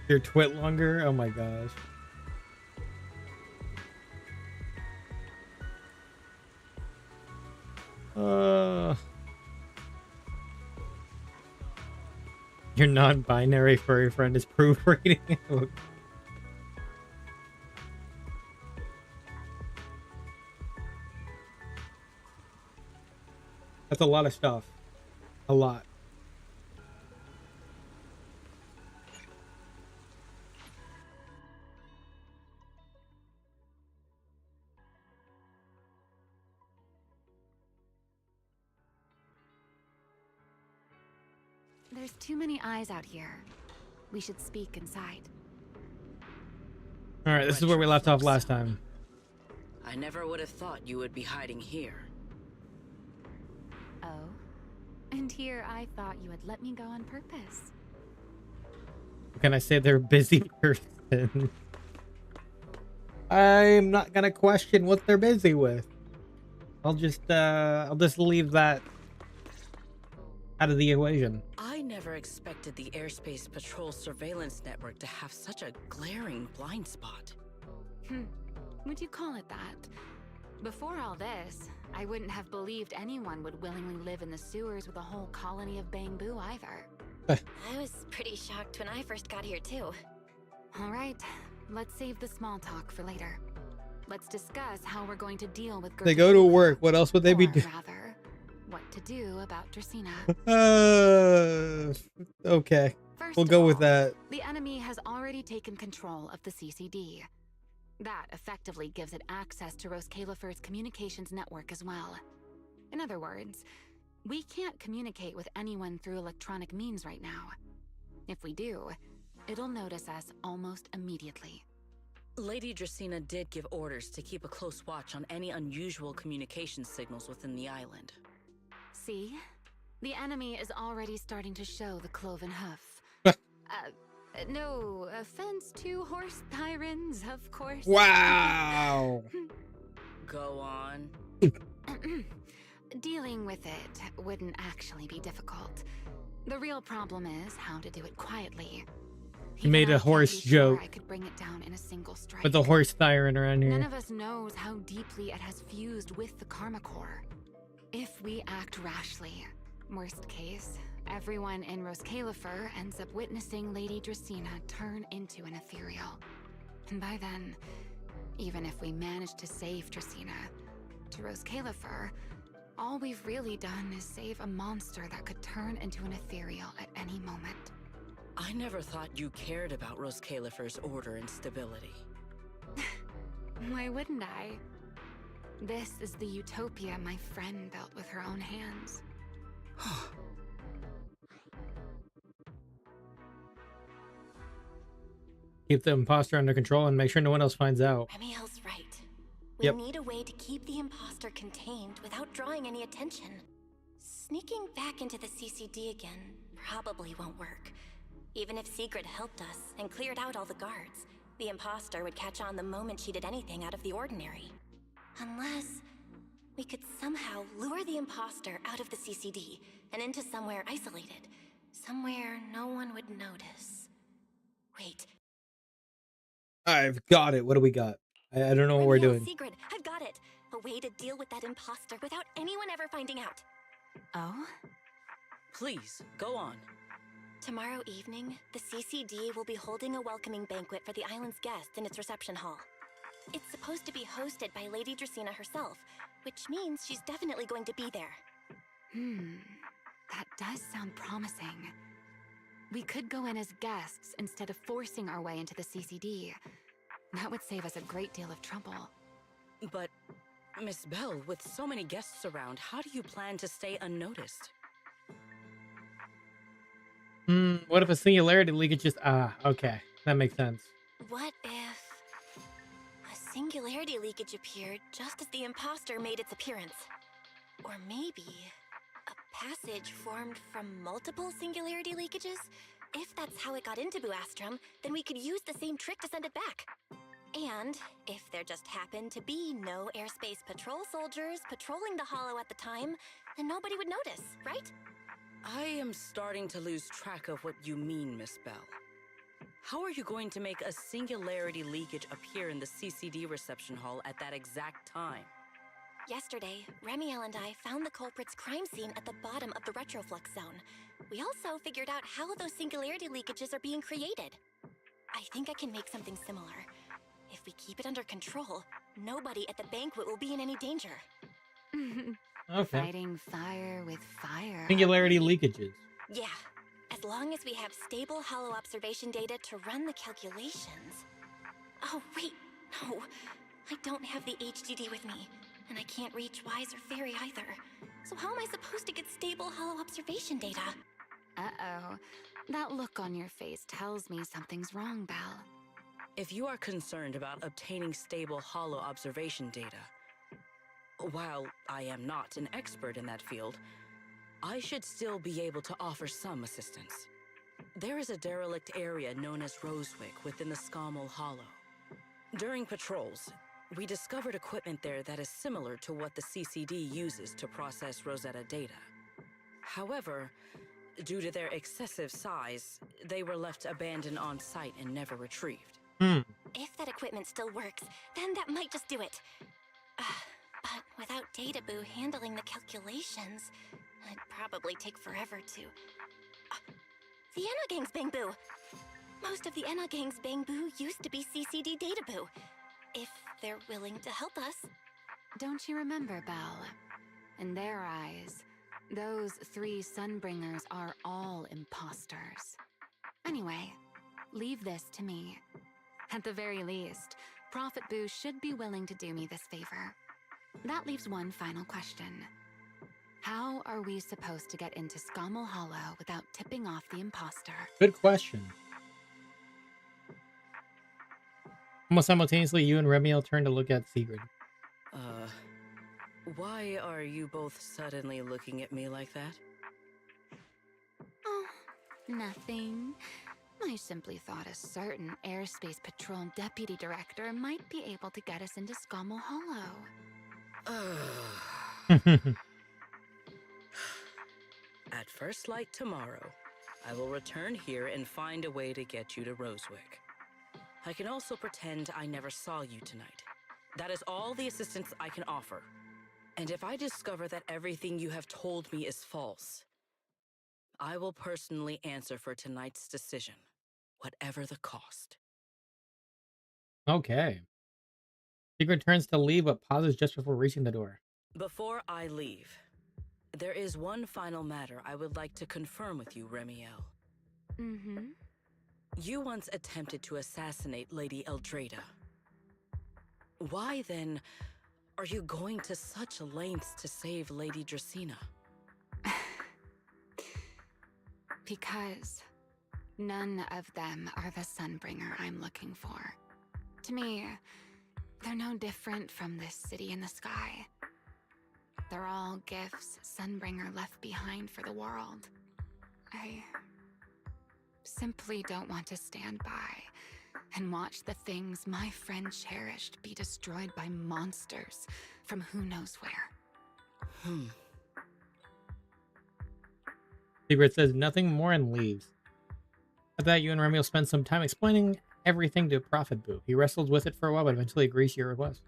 Your twit longer? Oh my gosh. Your non-binary furry friend is proofreading. That's a lot of stuff. A lot. There's too many eyes out here. We should speak inside. All right, this is where we left off last time. I never would have thought you would be hiding here. Oh? And here I thought you had let me go on purpose. Can I say they're a busy person? I'm not gonna question what they're busy with. I'll just leave that out of the equation. I never expected the Airspace Patrol surveillance network to have such a glaring blind spot. Would you call it that? Before all this, I wouldn't have believed anyone would willingly live in the sewers with a whole colony of bamboo either. I was pretty shocked when I first got here too. All right, let's save the small talk for later. Let's discuss how we're going to deal with They go to work. What else would they be doing? Rather, what to do about Dracena. Okay. First We'll go of with all, that. The enemy has already taken control of the CCD. That effectively gives it access to Roskalifer's communications network as well. In other words, we can't communicate with anyone through electronic means right now. If we do, it'll notice us almost immediately. Lady Dracena did give orders to keep a close watch on any unusual communication signals within the island. See? The enemy is already starting to show the cloven hoof. No offense to horse tyrants, of course. Wow. Go on. Dealing with it wouldn't actually be difficult. The real problem is how to do it quietly. You made a horse joke. I could bring it down in a single strike. With the horse tyrant around here. None of us knows how deeply it has fused with the Karma Core. If we act rashly, worst case, everyone in Roskalifer ends up witnessing Lady Dracena turn into an ethereal. And by then, even if we manage to save Dracena, to Roskalifer, all we've really done is save a monster that could turn into an ethereal at any moment. I never thought you cared about Roskalifer's order and stability. Why wouldn't I? This is the utopia my friend built with her own hands. Keep the imposter under control and make sure no one else finds out. Remiel's right. We need a way to keep the imposter contained without drawing any attention. Sneaking back into the CCD again probably won't work. Even if Sigrid helped us and cleared out all the guards, the imposter would catch on the moment she did anything out of the ordinary. Unless we could somehow lure the imposter out of the CCD and into somewhere isolated. Somewhere no one would notice. Wait. I've got it. What do we got? I don't know what we're doing. Sigrid, I've got it. A way to deal with that imposter without anyone ever finding out. Oh? Please, go on. Tomorrow evening, the CCD will be holding a welcoming banquet for the island's guests in its reception hall. It's supposed to be hosted by Lady Dracena herself, which means she's definitely going to be there. That does sound promising. We could go in as guests instead of forcing our way into the CCD. That would save us a great deal of trouble. But, Miss Bell, with so many guests around, how do you plan to stay unnoticed? What if a singularity leakage just... okay. That makes sense. What if a singularity leakage appeared just as the imposter made its appearance? Or maybe a passage formed from multiple singularity leakages? If that's how it got into Buastrum, then we could use the same trick to send it back. And if there just happened to be no airspace patrol soldiers patrolling the hollow at the time, then nobody would notice, right? I am starting to lose track of what you mean, Miss Bell. How are you going to make a singularity leakage appear in the CCD reception hall at that exact time? Yesterday, Remiel and I found the culprit's crime scene at the bottom of the retroflux zone. We also figured out how those singularity leakages are being created. I think I can make something similar. If we keep it under control, nobody at the banquet will be in any danger. Okay. Fighting fire with fire. Singularity leakages. Yeah, as long as we have stable hollow observation data to run the calculations. Oh, wait, no. I don't have the HDD with me, and I can't reach Wise or Fairy either. So how am I supposed to get stable hollow observation data? Uh-oh. That look on your face tells me something's wrong, Belle. If you are concerned about obtaining stable hollow observation data, while I am not an expert in that field, I should still be able to offer some assistance. There is a derelict area known as Rosewick within the Scommel Hollow. During patrols, we discovered equipment there that is similar to what the CCD uses to process Rosetta data. However, due to their excessive size, they were left abandoned on site and never retrieved. If that equipment still works, then that might just do it. But without Data Boo handling the calculations, it'd probably take forever to... the Enogang's Bang Boo! Most of the Enogang's Bang Boo used to be CCD Data Boo. If they're willing to help us. Don't you remember, Belle? In their eyes, those 3 Sunbringers are all imposters. Anyway, leave this to me. At the very least, Prophet Boo should be willing to do me this favor. That leaves one final question. How are we supposed to get into Scommel Hollow without tipping off the imposter? Good question. Almost simultaneously, you and Remiel turn to look at Sigrid. Why are you both suddenly looking at me like that? Oh, nothing. I simply thought a certain airspace patrol deputy director might be able to get us into Scommel Hollow. At first light tomorrow, I will return here and find a way to get you to Rosewick. I can also pretend I never saw you tonight. That is all the assistance I can offer. And if I discover that everything you have told me is false, I will personally answer for tonight's decision, whatever the cost. Okay. Sigrid turns to leave, but pauses just before reaching the door. Before I leave, there is one final matter I would like to confirm with you, Remiel. Mm-hmm. You once attempted to assassinate Lady Eldrada. Why, then, are you going to such lengths to save Lady Dracena? Because none of them are the Sunbringer I'm looking for. To me, they're no different from this city in the sky. They're all gifts Sunbringer left behind for the world. I simply don't want to stand by and watch the things my friend cherished be destroyed by monsters from who knows where. Sigrid says nothing more and leaves. After that, you and Remiel spend some time explaining everything to Prophet Boo. He wrestles with it for a while, but eventually agrees to your request.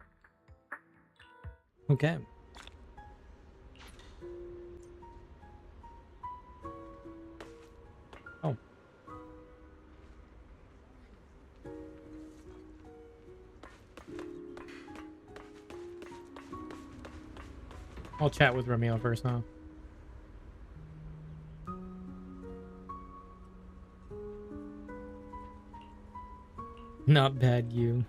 Okay. Oh. I'll chat with Remiel first, huh? Not bad, you.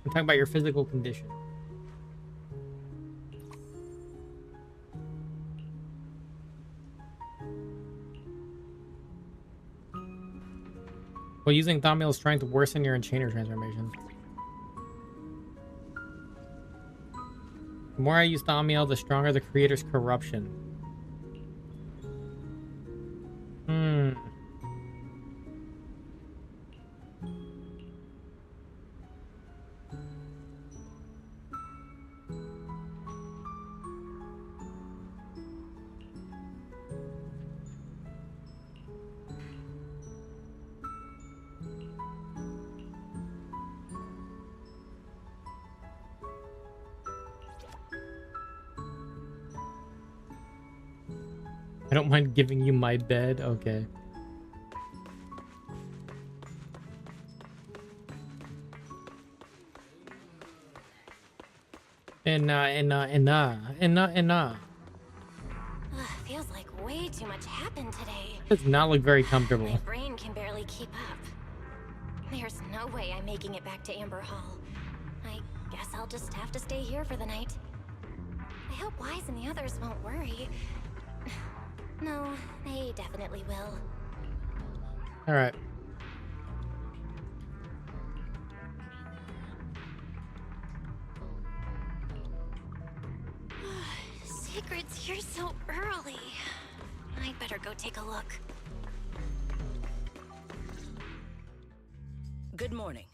I'm talking about your physical condition. While using Thaumiel's strength to worsen your enchainer transformations. The more I use Thaumiel, the stronger the creator's corruption. I don't mind giving you my bed. Okay. And Feels like way too much happened today. does not look very comfortable. My brain can barely keep up. There's no way I'm making it back to Amber Hall. I guess I'll just have to stay here for the night. I hope Wise and the others won't worry. No, they definitely will. All right. Secret's here so early. I'd better go take a look. Good morning.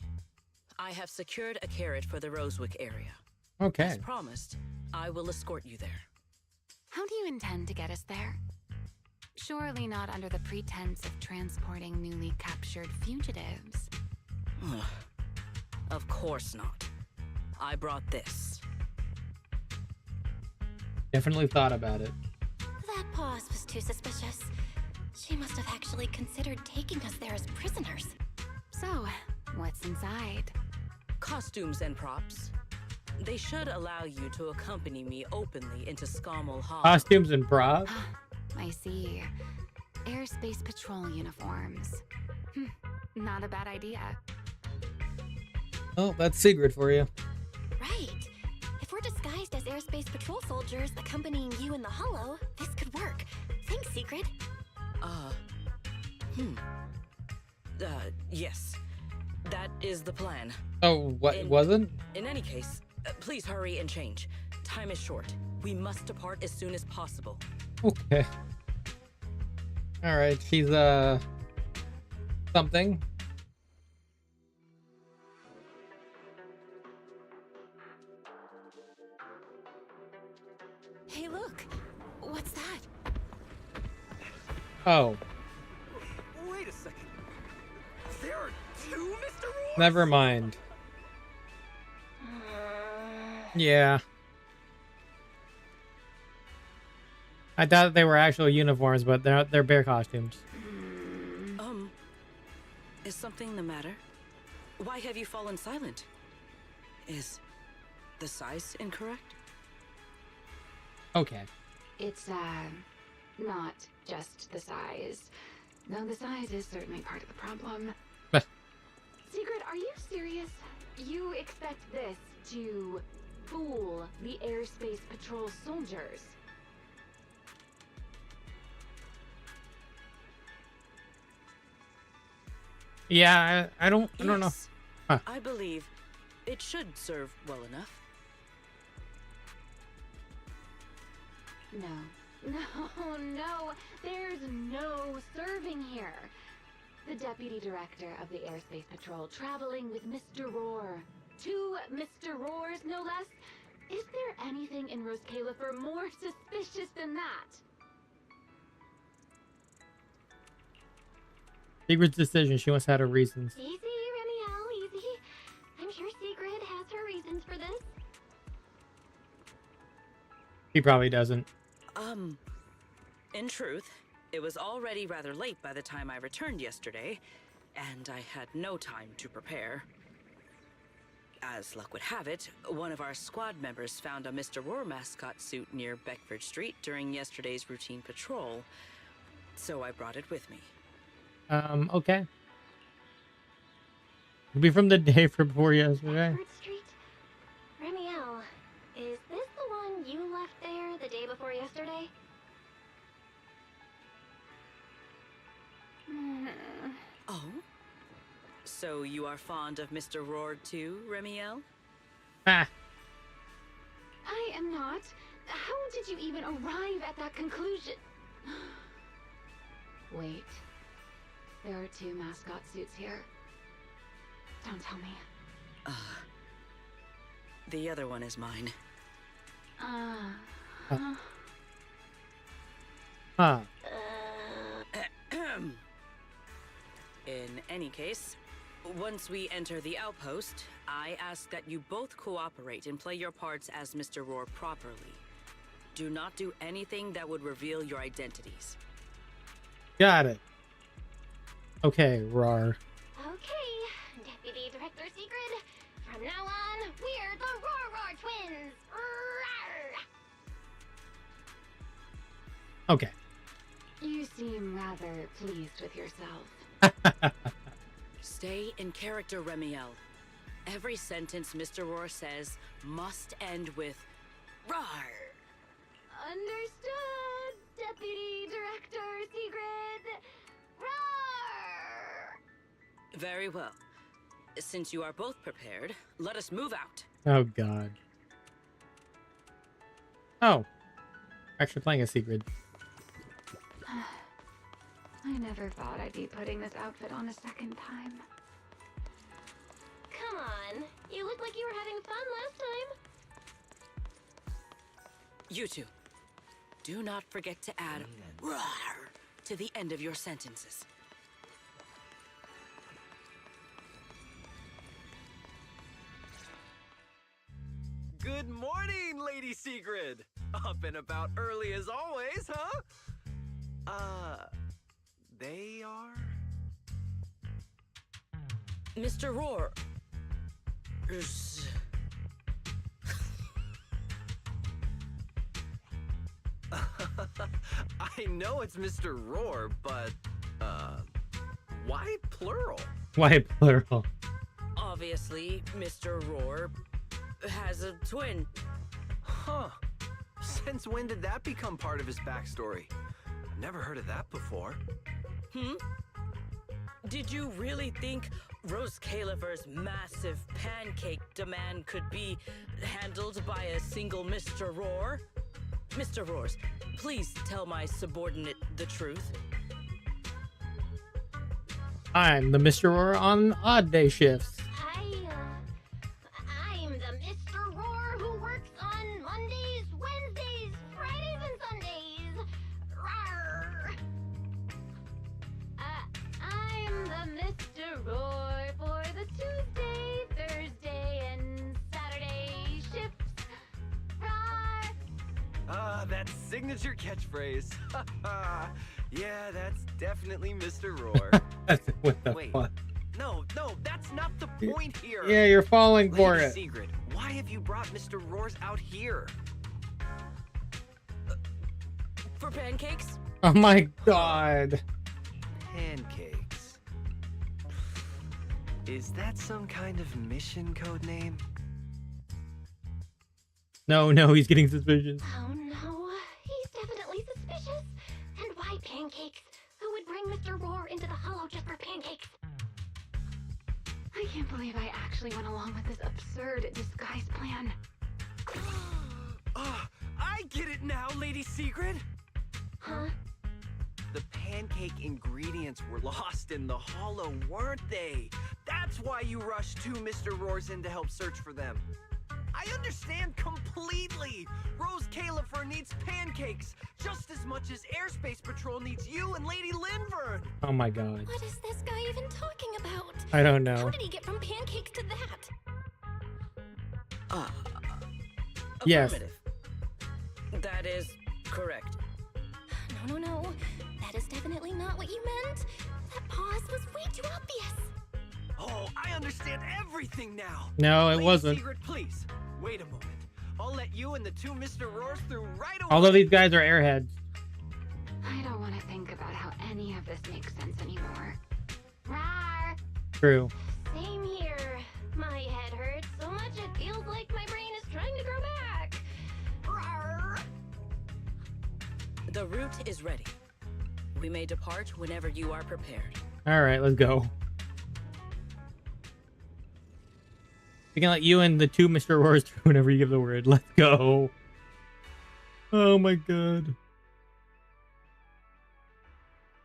I have secured a carrot for the Rosewick area. Okay. As promised, I will escort you there. How do you intend to get us there? Surely not under the pretense of transporting newly captured fugitives. Of course not. I brought this. Definitely thought about it. That pause was too suspicious. She must have actually considered taking us there as prisoners. So, what's inside? Costumes and props. They should allow you to accompany me openly into Scommel Hall. Costumes and props. I see. Airspace patrol uniforms. Not a bad idea. Oh, that's Sigrid for you. Right. If we're disguised as airspace patrol soldiers accompanying you in the Hollow, this could work. Thanks, Secret. Yes. That is the plan. Oh, what wasn't? In any case, please hurry and change. Time is short. We must depart as soon as possible. Okay. All right, she's something. Hey, look! What's that? Oh, Wait a second. There are two Mr. Roars? never mind. Yeah. I thought they were actual uniforms, but they're bear costumes. Is something the matter? Why have you fallen silent? Is the size incorrect? Okay. It's, not just the size. Though the size is certainly part of the problem. Secret, are you serious? You expect this to fool the airspace patrol soldiers? Yeah, I don't know. Yes. Huh. I believe it should serve well enough. No, there's no serving here. The Deputy Director of the Airspace Patrol traveling with Mr. Roar. Two Mr. Roars, no less. Is there anything in Rose Califer more suspicious than that? Secret's decision. She must have her reasons. Easy, Remiel, easy. I'm sure Secret has her reasons for this. He probably doesn't. In truth, it was already rather late by the time I returned yesterday, and I had no time to prepare. As luck would have it, one of our squad members found a Mr. Roar mascot suit near Beckford Street during yesterday's routine patrol, so I brought it with me. Okay. It'll be from the day before yesterday. Beckford Street? Remiel, is this the one you left there the day before yesterday? Oh? So you are fond of Mr. Roar too, Remiel? Ah. I am not. How did you even arrive at that conclusion? Wait. There are two mascot suits here. Don't tell me. The other one is mine. Huh. In any case, once we enter the outpost, I ask that you both cooperate and play your parts as Mr. Roar properly. Do not do anything that would reveal your identities. Got it. Okay, Rar. Okay, Deputy Director Secret. From now on, we're the Roar Twins. Rawr! Okay. You seem rather pleased with yourself. Stay in character, Remiel. Every sentence Mr. Roar says must end with "rar." Understood, Deputy Director Secret. Rawr! Very well. Since you are both prepared, let us move out. Oh, God. Oh. Actually playing a secret. I never thought I'd be putting this outfit on a second time. Come on, you look like you were having fun last time. You two, do not forget to add "rar" to the end of your sentences. Good morning, Lady Sigrid! Up and about early as always, huh? They are? Mr. Roar. I know it's Mr. Roar, but, why plural? Why plural? Obviously, Mr. Roar has a twin. Huh. Since when did that become part of his backstory? Never heard of that before. Did you really think Rose Califer's massive pancake demand could be handled by a single Mr. Roar? Mr. Roars, please tell my subordinate the truth. I'm the Mr. Roar on odd day shifts. I'm the Mr. Roar who works on Mondays, Wednesdays, Fridays, and Sundays. Rawr! I'm the Mr. Roar for the Tuesday, Thursday, and Saturday shifts. Rawr! That signature catchphrase. Yeah, that's definitely Mr. Roar. What the Wait. fuck? No, that's not the point here. Yeah, you're falling for Lady it. Sigrid, why have you brought Mr. Roars out here? For pancakes? Oh my God. Pancakes. Is that some kind of mission code name? No, he's getting suspicious. Oh no, he's definitely suspicious. And why pancakes? Who would bring Mr. Roar into the hollow just for pancakes? I can't believe I actually went along with this absurd disguise plan. I get it now, Lady Sigrid. Huh? The pancake ingredients were lost in the hollow, weren't they? That's why you rushed two Mr. Roars in to help search for them. I understand completely. Rose Califer needs pancakes just as much as Airspace Patrol needs you and Lady Linvern. Oh my God. What is this guy even talking about? I don't know. How did he get from pancakes to that? Yes. Affirmative. That is correct. No. That is definitely not what you meant. That pause was way too obvious. Oh, I understand everything now. No, it Lady wasn't. Sigrid, please, wait a moment. I'll let you and the two Mr. Roars through right away. All of these guys are airheads. I don't want to think about how any of this makes sense anymore. Rawr! True. Same here. My head hurts so much it feels like my brain is trying to grow back. Rawr! The route is ready. We may depart whenever you are prepared. All right, let's go. We can let you and the two Mr. Roars through whenever you give the word. Let's go. Oh my God.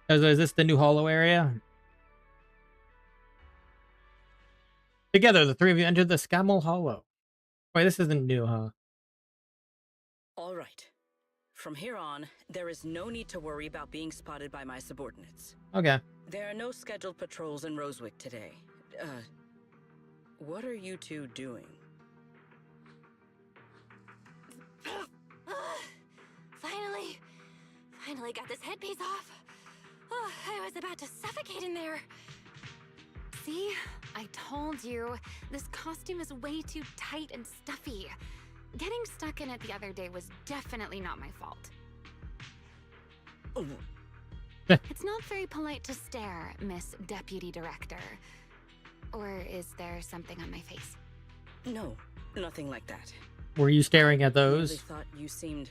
Is this the new hollow area? Together, the three of you enter the Scammel Hollow. Wait, this isn't new, huh? All right. From here on, there is no need to worry about being spotted by my subordinates. Okay. There are no scheduled patrols in Rosewick today. What are you two doing? finally got this headpiece off. Oh, I was about to suffocate in there. See? I told you. This costume is way too tight and stuffy. Getting stuck in it the other day was definitely not my fault. Oh, It's not very polite to stare, Miss Deputy Director. Or is there something on my face? no, nothing like that. Were you staring at I those? really thought you seemed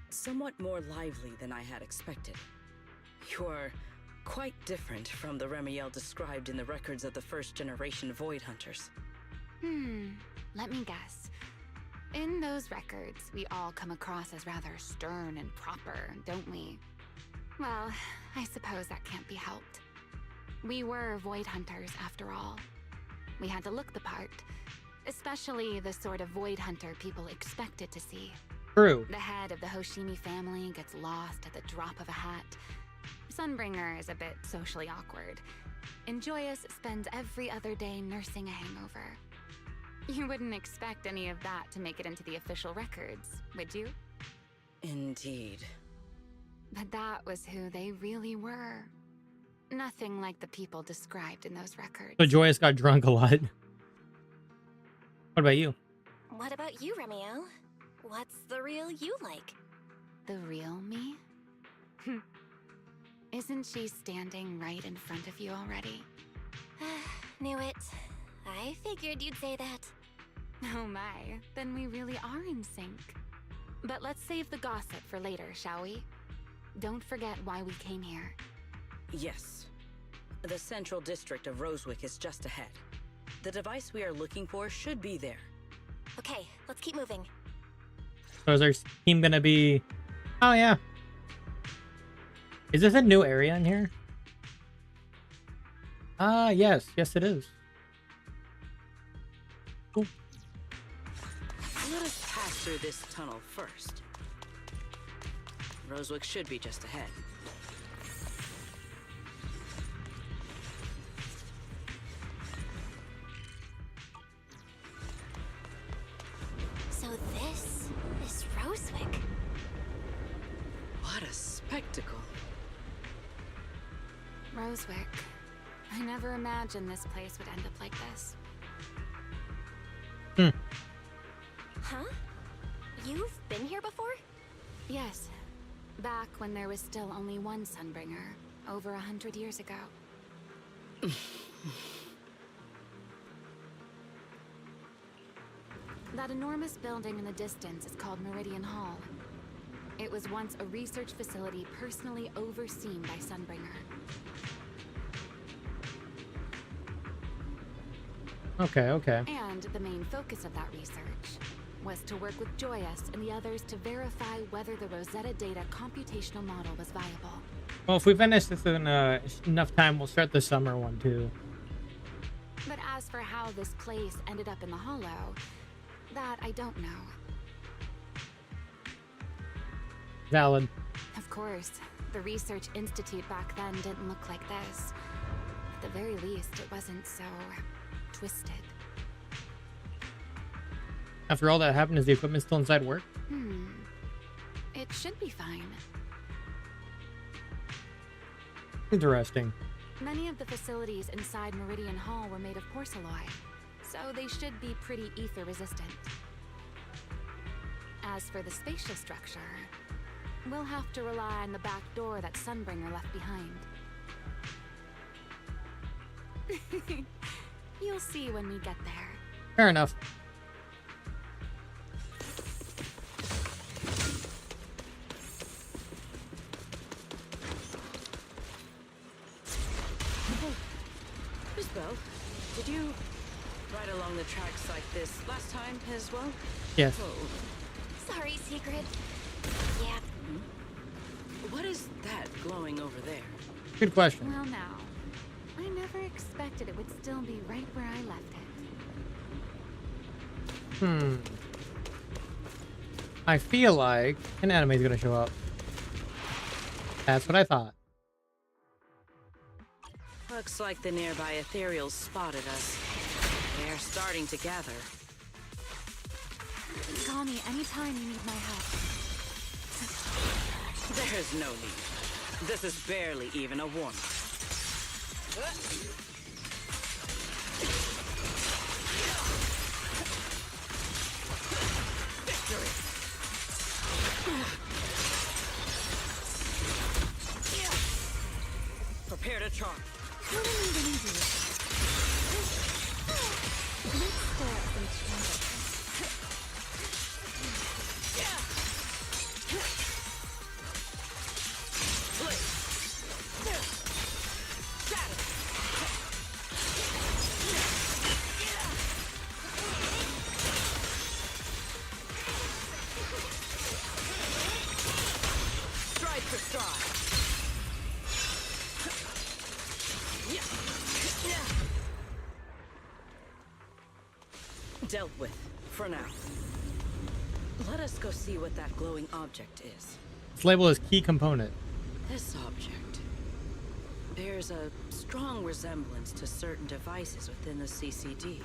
somewhat more lively than I had expected. You're quite different from the Remiel described in the records of the first-generation Void Hunters. Let me guess. In those records, we all come across as rather stern and proper, don't we? Well, I suppose that can't be helped. We were Void Hunters, after all. We had to look the part, especially the sort of Void Hunter people expected to see. True. The head of the Hoshimi family gets lost at the drop of a hat. Sunbringer is a bit socially awkward. And Joyous spends every other day nursing a hangover. You wouldn't expect any of that to make it into the official records, would you? Indeed. But that was who they really were. Nothing like the people described in those records. So Joyous got drunk a lot. What about you? What about you, Remiel? What's the real you like? The real me? Isn't she standing right in front of you already? Knew it. I figured you'd say that. Oh my, then we really are in sync. But let's save the gossip for later, shall we? Don't forget why we came here. Yes. The central district of Rosewick is just ahead. The device we are looking for should be there. Okay, let's keep moving. So is our team gonna be... Oh, yeah. Is this a new area in here? Yes. Yes, it is. Cool. Let us pass through this tunnel first. Rosewick should be just ahead. So this is Rosewick. What a spectacle. Rosewick. I never imagined this place would end up like this. Huh? You've been here before? Yes. Back when there was still only one Sunbringer, over 100 years ago. That enormous building in the distance is called Meridian Hall. It was once a research facility personally overseen by Sunbringer. Okay. And the main focus of that research was to work with Joyous and the others to verify whether the Rosetta Data computational model was viable. Well, if we finish this in enough time, we'll start the summer one, too. But as for how this place ended up in the Hollow, that I don't know. Valid. Of course, the Research Institute back then didn't look like this. At the very least, it wasn't so twisted. After all that happened, is the equipment still inside work? It should be fine. Interesting. Many of the facilities inside Meridian Hall were made of porcelain, so they should be pretty ether resistant. As for the spatial structure, we'll have to rely on the back door that Sunbringer left behind. You'll see when we get there. Fair enough. Miss Bell, did you ride along the tracks like this last time as well? Yes. Oh, Sorry, Secret. Yeah. what is that glowing over there? Good question. Well now, I never expected it would still be right where I left it. I feel like an anime's gonna show up. That's what I thought. Looks like the nearby ethereals spotted us. They're starting to gather. Call me anytime you need my help. There's no need. This is barely even a warm-up. Victory! Prepare to charge. What am I gonna do? Let's start some trouble. Stride for stride. Dealt with, for now. Let us go see what that glowing object is. Its label is key component. This object bears a strong resemblance to certain devices within the CCD.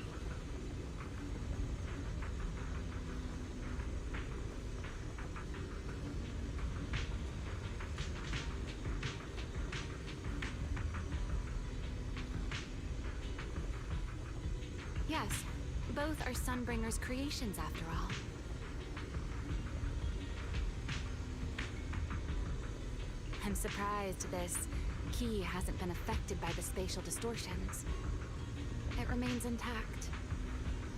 Yes, both are Sunbringer's creations after all. I'm surprised this key hasn't been affected by the spatial distortions. It remains intact.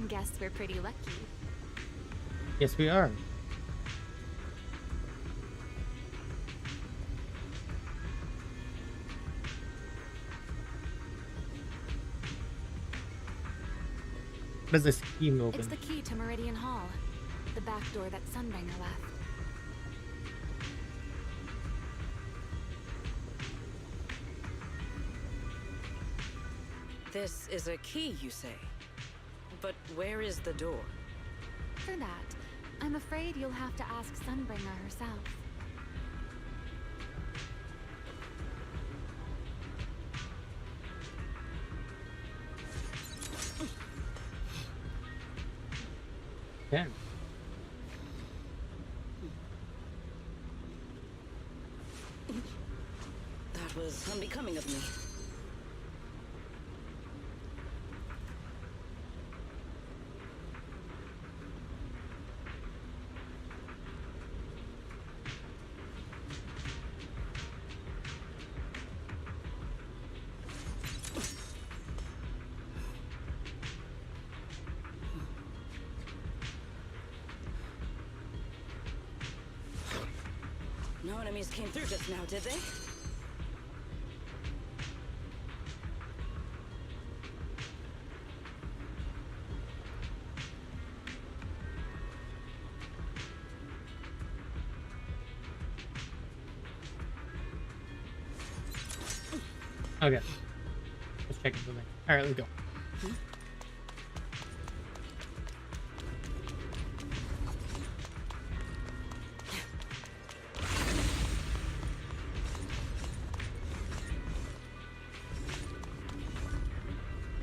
Guess we're pretty lucky. Yes, we are. What does this key open? It's the key to Meridian Hall, the back door that Sunbringer left. This is a key, you say? But where is the door? For that, I'm afraid you'll have to ask Sunbringer herself. Yeah. That was unbecoming of me. No enemies came through just now, did they? Okay. Let's check something. Alright, let's go.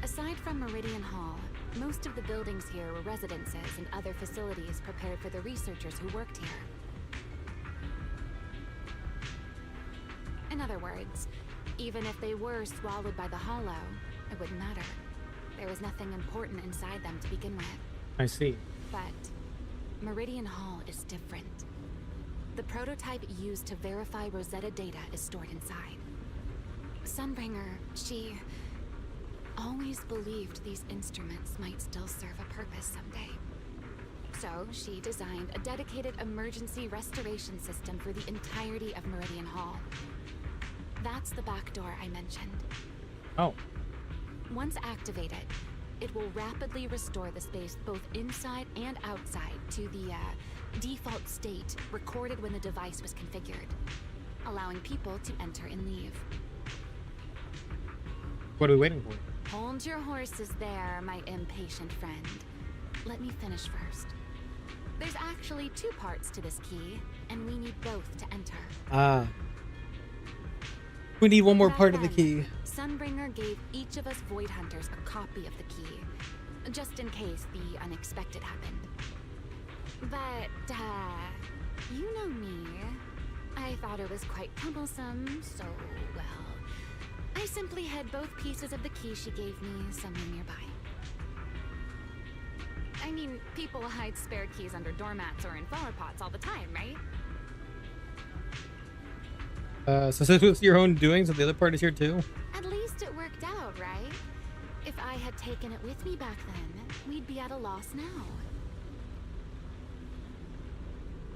Aside from Meridian Hall, most of the buildings here were residences and other facilities prepared for the researchers who worked here. In other words, even if they were swallowed by the Hollow, it wouldn't matter. There was nothing important inside them to begin with. I see. But Meridian Hall is different. The prototype used to verify Rosetta data is stored inside. Sunbringer, she always believed these instruments might still serve a purpose someday. So she designed a dedicated emergency restoration system for the entirety of Meridian Hall. That's the back door I mentioned. Oh. Once activated, it will rapidly restore the space both inside and outside to the default state recorded when the device was configured, allowing people to enter and leave. What are we waiting for? Hold your horses there, my impatient friend. Let me finish first. There's actually two parts to this key, and we need both to enter. Ah. We need one more Back part of the then, key. Sunbringer gave each of us Void Hunters a copy of the key, just in case the unexpected happened. But, you know me. I thought it was quite troublesome, so, well, I simply hid both pieces of the key she gave me somewhere nearby. I mean, people hide spare keys under doormats or in flower pots all the time, right? So this was your own doing, so the other part is here too? At least it worked out, right? If I had taken it with me back then, we'd be at a loss now.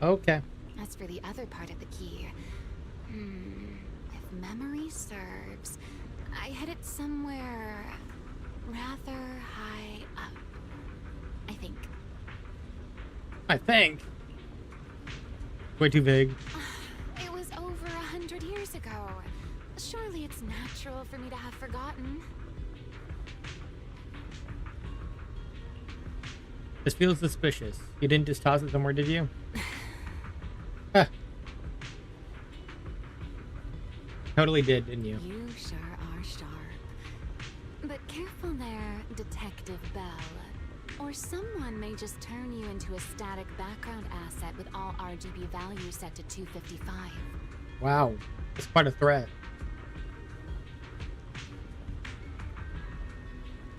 Okay. As for the other part of the key, if memory serves, I hid it somewhere rather high up. I think. Way too vague. It was over 100 years ago. Surely it's natural for me to have forgotten. This feels suspicious. You didn't just toss it somewhere, did you? Huh. Totally did, didn't you? You sure are sharp. But careful there, Detective Bell. Or someone may just turn you into a static background asset with all RGB values set to 255. Wow. That's quite a threat.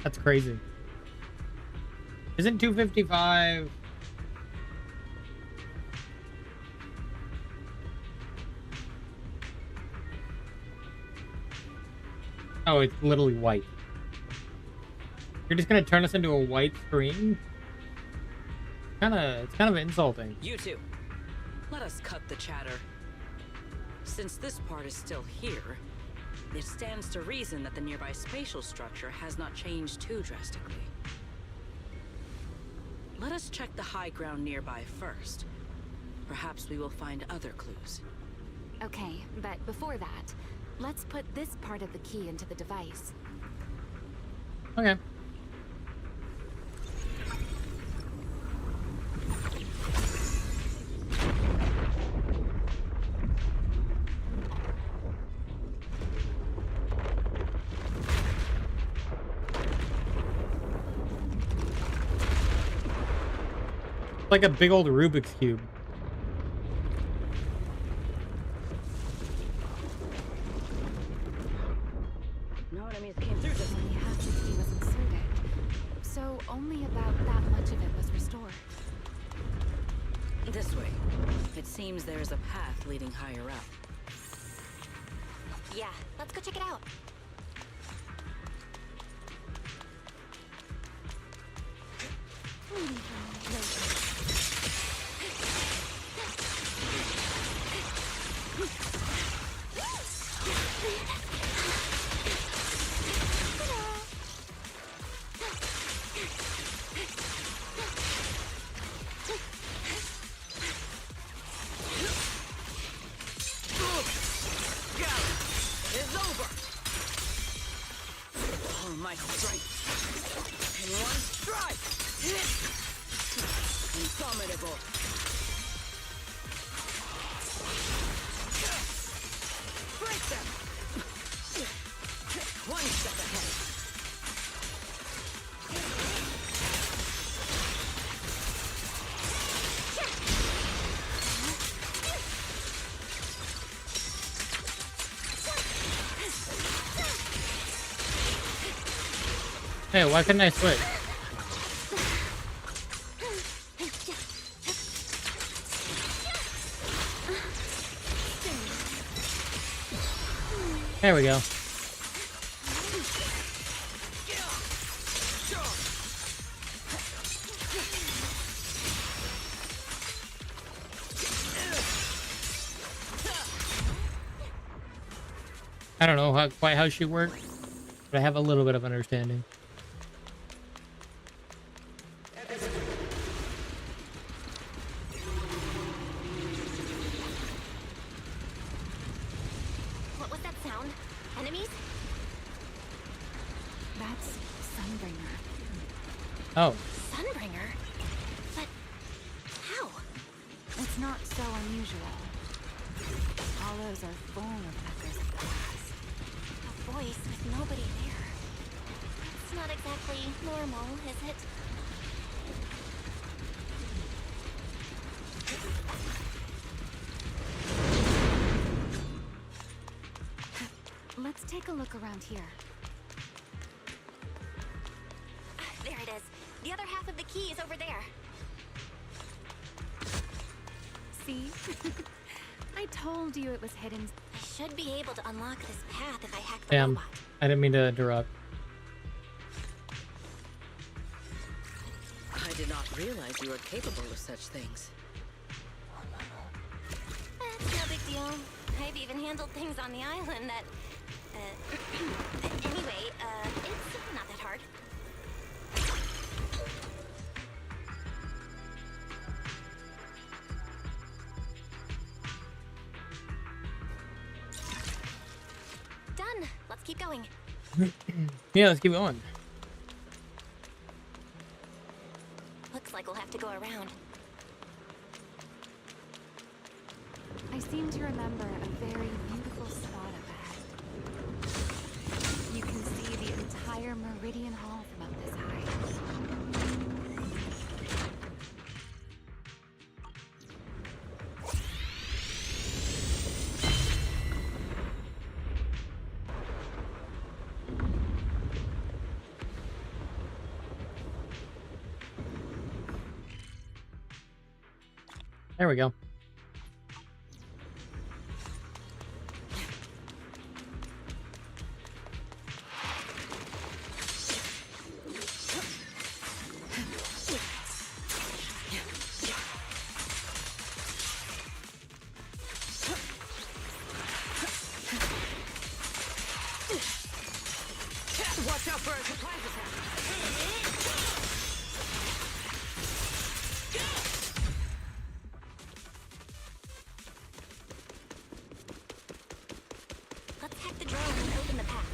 That's crazy. Isn't 255... Oh, it's literally white. You're just gonna turn us into a white screen? It's kind of insulting. You two, let us cut the chatter. Since this part is still here, it stands to reason that the nearby spatial structure has not changed too drastically. Let us check the high ground nearby first. Perhaps we will find other clues. Okay, but before that, let's put this part of the key into the device. Okay. Like a big old Rubik's Cube. No enemies came through just when half the key was inserted. So only about that much of it was restored. This way. It seems there is a path leading higher up. Yeah, let's go check it out. It's over! All my strength. In one strike! Indomitable! Break them! One step ahead. Hey, why couldn't I switch? There we go. I don't know quite how she works, but I have a little bit of understanding. What was that sound? Enemies? That's Sunbringer. Oh, Sunbringer? But how? It's not so unusual. Hollows are full of echoes of the past. A voice with nobody there. It's not exactly normal, is it? a look around here. There it is. The other half of the key is over there. See? I told you it was hidden. I should be able to unlock this path if I hack the Damn, robot. I didn't mean to interrupt. I did not realize you were capable of such things. That's no big deal. I've even handled things on the island that... anyway, it's not that hard. Done. Let's keep going. Yeah, let's keep going. Looks like we'll have to go around. I seem to remember a very beautiful spot up ahead. You can see the entire Meridian Hall from up this high. There we go. Watch out for a surprise attack. Let's hack the drone and open the path.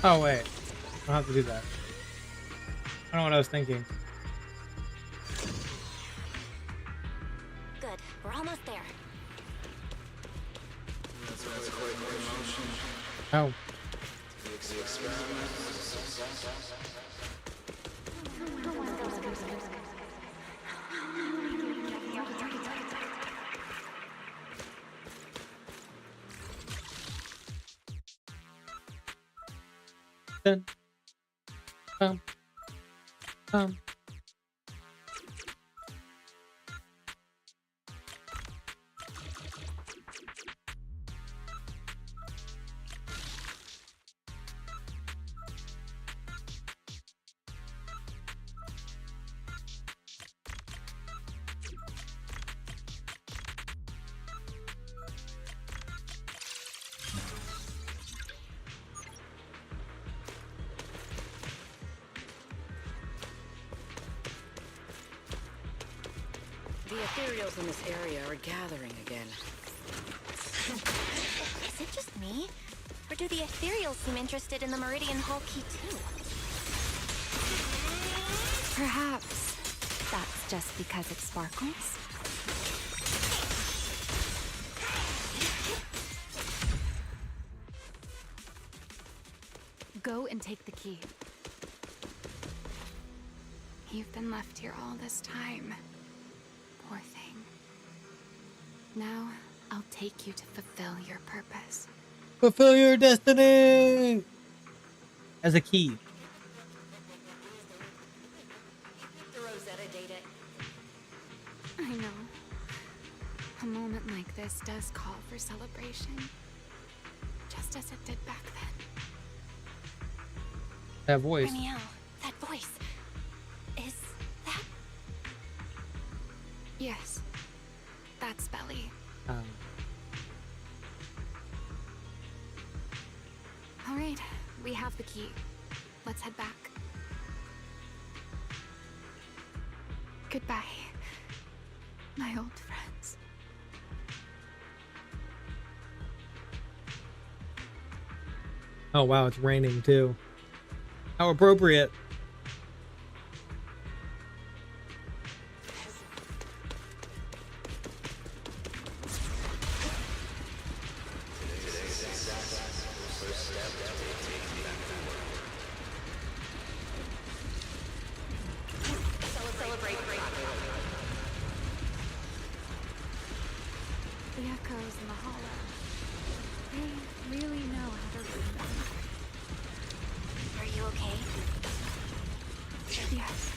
Oh wait, I don't have to do that. I don't know what I was thinking. Good. We're almost there. Oh. Dun. Um. The ethereals in this area are gathering again. Is it just me? Or do the ethereals seem interested in the Meridian Hall key too? Perhaps that's just because it sparkles. Go and take the key. You've been left here all this time. Poor thing. Now, I'll take you to fulfill your purpose. Fulfill your destiny! As a key. The Rosetta like this does call for celebration. Just as it did back then. That voice. Ramiel, that voice. Is that... Yes. That's Belly. All right, we have the key. Let's head back. Goodbye, my old friends. Oh wow, it's raining too. How appropriate. The echoes in the hollow. They really know how to read them. Are you okay? Yes.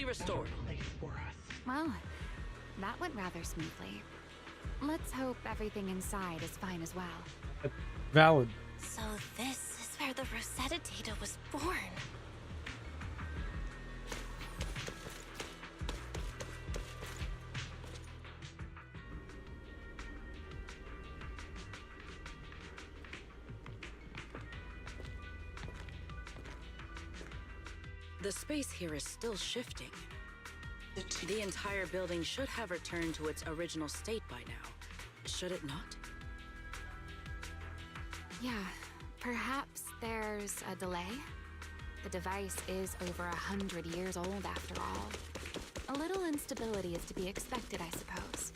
Restored. Well, that went rather smoothly. Let's hope everything inside is fine as well. Valid. So this is where the Rosetta data was born. The space here is still shifting. The entire building should have returned to its original state by now. Should it not? Yeah, perhaps there's a delay. The device is over 100 years old after all. A little instability is to be expected, I suppose.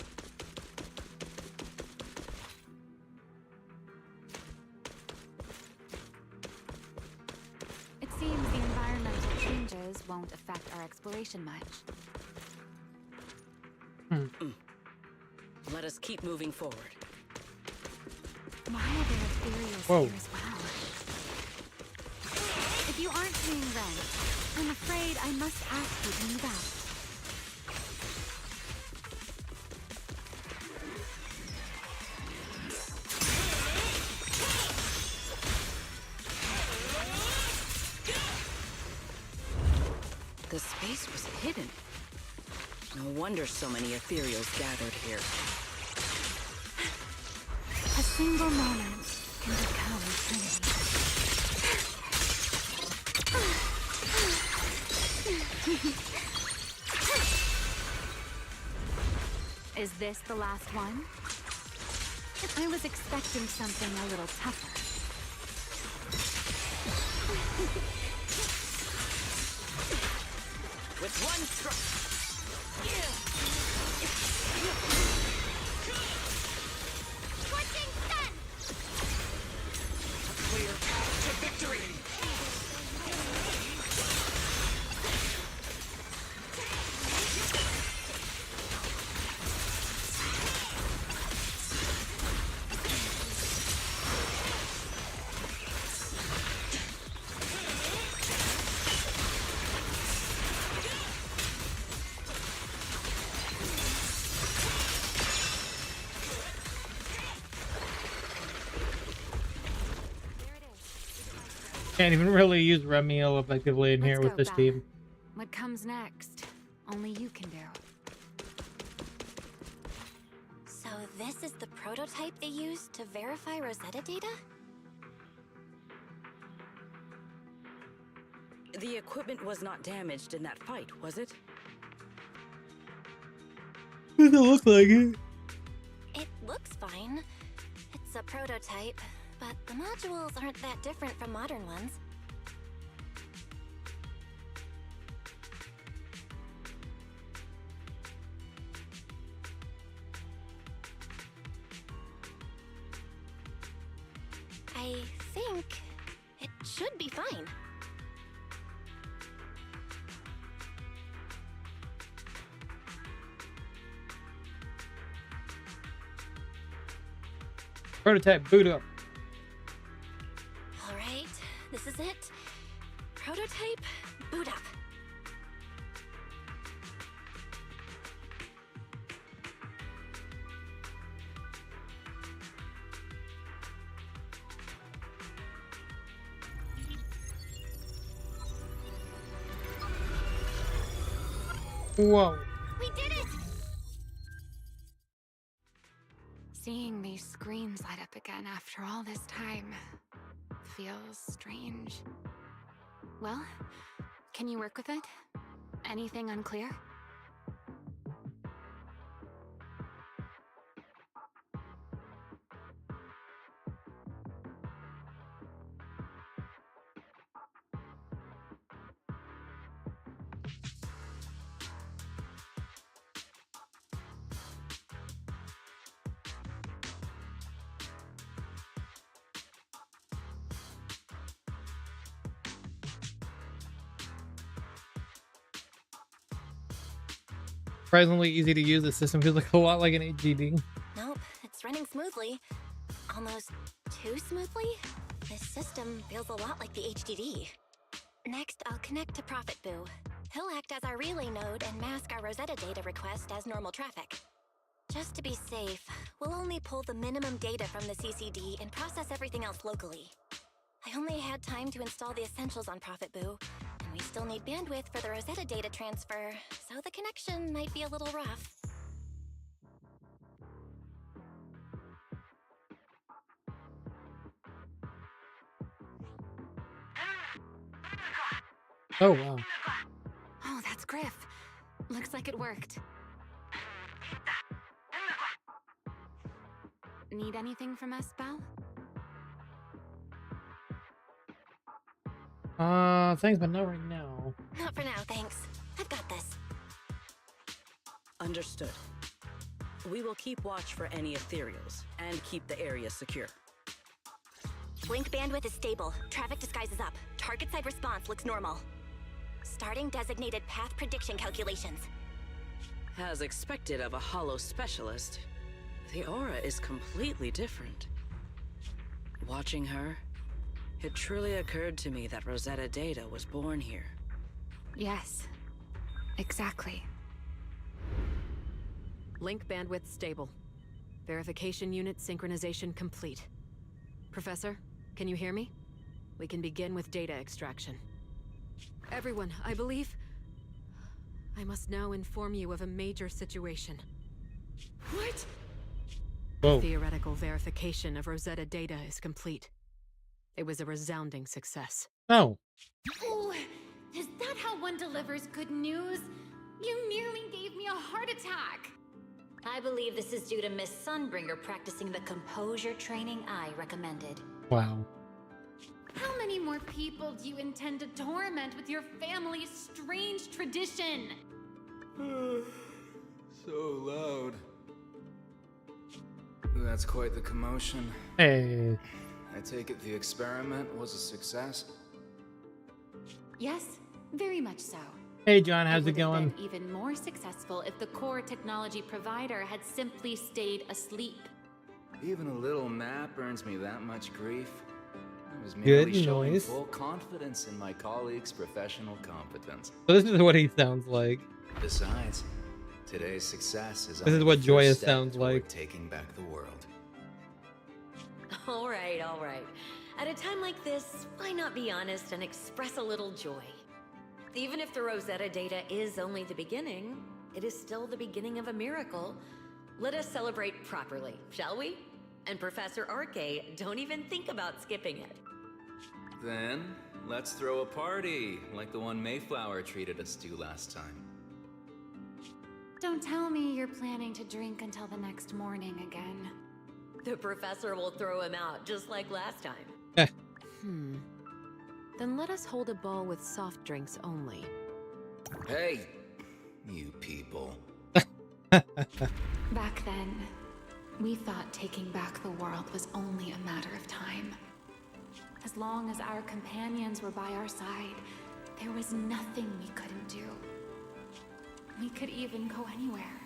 It seems the environmental changes won't affect our exploration much. Let us keep moving forward. Why are there ethereals Whoa. here as well? If you aren't paying rent, I'm afraid I must ask you to move out. The space was hidden. No wonder so many ethereals gathered here. A single moment can become eternity. Is this the last one? I was expecting something a little tougher. With one stroke. Scorching sun! A clear path to victory! Can't even really use Remiel effectively in here Let's with go, this Belle. team. What comes next? Only you can do. So this is the prototype they used to verify Rosetta data? The equipment was not damaged in that fight, was it? Doesn't look like it. It looks fine. It's a prototype, but but the modules aren't that different from modern ones. I think it should be fine. Prototype, boot up. All right, this is it. Prototype, boot up. Whoa. We did it! Seeing these screens light up again after all this time feels strange. Well, can you work with it? Anything unclear? Surprisingly easy to use. The system feels like a lot like an HDD. Nope, it's running smoothly. Almost too smoothly? This system feels a lot like the HDD. Next, I'll connect to Prophet Boo. He'll act as our relay node and mask our Rosetta data request as normal traffic. Just to be safe, we'll only pull the minimum data from the CCD and process everything else locally. I only had time to install the essentials on Prophet Boo, and we still need bandwidth for the Rosetta data transfer, so the connection might be a little rough. Oh, wow. Oh, that's Griff. Looks like it worked. Need anything from us, Belle? Thanks, but not right now. Not for now, thanks. I've got this. Understood. We will keep watch for any ethereals and keep the area secure. Link bandwidth is stable. Traffic disguise is up. Target side response looks normal. Starting designated path prediction calculations. As expected of a holo specialist, the aura is completely different. Watching her, it truly occurred to me that Rosetta data was born here. Yes, exactly. Link bandwidth stable. Verification unit synchronization complete. Professor, can you hear me? We can begin with data extraction. Everyone, I believe... I must now inform you of a major situation. What? Whoa. Theoretical verification of Rosetta data is complete. It was a resounding success. Oh. Oh, is that how one delivers good news? You nearly gave me a heart attack. I believe this is due to Miss Sunbringer practicing the composure training I recommended. Wow. How many more people do you intend to torment with your family's strange tradition? So loud. That's quite the commotion. Hey. I take it the experiment was a success? Yes, very much so. Hey, John, how's it would have going? been even more successful if the core technology provider had simply stayed asleep. Even a little nap earns me that much grief. I was merely Good showing noise. full confidence in my colleagues' professional competence. So this is what he sounds like. Besides, today's success is This only is what the joyous first step sounds toward like. taking back the world. All right, all right. At a time like this, why not be honest and express a little joy? Even if the Rosetta data is only the beginning, it is still the beginning of a miracle. Let us celebrate properly, shall we? And Professor Arke, don't even think about skipping it. Then, let's throw a party, like the one Mayflower treated us to last time. Don't tell me you're planning to drink until the next morning again. The professor will throw him out, just like last time. Then let us hold a ball with soft drinks only. Hey, you people. Back then, we thought taking back the world was only a matter of time. As long as our companions were by our side, there was nothing we couldn't do. We could even go anywhere.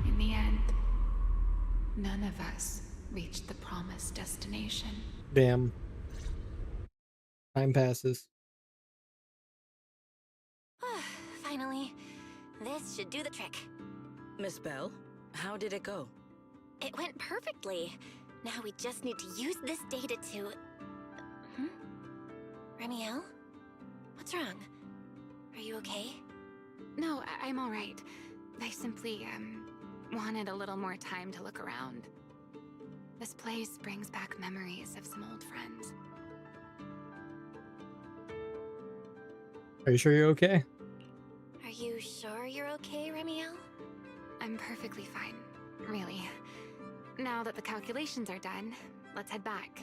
In the end, none of us reached the promised destination. Damn. Time passes. Finally, this should do the trick. Miss Bell, how did it go? It went perfectly. Now we just need to use this data to... Remiel? What's wrong? Are you okay? No, I'm all right. I simply, wanted a little more time to look around. This place brings back memories of some old friends. Are you sure you're okay? Are you sure you're okay, Remiel? I'm perfectly fine, really. Now that the calculations are done, let's head back.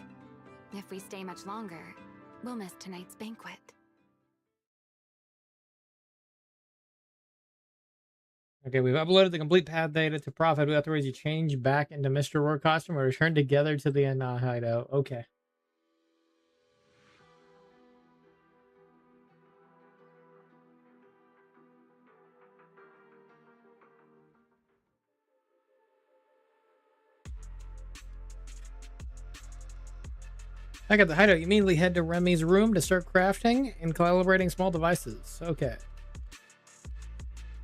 If we stay much longer, we'll miss tonight's banquet. Okay, we've uploaded the complete path data to Prophet. Afterwards, you change back into Mr. Roar costume or return together to the hideout. Okay. Back at the hideout, you immediately head to Remy's room to start crafting and calibrating small devices. Okay.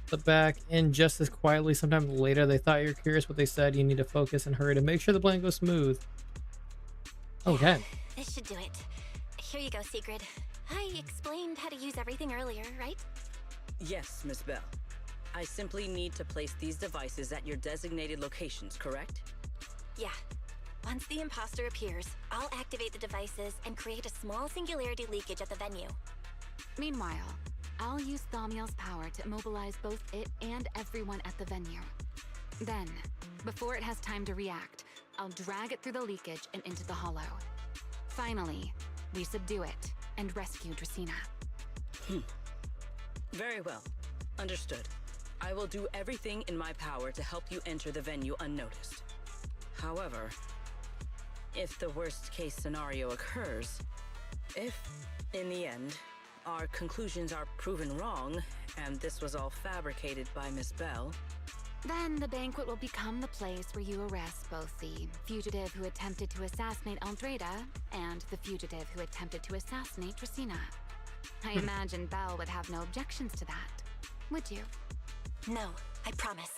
Slip back in just as quietly. Sometime later, they thought you're curious what they said. You need to focus and hurry to make sure the plan goes smooth. Okay. This should do it. Here you go, Sigrid. I explained how to use everything earlier, right? Yes, Miss Bell. I simply need to place these devices at your designated locations, correct? Yeah. Once the imposter appears, I'll activate the devices and create a small singularity leakage at the venue. Meanwhile, I'll use Thaumiel's power to immobilize both it and everyone at the venue. Then, before it has time to react, I'll drag it through the leakage and into the hollow. Finally, we subdue it and rescue Dracaena. Very well. Understood. I will do everything in my power to help you enter the venue unnoticed. However, if the worst case scenario occurs, if, in the end, our conclusions are proven wrong, and this was all fabricated by Miss Bell, then the banquet will become the place where you arrest both the fugitive who attempted to assassinate Aldreda and the fugitive who attempted to assassinate Dracaena. I imagine Bell would have no objections to that. Would you? No, I promise.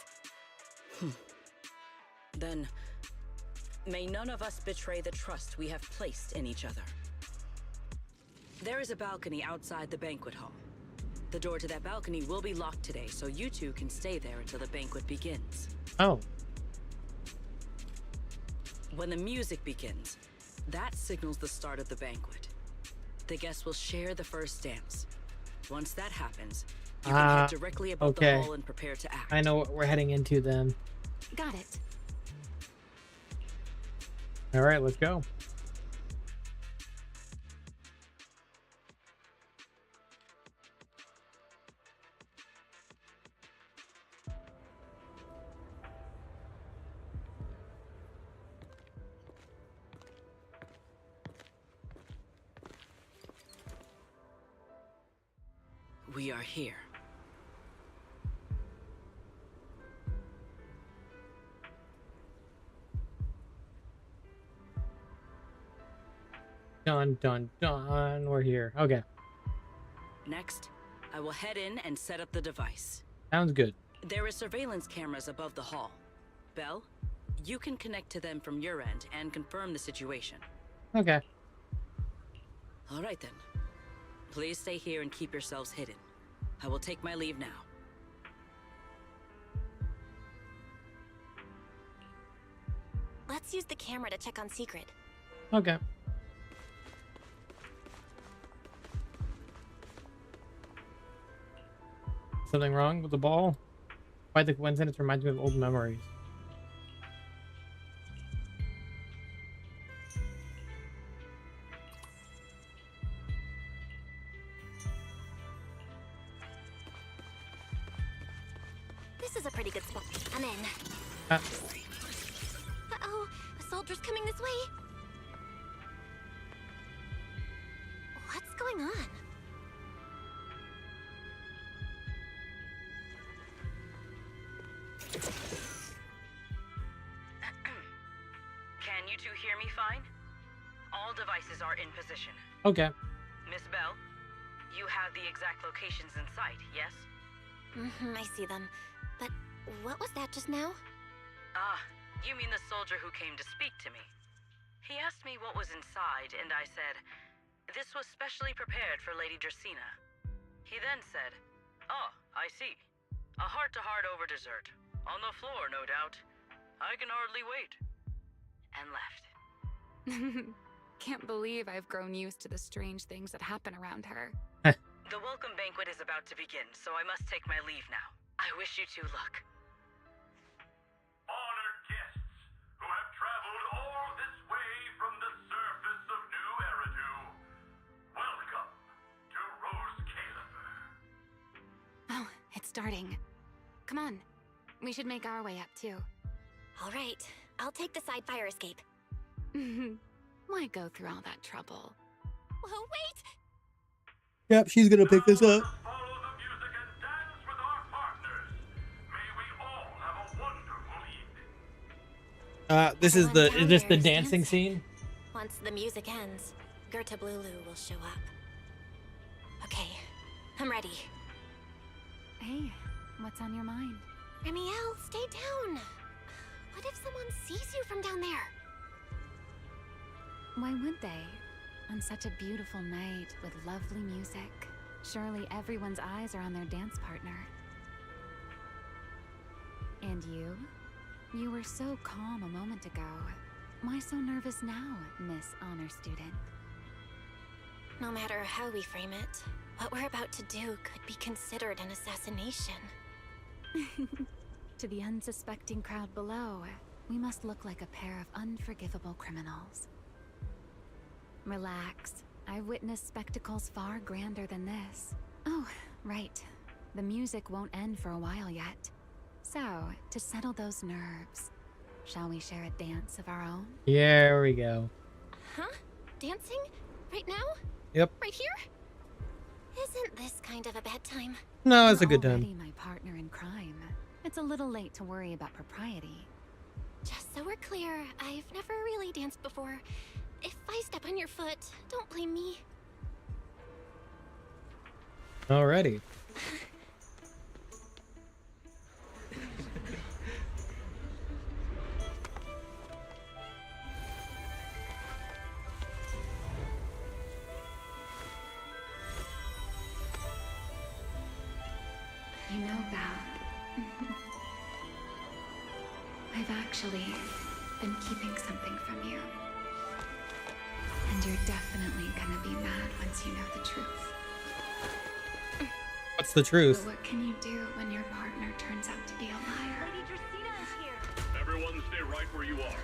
Then may none of us betray the trust we have placed in each other. There is a balcony outside the banquet hall. The door to that balcony will be locked today, so you two can stay there until the banquet begins. Oh. When the music begins, that signals the start of the banquet. The guests will share the first dance. Once that happens, you can head directly above the hall and prepare to act. I know what we're heading into then. Got it. All right, let's go. We are here. Dun, dun, dun. We're here. Okay. Next, I will head in and set up the device. Sounds good. There is surveillance cameras above the hall. Bell, you can connect to them from your end and confirm the situation. Okay. All right then. Please stay here and keep yourselves hidden. I will take my leave now. Let's use the camera to check on Sigrid. Okay. Something wrong with the ball? Quite the coincidence reminds me of old memories. This is a pretty good spot. I'm in. Uh-oh, a soldier's coming this way. What's going on? Can you two hear me fine? All devices are in position. Okay. Miss Bell, you have the exact locations in sight, yes? I see them. But what was that just now? Ah, you mean the soldier who came to speak to me. He asked me what was inside, and I said, this was specially prepared for Lady Dracena. He then said, oh, I see. A heart-to-heart over dessert. On the floor, no doubt. I can hardly wait. And left. Can't believe I've grown used to the strange things that happen around her. The welcome banquet is about to begin, so I must take my leave now. I wish you two luck. Honored guests who have traveled all this way from the surface of New Eridu, welcome to Rose Caliber. Oh, it's starting. Come on. We should make our way up, too. All right, I'll take the side fire escape. Why go through all that trouble? Whoa, wait! Yep, she's gonna pick this up. Follow the music and dance with our partners. May we all have a wonderful evening. This is Everyone is down this the there is dancing dancing. scene? Once the music ends, Gerta Blulu will show up. Okay, I'm ready. Hey, what's on your mind? Ramiel, stay down. What if someone sees you from down there? Why would they? On such a beautiful night with lovely music, surely everyone's eyes are on their dance partner. And you? You were so calm a moment ago. Why so nervous now, Miss Honor Student? No matter how we frame it, what we're about to do could be considered an assassination. To the unsuspecting crowd below, we must look like a pair of unforgivable criminals. Relax. I've witnessed spectacles far grander than this. Oh, right. The music won't end for a while yet. So, to settle those nerves, shall we share a dance of our own? Yeah, there we go. Huh? Dancing? Right now? Yep. Right here? Isn't this kind of a bad time? No, it's a good Already time. my partner in crime. It's a little late to worry about propriety. Just so we're clear, I've never really danced before. If I step on your foot, don't blame me. Alrighty. You know, Val, I've actually been keeping something from you. And you're definitely gonna be mad once you know the truth. What's the truth? But what can you do when your partner turns out to be a liar? Lady Dracena is here. Everyone stay right where you are.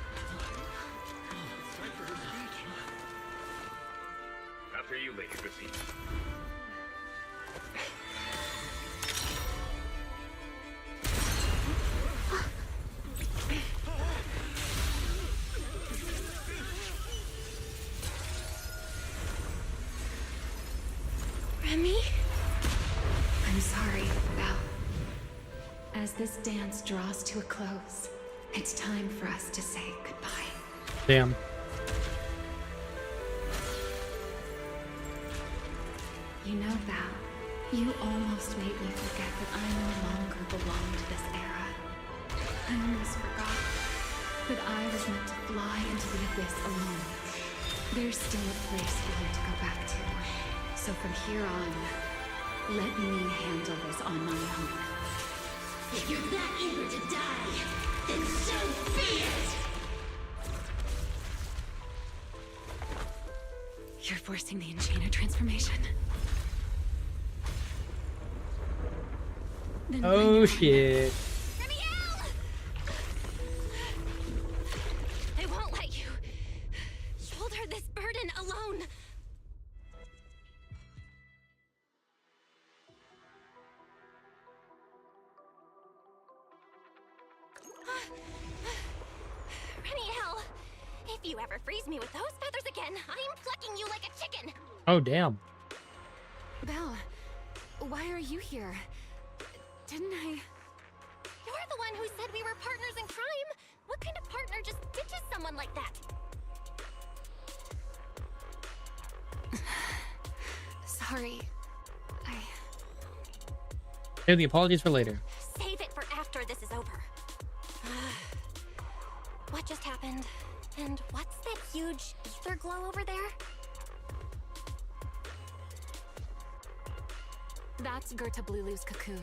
After you, Lady Dracena. Remy? I'm sorry, Val. As this dance draws to a close, it's time for us to say goodbye. Damn. You know, Val, you almost made me forget that I no longer belong to this era. I almost forgot that I was meant to fly into the abyss alone. There's still a place for you to go back to. So from here on, let me handle this on my own. If you're that eager to die, then so be it! You're forcing the Enchainer transformation. Then bring Oh it on. shit. Ramiel! I won't let you shoulder this burden alone. you ever freeze me with those feathers again, I'm plucking you like a chicken! Oh, damn. Belle, why are you here? Didn't I... You're the one who said we were partners in crime! What kind of partner just ditches someone like that? Sorry. Save the apologies for later. Save it for after this is over. What just happened? And what's that huge ether glow over there? That's Gerta Blulu's cocoon.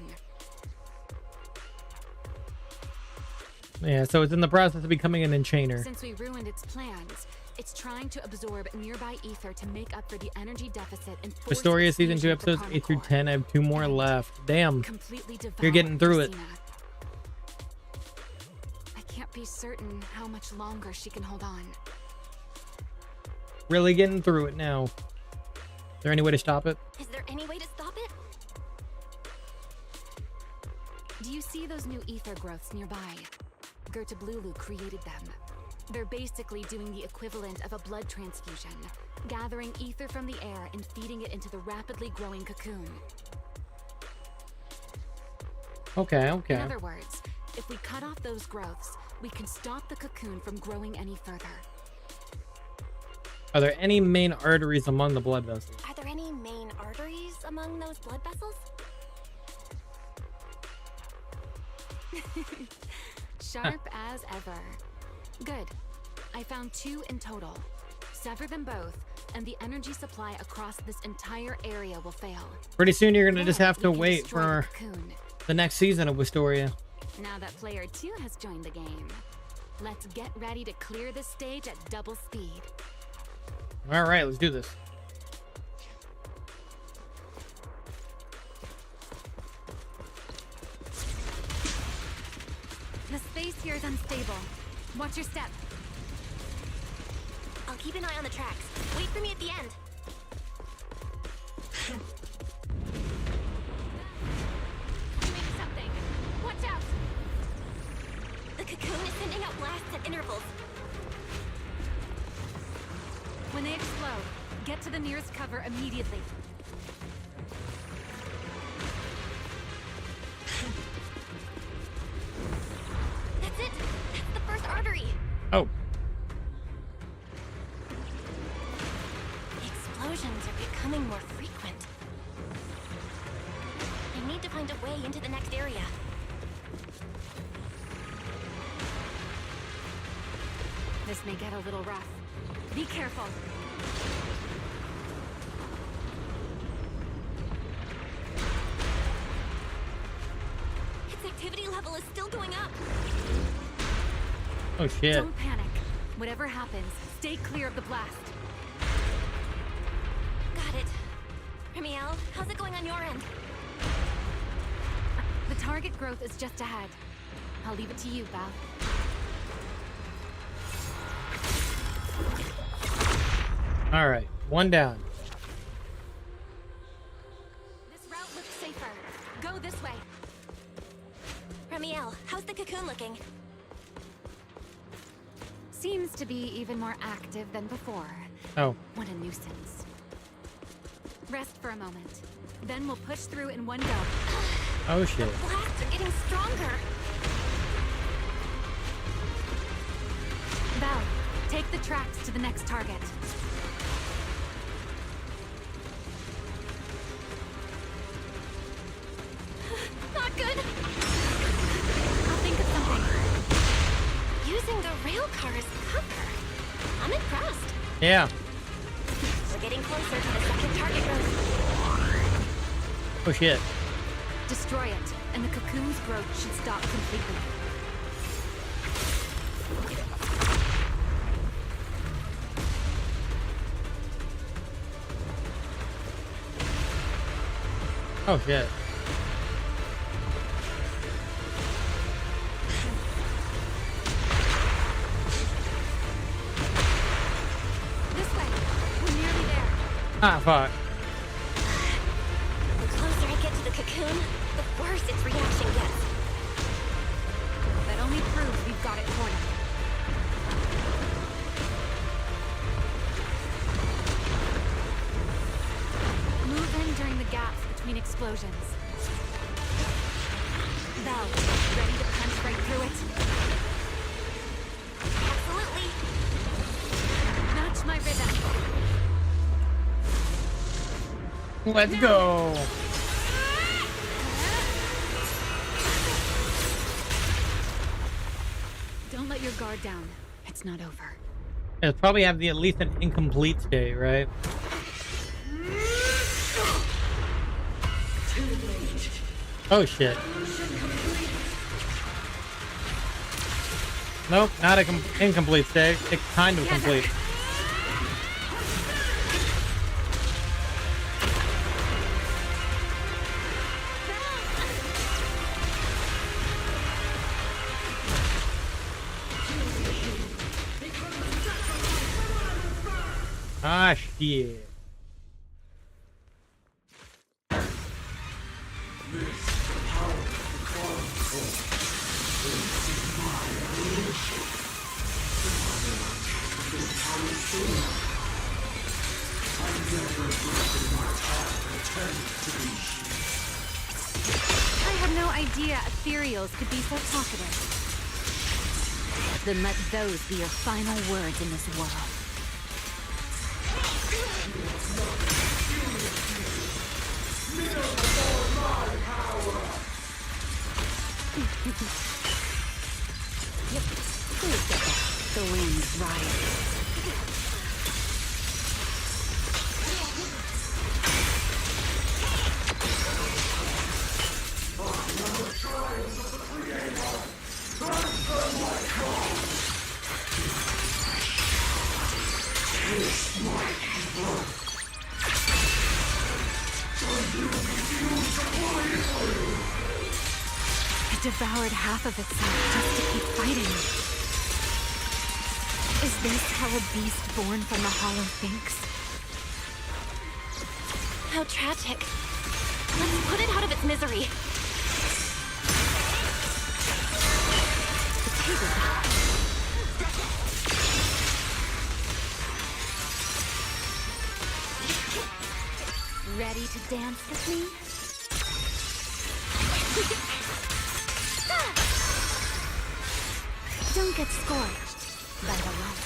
Yeah, so it's in the process of becoming an enchainer. Since we ruined its plans, it's trying to absorb nearby ether to make up for the energy deficit and force Astoria its season 2 fusion episodes for 8 through Karma 10. I have 2 more left. Damn. Completely You're getting through it. I can't be certain how much longer she can hold on. Really getting through it now. Is there any way to stop it? Is there any way to stop it? Do you see those new ether growths nearby? Gerta Blulu created them. They're basically doing the equivalent of a blood transfusion, gathering ether from the air and feeding it into the rapidly growing cocoon. Okay. In other words, if we cut off those growths, we can stop the cocoon from growing any further. Are there any main arteries among the blood vessels? Are there any main arteries among those blood vessels? Sharp as ever. Good. I found 2 in total. Sever them both, and the energy supply across this entire area will fail. Pretty soon you're gonna just have to We can wait destroy for the cocoon. the next season of Wistoria. Now that player 2 has joined the game, let's get ready to clear the stage at double speed. Alright, let's do this. The space here is unstable. Watch your step. I'll keep an eye on the tracks. Wait for me at the end. Maybe something. Watch out! The cocoon is sending out blasts at intervals. When they explode, get to the nearest cover immediately. That's it! That's the first artery! Oh. The explosions are becoming more frequent. I need to find a way into the next area. This may get a little rough. Be careful. Its activity level is still going up. Oh shit. Don't panic. Whatever happens, stay clear of the blast. Got it. Ramiel, how's it going on your end? The target growth is just ahead. I'll leave it to you, Val. Alright, 1 down. This route looks safer. Go this way. Ramiel, how's the cocoon looking? Seems to be even more active than before. Oh. What a nuisance. Rest for a moment. Then we'll push through in one go. Oh shit. The blasts are getting stronger. Val, take the tracks to the next target. Not good. I'll think of something. Using the rail car as cover. I'm impressed. Yeah. We're getting closer to the second target road. Oh shit. Destroy it, and the cocoon's growth should stop completely. Oh shit. This way. We're nearly there. Ah, fuck. The closer I get to the cocoon, the worse its reaction gets. That only proves we've got it cornered. explosions. Val, ready to punch right through it? Absolutely. Match my rhythm. Let's go. Don't let your guard down. It's not over. It'll probably have at least an incomplete state, right? Oh shit. Nope, not a incomplete state. It's kind of complete. Ah, shit. I had no idea ethereals could be so talkative. Then let those be your final words in this world. Yep, please get that. The wind's rising. It devoured half of itself just to keep fighting. Is this how a beast born from the Hollow thinks? How tragic. Let's put it out of its misery. The table's up. Ready to dance with me? Don't get scorched by the light.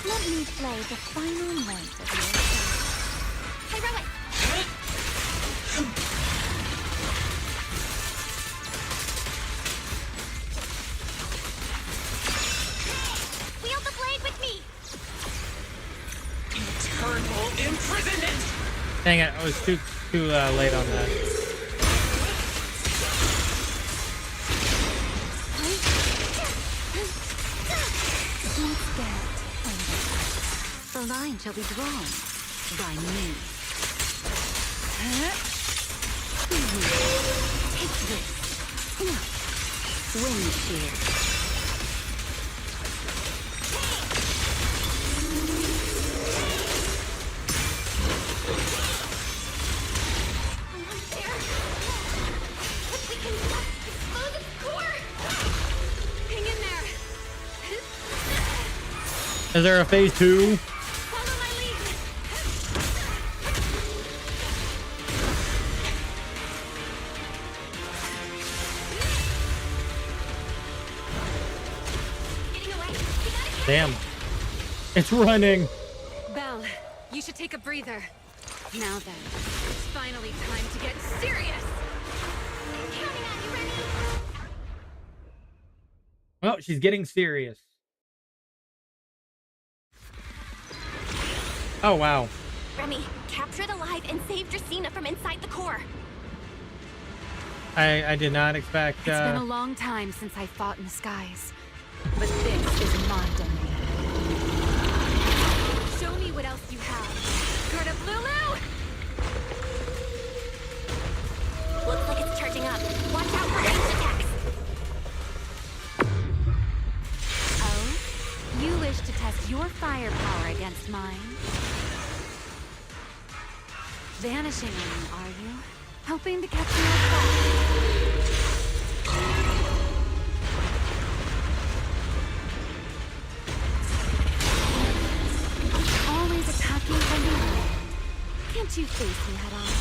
Let me play the final note of your song. Heroic! Wield the blade with me! Eternal imprisonment! Dang it, I was too late on that. The line shall be drawn by me. Take this. Wind shear. Hang in there. Is there a phase 2? Follow my lead. Getting away. We gotta Damn. It's running. Belle, you should take a breather. Now then, it's finally time to get serious. counting on you, Remy. Well, she's getting serious. Oh, wow. Remy, capture it alive and save Dracena from inside the core. I did not expect... It's been a long time since I fought in the skies. But this is my domain. Show me what else you have. Skirt of Lulu! Looks like it's charging up. Watch out for ranged attacks. Oh? You wish to test your firepower against mine? Vanishing on me, are you? Hoping to catch me off guard? Always attack can't you face me head on?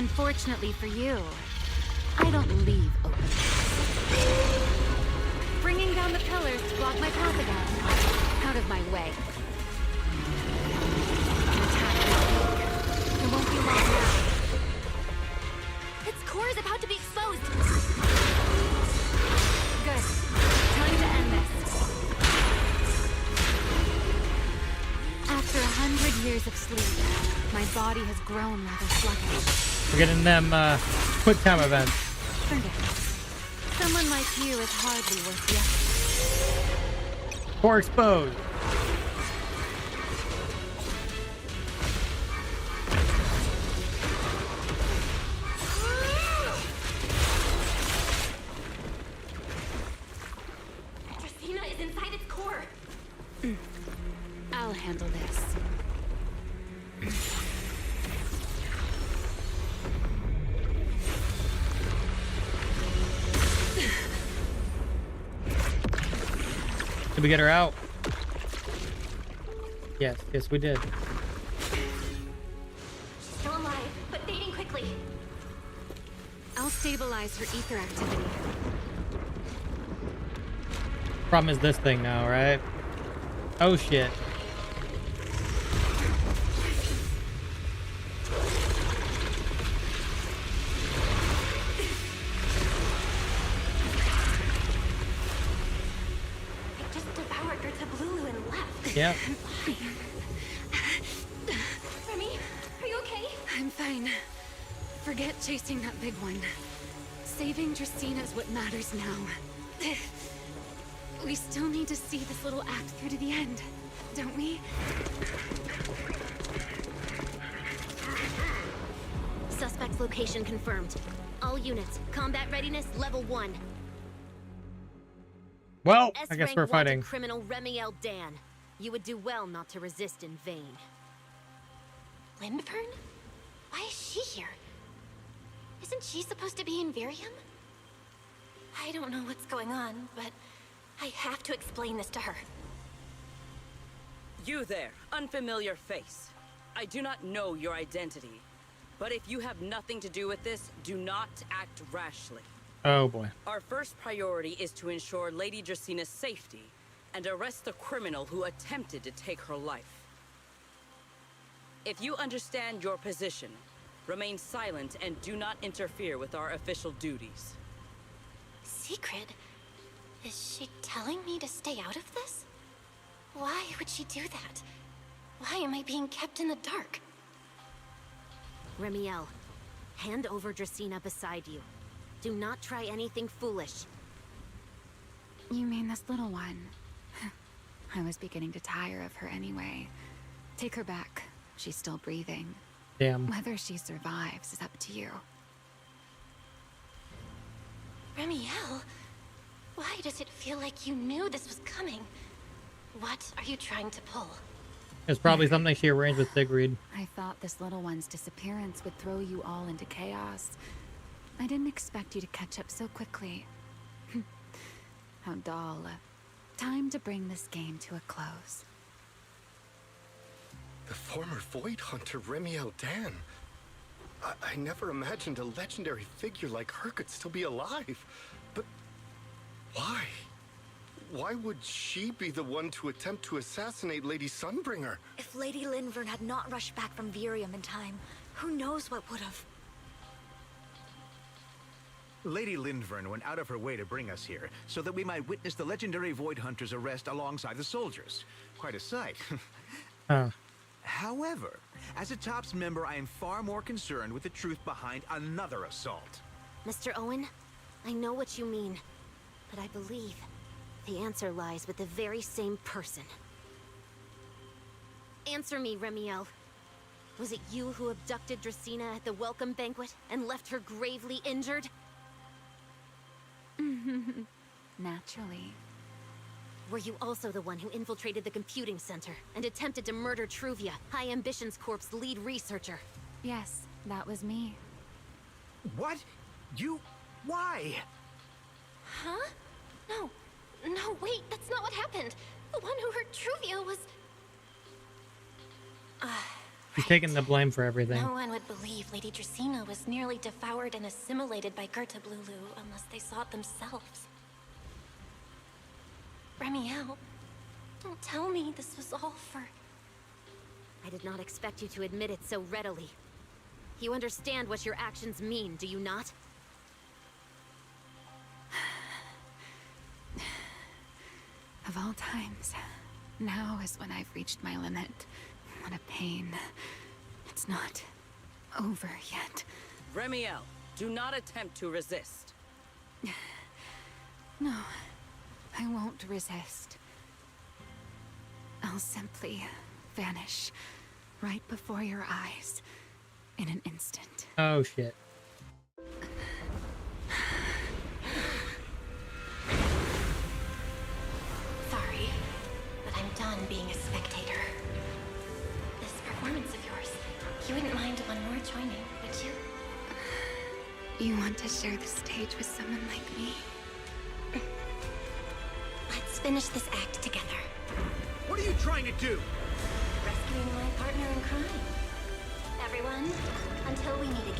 Unfortunately for you, I don't leave open. Bringing down the pillars to block my path again. Out of my way. It won't be long now. Its core is about to be exposed. Good. Time to end this. After 100 years of sleep, my body has grown rather sluggish. We're getting them quick time events. Forget it. Someone like you is hardly worth the effort. Core exposed. Dracena is inside its core. I'll handle this. Did we get her out? Yes, yes we did. She's still alive, but fading quickly. I'll stabilize her ether activity. Problem is this thing now, right? Oh shit. Yeah. Remy, are you okay? I'm fine. Forget chasing that big one. Saving Dracena is what matters now. We still need to see this little act through to the end, don't we? Suspect's location confirmed. All units, combat readiness level 1. Well, I guess we're fighting. Criminal Remiel Dan. You would do well not to resist in vain. Lindburn? Why is she here? Isn't she supposed to be in Virium? I don't know what's going on, but I have to explain this to her. You there, unfamiliar face. I do not know your identity, but if you have nothing to do with this, do not act rashly. Oh boy. Our first priority is to ensure Lady Dracena's safety and arrest the criminal who attempted to take her life. If you understand your position, remain silent and do not interfere with our official duties. Secret? Is she telling me to stay out of this? Why would she do that? Why am I being kept in the dark? Remiel, hand over Dracena beside you. Do not try anything foolish. You mean this little one? I was beginning to tire of her anyway. Take her back. She's still breathing. Damn. Whether she survives is up to you. Remiel, why does it feel like you knew this was coming? What are you trying to pull? It's probably something she arranged with Sigrid. I thought this little one's disappearance would throw you all into chaos. I didn't expect you to catch up so quickly. How dull. Time to bring this game to a close. The former Void Hunter Remiel Dan. I never imagined a legendary figure like her could still be alive. But why? Why would she be the one to attempt to assassinate Lady Sunbringer? If Lady Lindburn had not rushed back from Virium in time, who knows what would have? Lady Lindburn went out of her way to bring us here, so that we might witness the legendary Void Hunter's arrest alongside the soldiers. Quite a sight. However, as a TOPS member, I am far more concerned with the truth behind another assault. Mr. Owen, I know what you mean, but I believe the answer lies with the very same person. Answer me, Remiel. Was it you who abducted Dracena at the welcome banquet and left her gravely injured? Naturally. Were you also the one who infiltrated the computing center and attempted to murder Truvia, High Ambitions Corp's lead researcher? Yes, that was me. What? You? Why? Huh? No, wait, that's not what happened. The one who hurt Truvia was... He's taking the blame for everything. No one would believe Lady Dracaena was nearly devoured and assimilated by Gerta Blulu unless they saw it themselves. Remiel, don't tell me this was all for... I did not expect you to admit it so readily. You understand what your actions mean, do you not? Of all times, now is when I've reached my limit. What a pain. It's not over yet. Remiel, do not attempt to resist. No, I won't resist. I'll simply vanish right before your eyes in an instant. Oh shit. Sorry, but I'm done being a spectator. This performance of yours, you wouldn't mind one more joining, would you? You want to share the stage with someone like me? Let's finish this act together. What are you trying to do? Rescuing my partner in crime. Everyone, until we meet again.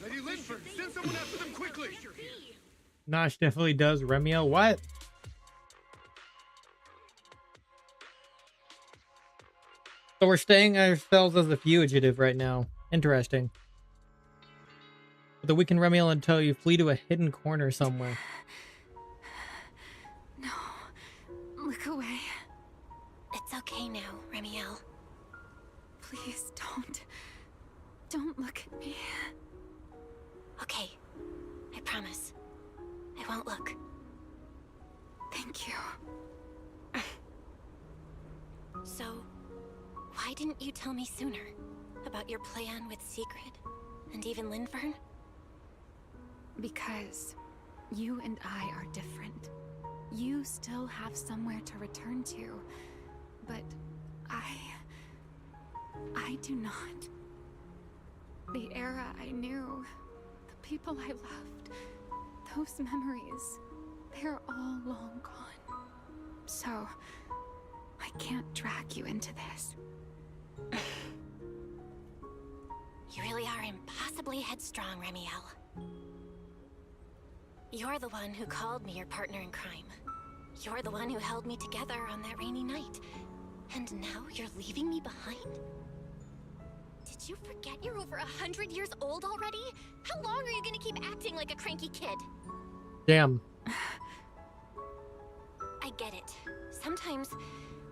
Lady Linford, send someone after them quickly! Nosh definitely does. Remiel, what? So we're staying ourselves as a fugitive right now. Interesting. With the weakened Remiel until you flee to a hidden corner somewhere. No, look away. It's okay now, Remiel. Please don't look at me. Okay, I promise. I won't look. Thank you. So, why didn't you tell me sooner about your plan with Sigrid and even Linfern? Because you and I are different. You still have somewhere to return to, but I do not. The era I knew, the people I loved, those memories, they're all long gone. So, I can't drag you into this. You really are impossibly headstrong, Remiel. You're the one who called me your partner in crime. You're the one who held me together on that rainy night. And now you're leaving me behind? Did you forget you're over 100 years old already? How long are you gonna keep acting like a cranky kid? Damn. I get it. Sometimes,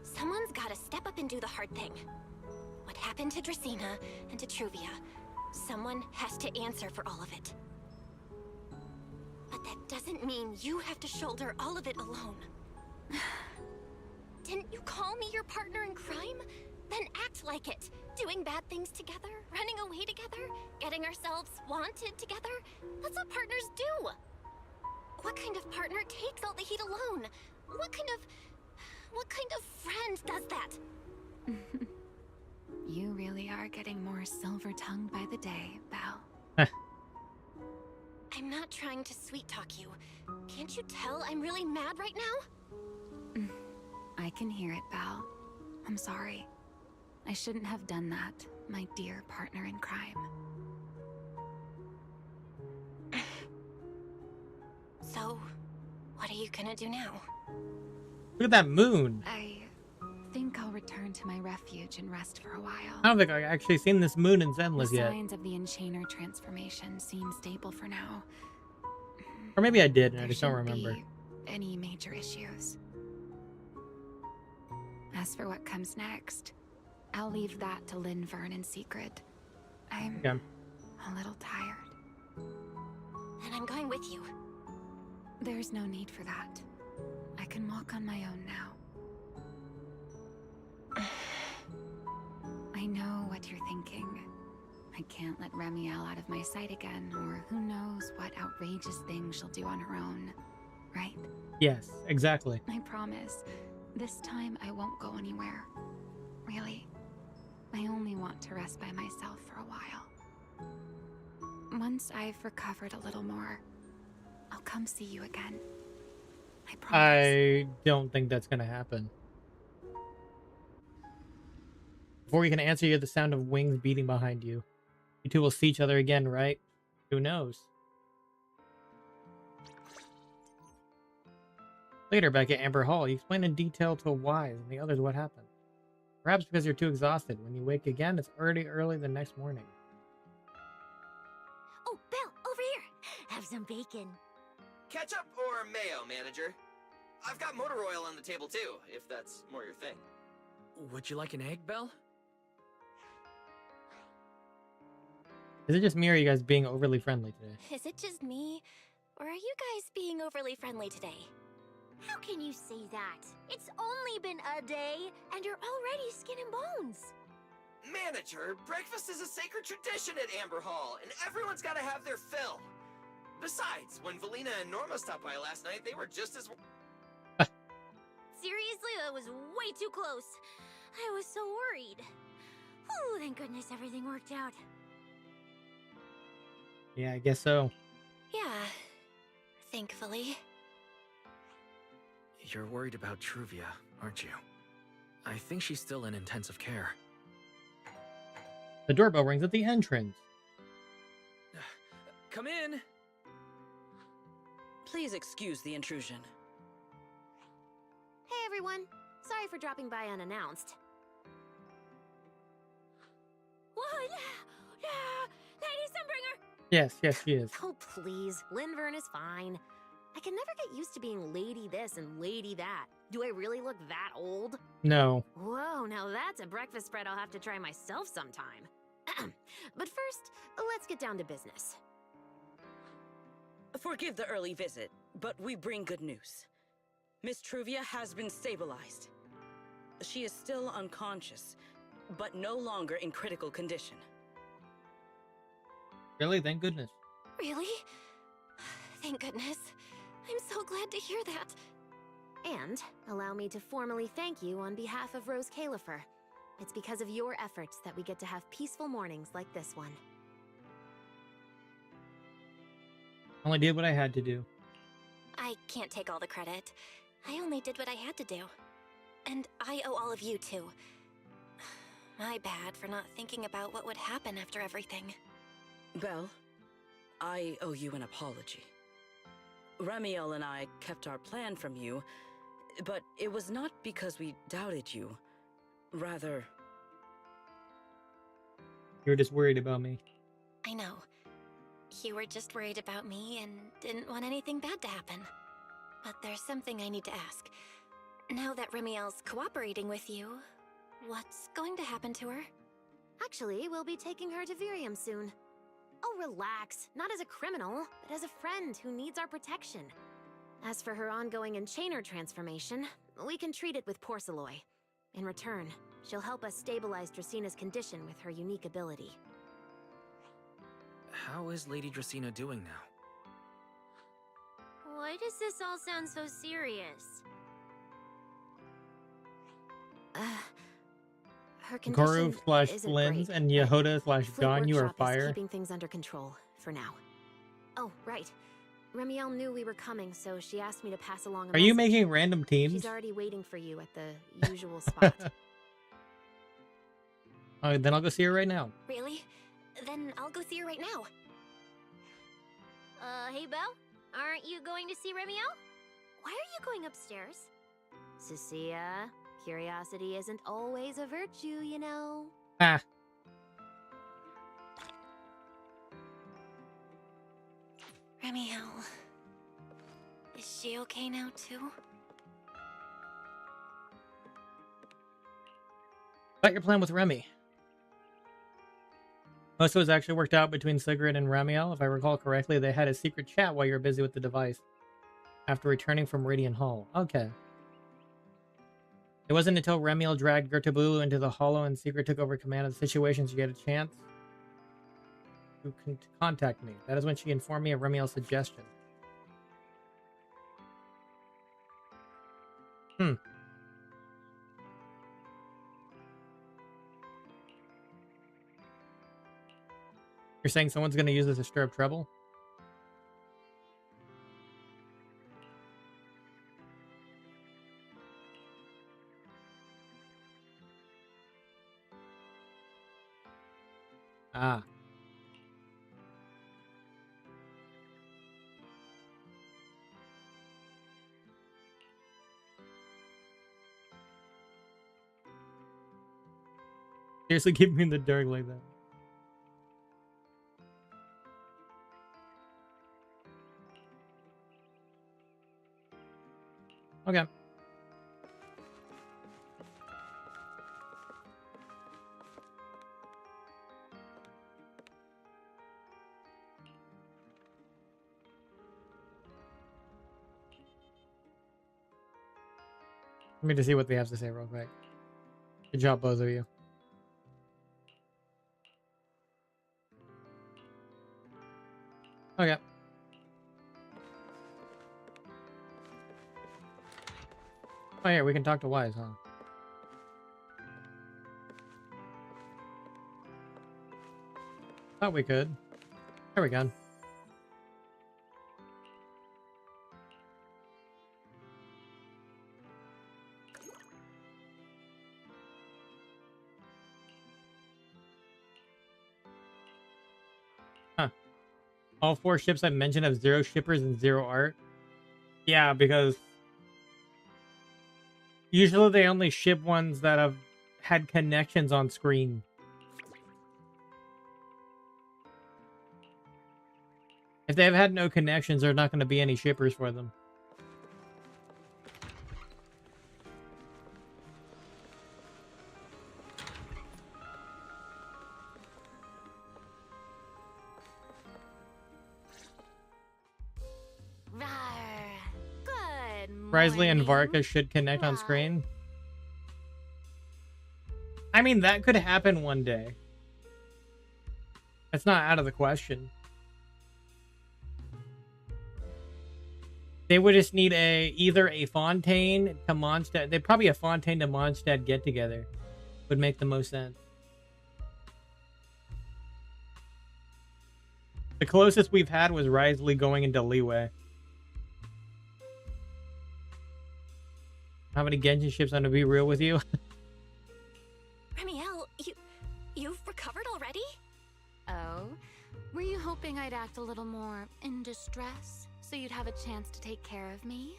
someone's gotta step up and do the hard thing. What happened to Dracaena and to Truvia, someone has to answer for all of it. But that doesn't mean you have to shoulder all of it alone. Didn't you call me your partner in crime? Then act like it. Doing bad things together, running away together, getting ourselves wanted together. That's what partners do. What kind of partner takes all the heat alone? What kind of friend does that? You really are getting more silver-tongued by the day, Belle. I'm not trying to sweet-talk you. Can't you tell I'm really mad right now? I can hear it, Belle. I'm sorry. I shouldn't have done that, my dear partner in crime. So, what are you gonna do now? Look at that moon. I think I'll return to my refuge and rest for a while. I don't think I've actually seen this moon in Zenless The yet. signs of the Enchainer transformation seem stable for now. Or maybe I did and I There just don't shouldn't remember. be any major issues. As for what comes next, I'll leave that to Linfern and Sigrid. I'm Okay. a little tired. And I'm going with you. There's no need for that. I can walk on my own now. I know what you're thinking. I can't let Remiel out of my sight again, or who knows what outrageous thing she'll do on her own, right? Yes, exactly. I promise, this time I won't go anywhere. Really. I only want to rest by myself for a while. Once I've recovered a little more, I'll come see you again. I promise. I don't think that's gonna happen. Before you can answer, you hear the sound of wings beating behind you. You two will see each other again, right? Who knows? Later, back at Amber Hall, you explain in detail to Wise and the others what happened. Perhaps because you're too exhausted. When you wake again, it's already early the next morning. Oh, Belle, over here. Have some bacon. Ketchup or mayo, manager? I've got motor oil on the table too, if that's more your thing. Would you like an egg, Belle? Is it just me or are you guys being overly friendly today? Is it just me? Or are you guys being overly friendly today? How can you say that? It's only been a day, and you're already skin and bones. Manager, breakfast is a sacred tradition at Amber Hall, and everyone's gotta have their fill. Besides, when Valina and Norma stopped by last night, they were just as... Seriously, that was way too close. I was so worried. Whew, thank goodness everything worked out. Yeah, I guess so. Yeah, thankfully. You're worried about Truvia, aren't you? I think she's still in intensive care. The doorbell rings at the entrance. Come in! Please excuse the intrusion. Hey everyone, sorry for dropping by unannounced. What? Lady Sunbringer! Yes, she is. Oh please, Linvern is fine. I can never get used to being lady this and lady that. Do I really look that old? No. Whoa, now that's a breakfast spread I'll have to try myself sometime. But first, let's get down to business. Forgive the early visit, but we bring good news. Miss Truvia has been stabilized. She is still unconscious, but no longer in critical condition. Really? Thank goodness. Really? Thank goodness. I'm so glad to hear that. And allow me to formally thank you on behalf of Rose Califer. It's because of your efforts that we get to have peaceful mornings like this one. Only did what I had to do. I can't take all the credit. I only did what I had to do. And I owe all of you too. My bad for not thinking about what would happen after everything. Belle, I owe you an apology. Ramiel and I kept our plan from you, but it was not because we doubted you. Rather... You were just worried about me. I know. You were just worried about me and didn't want anything bad to happen. But there's something I need to ask. Now that Ramiel's cooperating with you, what's going to happen to her? Actually, we'll be taking her to Virium soon. Oh, relax. Not as a criminal, but as a friend who needs our protection. As for her ongoing Enchainer transformation, we can treat it with Porceloy. In return, she'll help us stabilize Dracina's condition with her unique ability. How is Lady Dracina doing now? Why does this all sound so serious? Her condition Goro / isn't Lens great, and but Yehoda / Fleet Gon, you are Workshop is fire. keeping things under control for now. Oh, right. Ramiel knew we were coming, so she asked me to pass along a Are you message. making random teams? She's already waiting for you at the usual spot. Alright, then I'll go see her right now. Really? Then I'll go see her right now. Hey Belle? Aren't you going to see Ramiel? Why are you going upstairs? Cecilia, curiosity isn't always a virtue, you know. Ah. Ramiel. Is she okay now too? About your plan with Remy. Most of it was actually worked out between Sigrid and Ramiel. If I recall correctly, they had a secret chat while you were busy with the device. After returning from Radiant Hall. Okay. It wasn't until Ramiel dragged Gertabulu into the Hollow and Sigrid took over command of the situation you get a chance to contact me. That is when she informed me of Ramiel's suggestion. You're saying someone's going to use this to stir up trouble? Ah. Seriously, keep me in the dark like that. Okay. Let me just see what they have to say real quick. Good job, both of you. Okay. Oh yeah, we can talk to Wise, huh? Thought we could. There we go. Huh. All 4 ships I mentioned have 0 shippers and 0 art. Yeah, because usually they only ship ones that have had connections on screen. If they've had no connections, there's not going to be any shippers for them. Good Risley and morning. Varka should connect on screen. I mean, that could happen one day. It's not out of the question. They would just need either a Fontaine to Mondstadt. They'd probably a Fontaine to Mondstadt get together would make the most sense. The closest we've had was Risley going into Leeway. How many Genshin ships? I'm gonna be real with you. Remiel, you've recovered already? Oh, were you hoping I'd act a little more in distress so you'd have a chance to take care of me?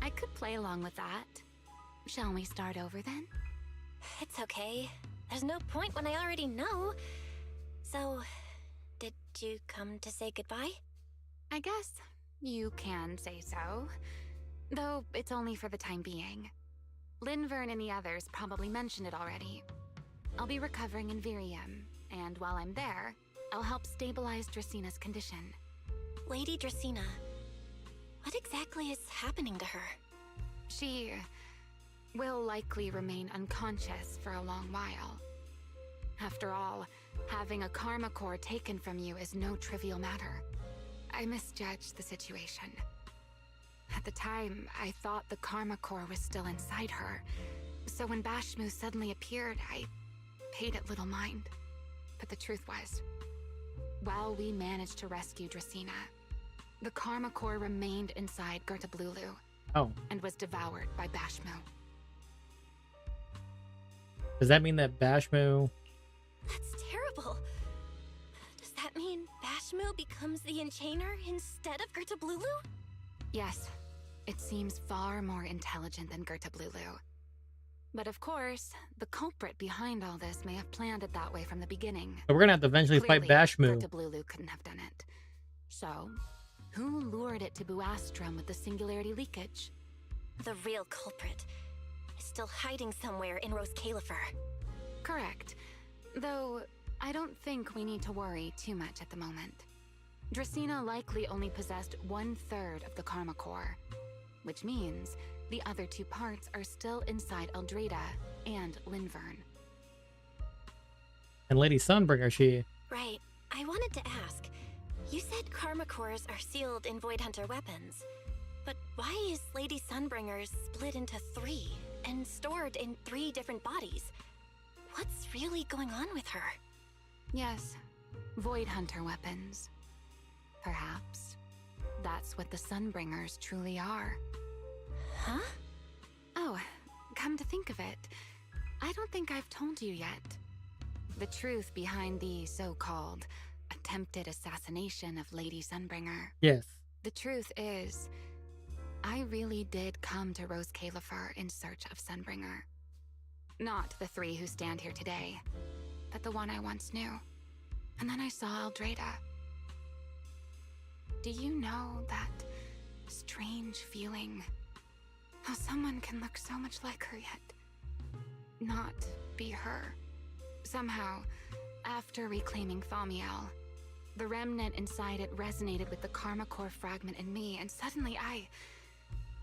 I could play along with that. Shall we start over then? It's okay. There's no point when I already know. So, did you come to say goodbye? I guess you can say so. Though it's only for the time being. Linvern and the others probably mentioned it already. I'll be recovering in Virium, and while I'm there, I'll help stabilize Dracina's condition. Lady Dracina, what exactly is happening to her? She will likely remain unconscious for a long while. After all, having a karma core taken from you is no trivial matter. I misjudged the situation. At the time, I thought the karma core was still inside her. So when Bashmu suddenly appeared, I paid it little mind. But the truth was, while we managed to rescue Dracina, the karma core remained inside Gertablulu. Oh. And was devoured by Bashmu. Does that mean that Bashmu... That's terrible. Does that mean Bashmu becomes the Enchainer instead of Gertablulu? Yes. It seems far more intelligent than Gertablulu. But of course, the culprit behind all this may have planned it that way from the beginning. So we're gonna have to eventually fight Bashmu. Gertablulu couldn't have done it. So, who lured it to Buastrum with the singularity leakage? The real culprit is still hiding somewhere in Rose Califer. Correct. Though, I don't think we need to worry too much at the moment. Dracina likely only possessed 1/3 of the karma core, which means the other 2 parts are still inside Eldrada and Linvern. And Lady Sunbringer, she... Right. I wanted to ask. You said karma cores are sealed in Void Hunter weapons. But why is Lady Sunbringer split into 3 and stored in 3 different bodies? What's really going on with her? Yes, Void Hunter weapons. Perhaps that's what the Sunbringers truly are. Huh? Oh, come to think of it, I don't think I've told you yet. The truth behind the so-called attempted assassination of Lady Sunbringer. Yes. The truth is, I really did come to Rose Califer in search of Sunbringer. Not the three who stand here today, but the one I once knew. And then I saw Eldrada. Do you know that strange feeling? How someone can look so much like her yet not be her. Somehow, after reclaiming Thaumiel, the remnant inside it resonated with the Karma Core fragment in me, and suddenly I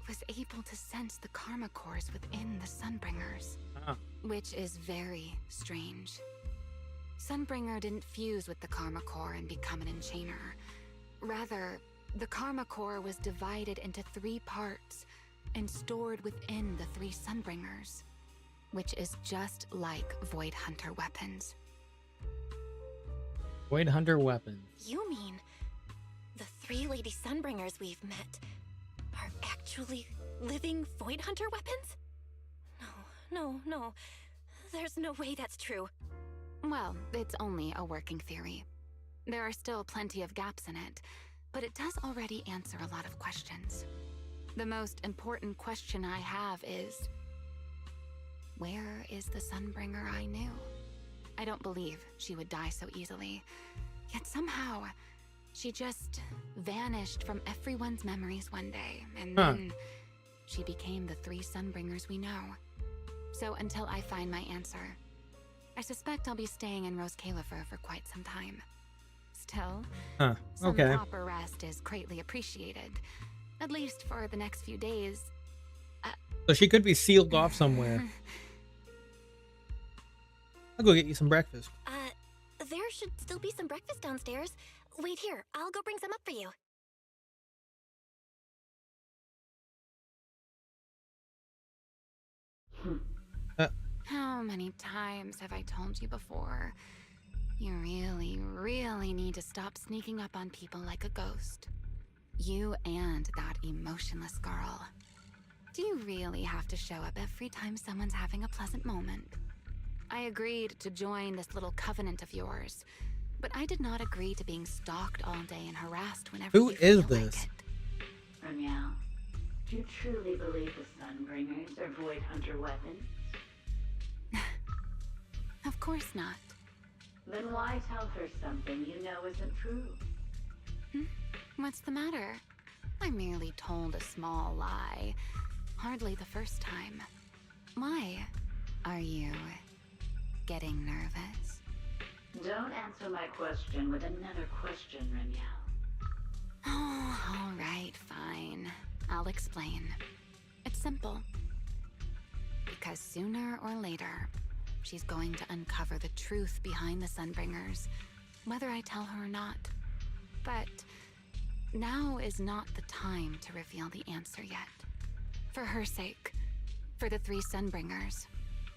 was able to sense the Karma Cores within the Sunbringers. Which is very strange. Sunbringer didn't fuse with the Karma Core and become an enchainer. Rather, the Karma Core was divided into 3 parts and stored within the 3 Sunbringers, which is just like Void Hunter weapons. Void Hunter weapons. You mean the 3 Lady Sunbringers we've met are actually living Void Hunter weapons? No. There's no way that's true. Well, it's only a working theory. There are still plenty of gaps in it, but it does already answer a lot of questions. The most important question I have is, where is the Sunbringer I knew? I don't believe she would die so easily, yet somehow she just vanished from everyone's memories one day, and then she became the 3 Sunbringers we know. So until I find my answer, I suspect I'll be staying in Rose Califer for quite some time. Still, some proper rest is greatly appreciated, at least for the next few days. So she could be sealed off somewhere. I'll go get you some breakfast. There should still be some breakfast downstairs. Wait here, I'll go bring some up for you. How many times have I told you before? You really need to stop sneaking up on people like a ghost. You and that emotionless girl. Do you really have to show up every time someone's having a pleasant moment? I agreed to join this little covenant of yours, but I did not agree to being stalked all day and harassed whenever Who you is feel this? like it. Ramiel, do you truly believe the Sunbringers are Void Hunter weapons? Of course not. Then why tell her something you know isn't true? What's the matter? I merely told a small lie. Hardly the first time. Why? Are you getting nervous? Don't answer my question with another question, Ramiel. Oh, all right, fine. I'll explain. It's simple. Because sooner or later, she's going to uncover the truth behind the Sunbringers, whether I tell her or not. But now is not the time to reveal the answer yet. For her sake, for the 3 Sunbringers,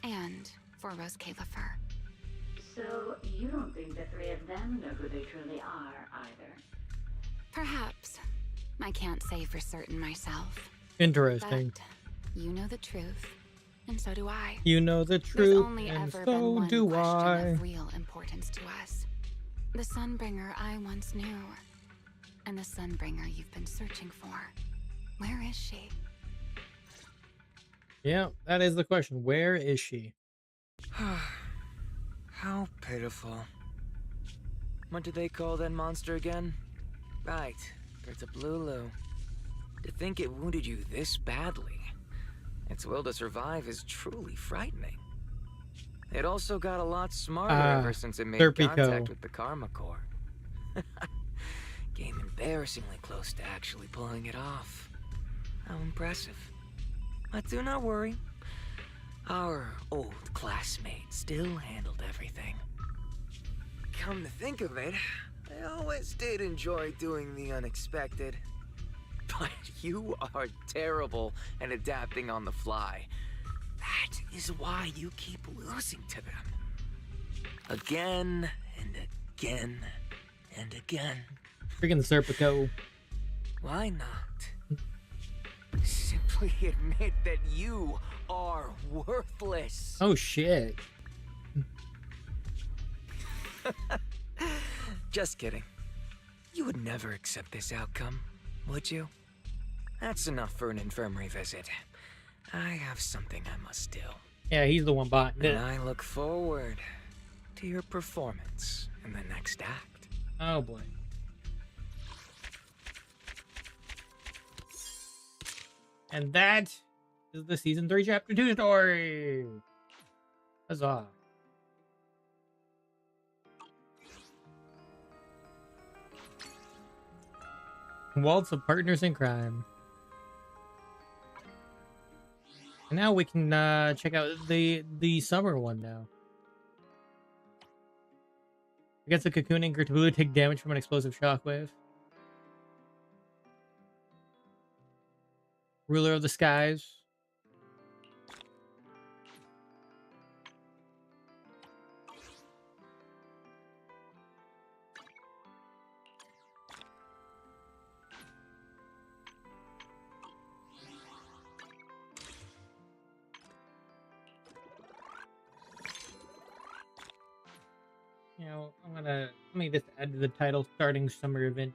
and for Rose Califer. So you don't think the 3 of them know who they truly are, either? Perhaps. I can't say for certain myself. Interesting. But you know the truth, and so do I. You know the There's truth, only and ever been so one do question I. of real importance to us. The Sunbringer I once knew, and the Sunbringer you've been searching for. Where is she? Yeah, that is the question. Where is she? How pitiful. What did they call that monster again? Right, it's a Blulu. To think it wounded you this badly. Its will to survive is truly frightening. It also got a lot smarter ever since it made contact with the Karma Core. Came embarrassingly close to actually pulling it off. How impressive. But do not worry. Our old classmate still handled everything. Come to think of it, I always did enjoy doing the unexpected. But you are terrible at adapting on the fly. That is why you keep losing to them. Again and again and again. Freaking Serpico. Why not? Simply admit that you are worthless. Oh shit. Just kidding. You would never accept this outcome, would you? That's enough for an infirmary visit. I have something I must do. Yeah, he's the one behind it. And I look forward to your performance in the next act. Oh boy. And that is the season 3 chapter 2 story. Huzzah. Waltz of Partners in Crime. And now we can check out the summer one now. Against the cocoon anchor, Tabula take damage from an explosive shockwave. Ruler of the Skies. You know, let me just add to the title, starting summer event.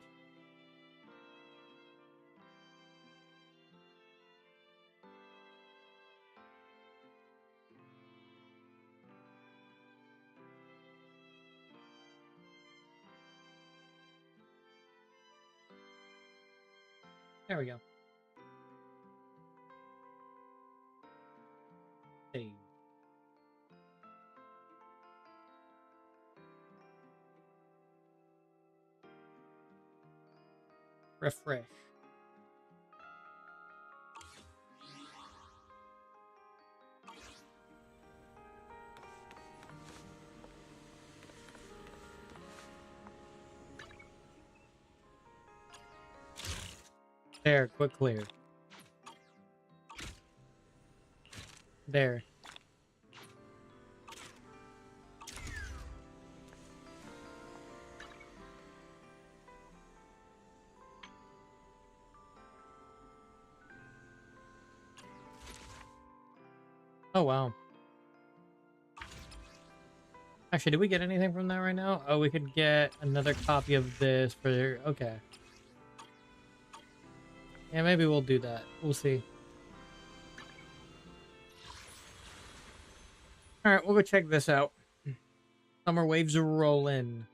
There we go. Save. Refresh. There, quick clear. There. Oh, wow. Actually, did we get anything from that right now? Oh, we could get another copy of this for... Okay. Yeah, maybe we'll do that. We'll see. Alright, we'll go check this out. Summer waves are rolling.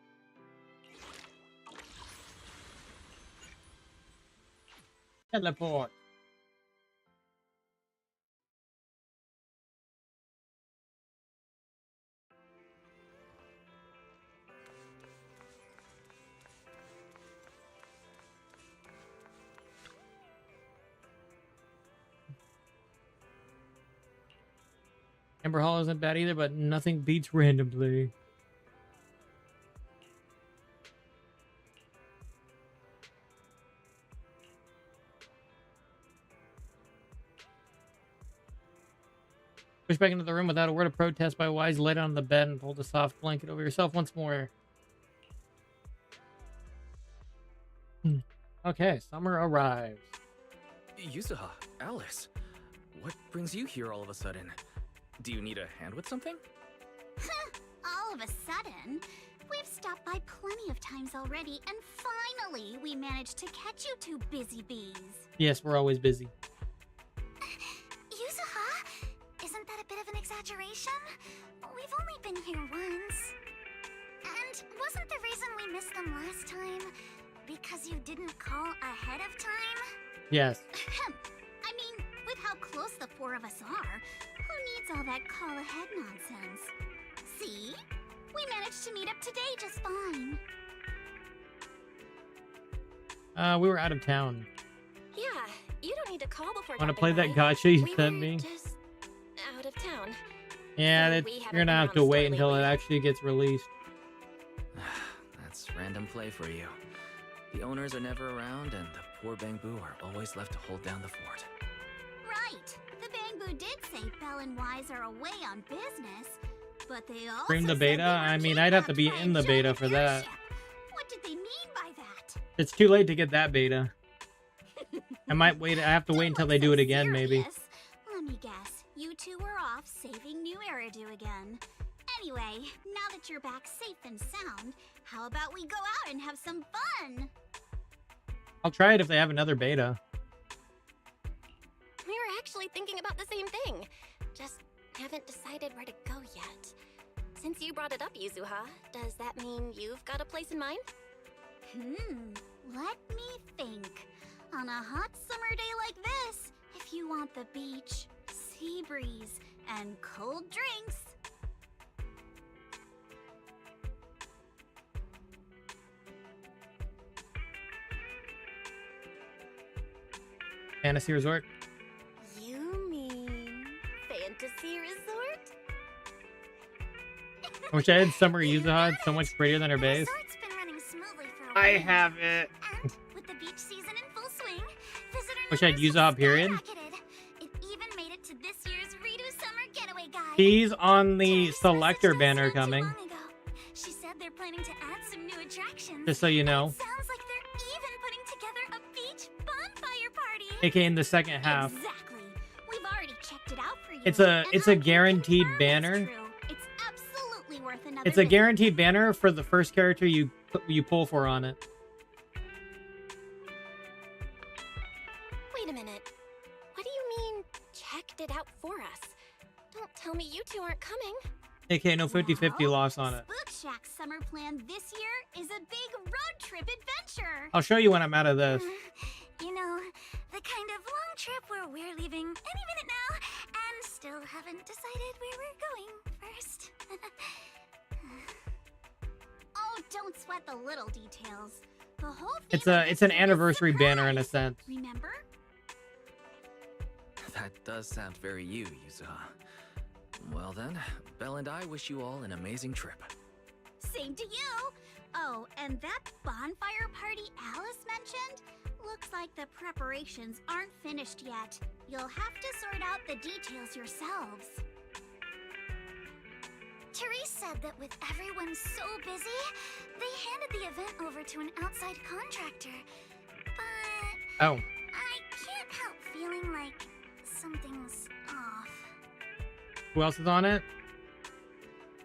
Teleport. Amber Hall isn't bad either, but nothing beats random play. Push back into the room without a word of protest by Wise, lay down on the bed and pull the soft blanket over yourself once more. Okay, summer arrives. Yuzuha, Alice, what brings you here all of a sudden? Do you need a hand with something? All of a sudden? We've stopped by plenty of times already, and finally we managed to catch you two busy bees. Yes, we're always busy. Yuzuha? Isn't that a bit of an exaggeration? We've only been here once. And wasn't the reason we missed them last time because you didn't call ahead of time? Yes. I mean, with how close the four of us are, who needs all that call ahead nonsense? See? We managed to meet up today just fine. We were out of town. Yeah, you don't need to call before. Want to play that gacha you sent me? Just out of town. Yeah, So you're gonna have to wait until it actually gets released. That's random play for you. The owners are never around, and the poor Bangbu are always left to hold down the fort. Right. The Bangbu did say Belle and Wise are away on business, but they also Stream the said beta? they were I mean, I'd have to be in the beta for that. What did they mean by that? It's too late to get that beta. I might wait. I have to wait until they do it again, maybe. Let me guess. You two were off saving New Eridu again. Anyway, now that you're back safe and sound, how about we go out and have some fun? I'll try it if they have another beta. We were actually thinking about the same thing. Just haven't decided where to go yet. Since you brought it up, Yuzuha, does that mean you've got a place in mind? Let me think. On a hot summer day like this, if you want the beach, sea breeze, and cold drinks. Fantasy Resort. You mean Fantasy Resort? I wish I had Summer Yuzuha. It's so much prettier than her base. Resort's been running smoothly for a I while. have it. And with the beach season in full swing, visitor Wish I had numbers Yuzuha, have period. skyrocketed. It even made it to this year's Redo Summer Getaway Guide. She's on the selector banner coming. Long ago. She said they're planning to add some new attractions. Just so you know. Sounds like they're even putting together a beach bonfire party. AKA in the second half. Exactly. We've already checked it out for you. It's a and guaranteed it's banner. true. It's absolutely worth another It's a visit. guaranteed banner for the first character you pull for on it. Wait a minute. What do you mean, checked it out for us? Don't tell me you two aren't coming. AKA no 50-50 loss on it. Spook Shack's summer plan this year is a big road trip adventure. I'll show you when I'm out of this. You know, the kind of long trip where we're leaving any minute now and still haven't decided where we're going first. Oh, don't sweat the little details. The whole thing It's an anniversary banner in a sense. Remember? That does sound very you, Yuzuha. Well then, Belle and I wish you all an amazing trip. Same to you. Oh, and that bonfire party Alice mentioned? Looks like the preparations aren't finished yet. You'll have to sort out the details yourselves. Therese said that with everyone so busy, they handed the event over to an outside contractor. But Oh. I can't help feeling like something's off. Who else is on it?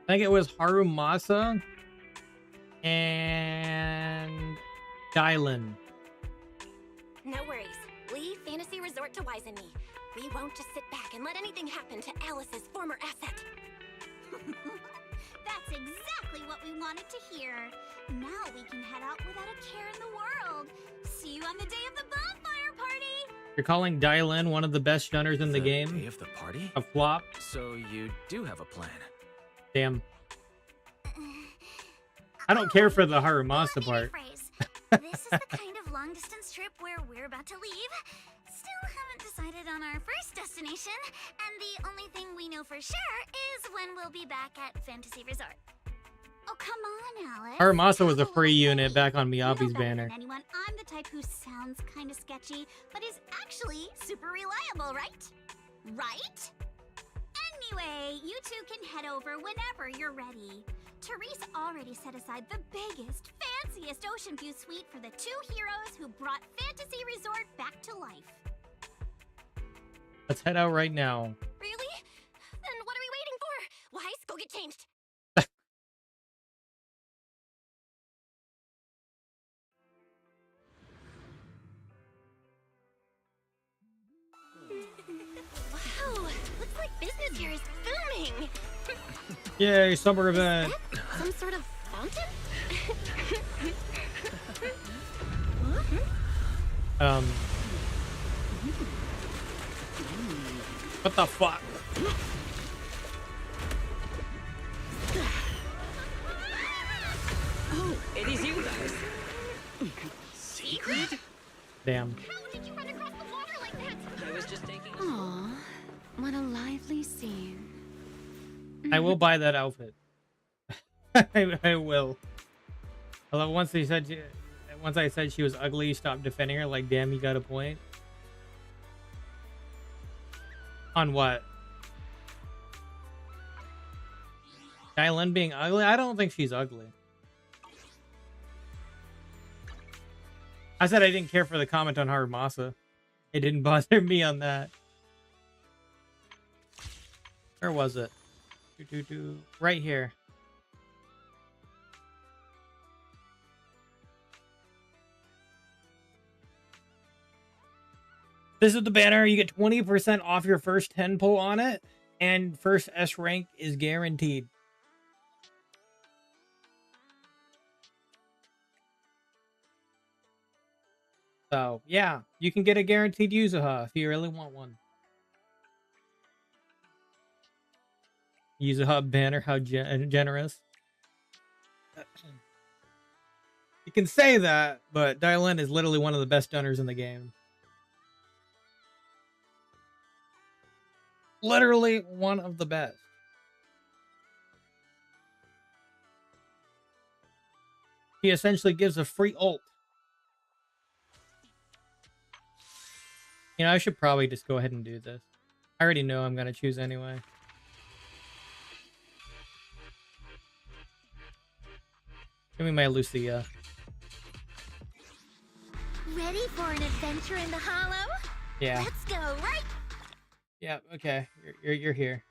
I think it was Harumasa and Dylan. No worries. Leave Fantasy Resort to Wise and me. We won't just sit back and let anything happen to Alice's former asset. That's exactly what we wanted to hear. Now we can head out without a care in the world. See you on the day of the bonfire party. You're calling Dylan one of the best shunners in the game? Day of the party? A flop? So you do have a plan. Damn. I don't care for the Harumasa part. This is the kind of long-distance trip where we're about to leave. Still haven't decided on our first destination, and the only thing we know for sure is when we'll be back at Fantasy Resort. Oh, come on, Alice. Harumasa was a free unit back on You know Miyabi's better banner. than anyone, I'm the type who sounds kind of sketchy, but is actually super reliable, right? Right? Anyway, you two can head over whenever you're ready. Therese already set aside the biggest, fanciest ocean view suite for the two heroes who brought Fantasy Resort back to life. Let's head out right now. Really? Then what are we waiting for? Wise, go get changed. Wow, looks like business here is booming. Yay, summer event. Some sort of fountain? What the fuck? Oh, it is you guys. Secret? Damn. I was just taking a Aw, what a lively scene. I will buy that outfit. I will. Although once I said she was ugly, you stopped defending her. Like, damn, you got a point. On what? Dylan being ugly? I don't think she's ugly. I said I didn't care for the comment on Harumasa. It didn't bother me on that. Where was it? Right here. This is the banner. You get 20% off your first 10 pull on it, and first S rank is guaranteed. So, yeah, you can get a guaranteed Yuzuha if you really want one. Yuzuha banner, how generous. You can say that, but Dylan is literally one of the best stunners in the game. Literally one of the best. He essentially gives a free ult. You know, I should probably just go ahead and do this. I already know I'm going to choose anyway. Give me my Lucia. Ready for an adventure in the Hollow? Yeah. Let's go, right? Yeah, okay. You're here.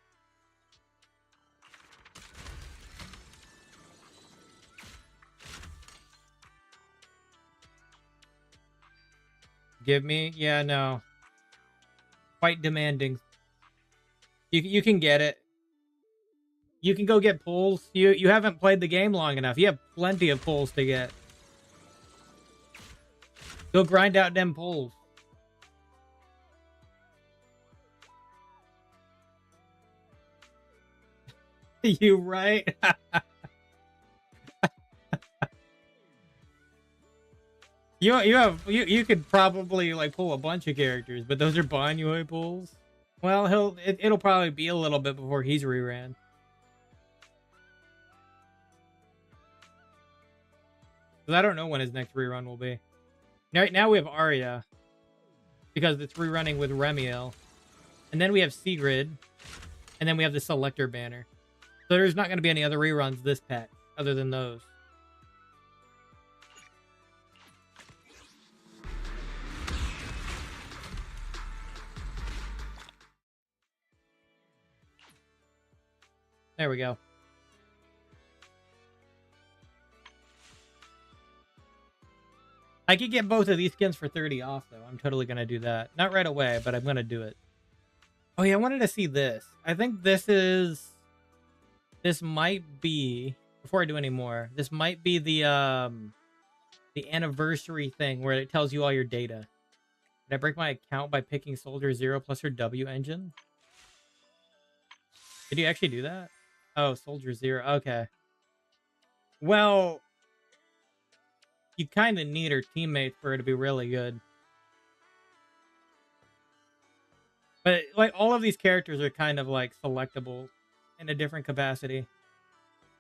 Give me? Yeah, no. Quite demanding. You can get it. You can go get pulls. You haven't played the game long enough. You have plenty of pulls to get. Go grind out them pulls. You right? You could probably like pull a bunch of characters, but those are Banyue pulls. Well, it'll probably be a little bit before he's reran. Because I don't know when his next rerun will be. Right now we have Arya, because it's rerunning with Remiel. And then we have Sigrid. And then we have the Selector banner. So there's not going to be any other reruns this pack, other than those. There we go. I could get both of these skins for 30 off, though. I'm totally going to do that. Not right away, but I'm going to do it. Oh, yeah, I wanted to see this. I think this might be... Before I do any more, this might be the anniversary thing where it tells you all your data. Did I break my account by picking Soldier Zero plus her W engine? Did you actually do that? Oh, Soldier Zero. Okay. Well... You kind of need her teammates for her to be really good. But, like, all of these characters are kind of, like, selectable in a different capacity.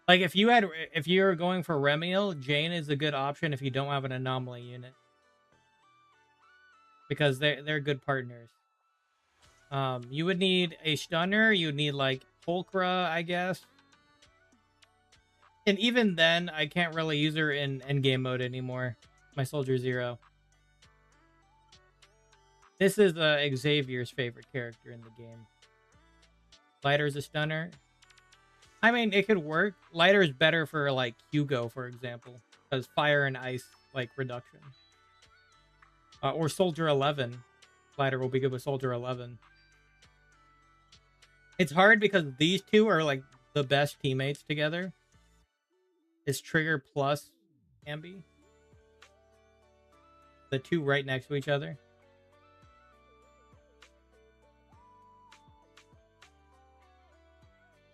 Like, if you're going for Remiel, Jane is a good option if you don't have an anomaly unit. Because they're good partners. You would need a stunner. You would need, like, Pulchra, I guess. And even then, I can't really use her in endgame mode anymore. My Soldier Zero. This is Xavier's favorite character in the game. Lighter's a stunner. I mean, it could work. Lighter is better for, like, Hugo, for example. Because fire and ice, like, reduction. Or Soldier 11. Lighter will be good with Soldier 11. It's hard because these two are, like, the best teammates together. Is Trigger plus Ambi. The two right next to each other.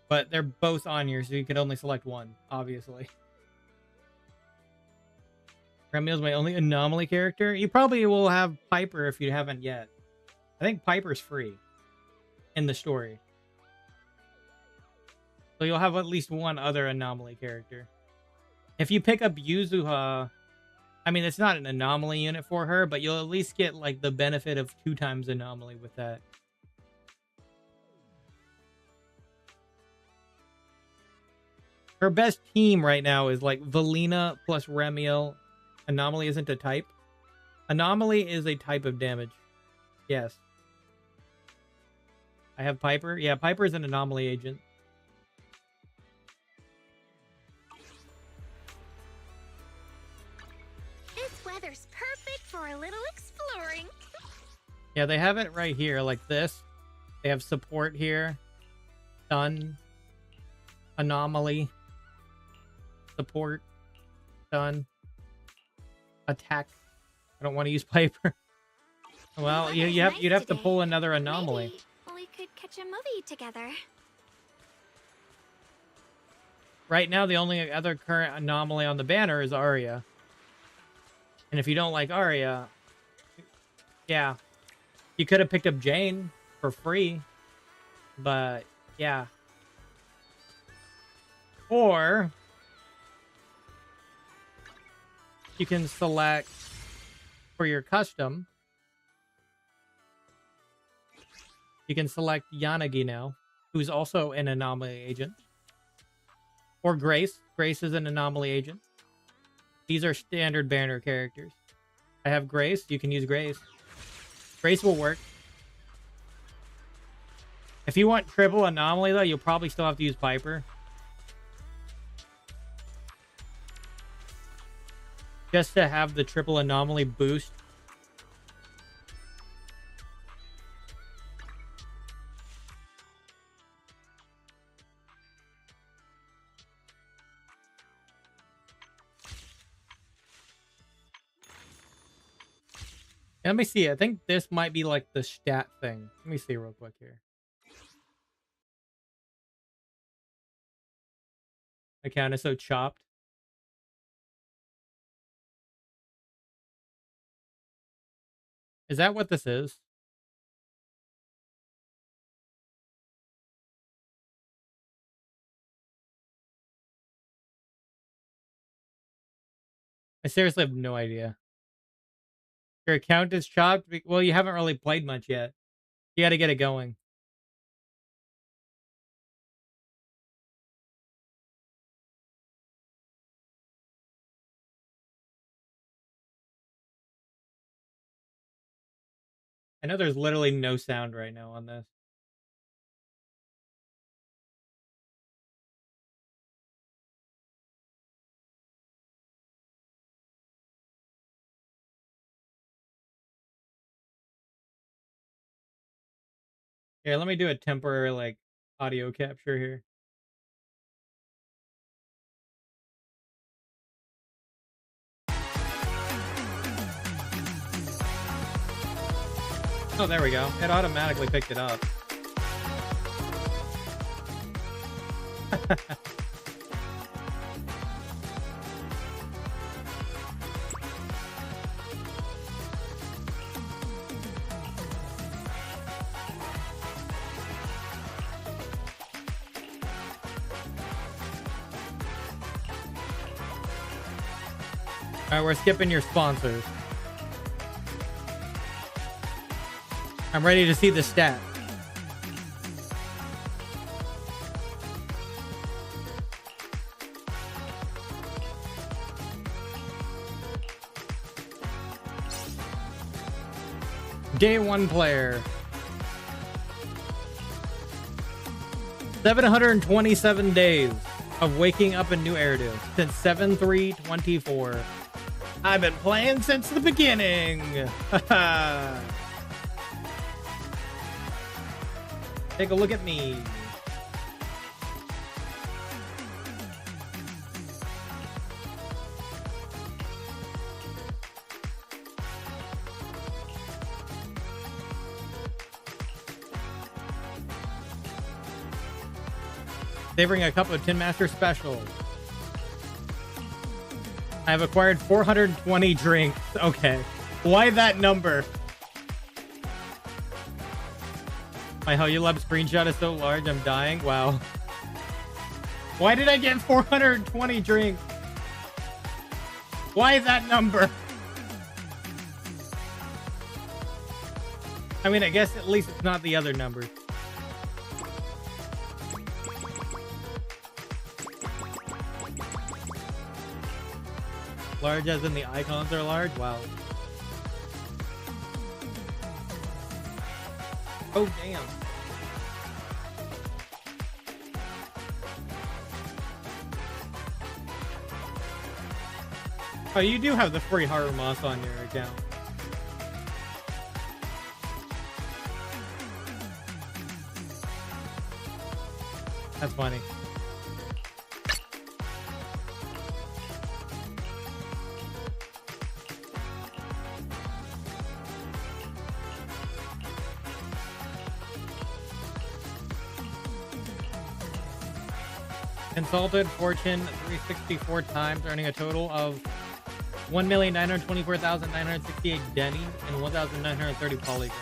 But they're both on here, so you could only select one, obviously. Remiel's my only anomaly character. You probably will have Piper if you haven't yet. I think Piper's free in the story. So you'll have at least one other anomaly character. If you pick up Yuzuha, I mean, it's not an anomaly unit for her, but you'll at least get, like, the benefit of 2 times anomaly with that. Her best team right now is, like, Valina plus Remiel. Anomaly isn't a type. Anomaly is a type of damage. Yes. I have Piper. Yeah, Piper is an anomaly agent. Yeah, they have it right here, like this. They have support here. Done. Anomaly. Support. Done. Attack. I don't want to use Piper. Well, you'd have to pull another anomaly. Maybe we could catch a movie together. Right now, the only other current anomaly on the banner is Arya. And if you don't like Arya, yeah, you could have picked up Jane for free. But yeah. Or you can select for your custom. You can select Yanagi now, who's also an anomaly agent. Or Grace. Grace is an anomaly agent. These are standard banner characters. I have Grace. You can use Grace. Grace will work. If you want triple anomaly, though, you'll probably still have to use Piper. Just to have the triple anomaly boost. Let me see. I think this might be like the stat thing. Let me see real quick here. Account is so chopped. Is that what this is? I seriously have no idea. Your account is chopped? Well, you haven't really played much yet. You got to get it going. I know there's literally no sound right now on this. Here, let me do a temporary, like, audio capture here. Oh, there we go. It automatically picked it up. Alright, we're skipping your sponsors. I'm ready to see the stat. Day 1 player. 727 days of waking up in New Eridu since 7/3/24. I've been playing since the beginning. Take a look at me. They bring a couple of Tin Master specials. I have acquired 420 drinks. Okay. Why that number? My How You Love screenshot is so large, I'm dying. Wow. Why did I get 420 drinks? Why that number? I mean, I guess at least it's not the other number. Large as in the icons are large? Wow. Oh, damn. Oh, you do have the free Haru Moss on your account. That's funny. Consulted Fortune 364 times, earning a total of 1,924,968 Denny and 1,930 polygons.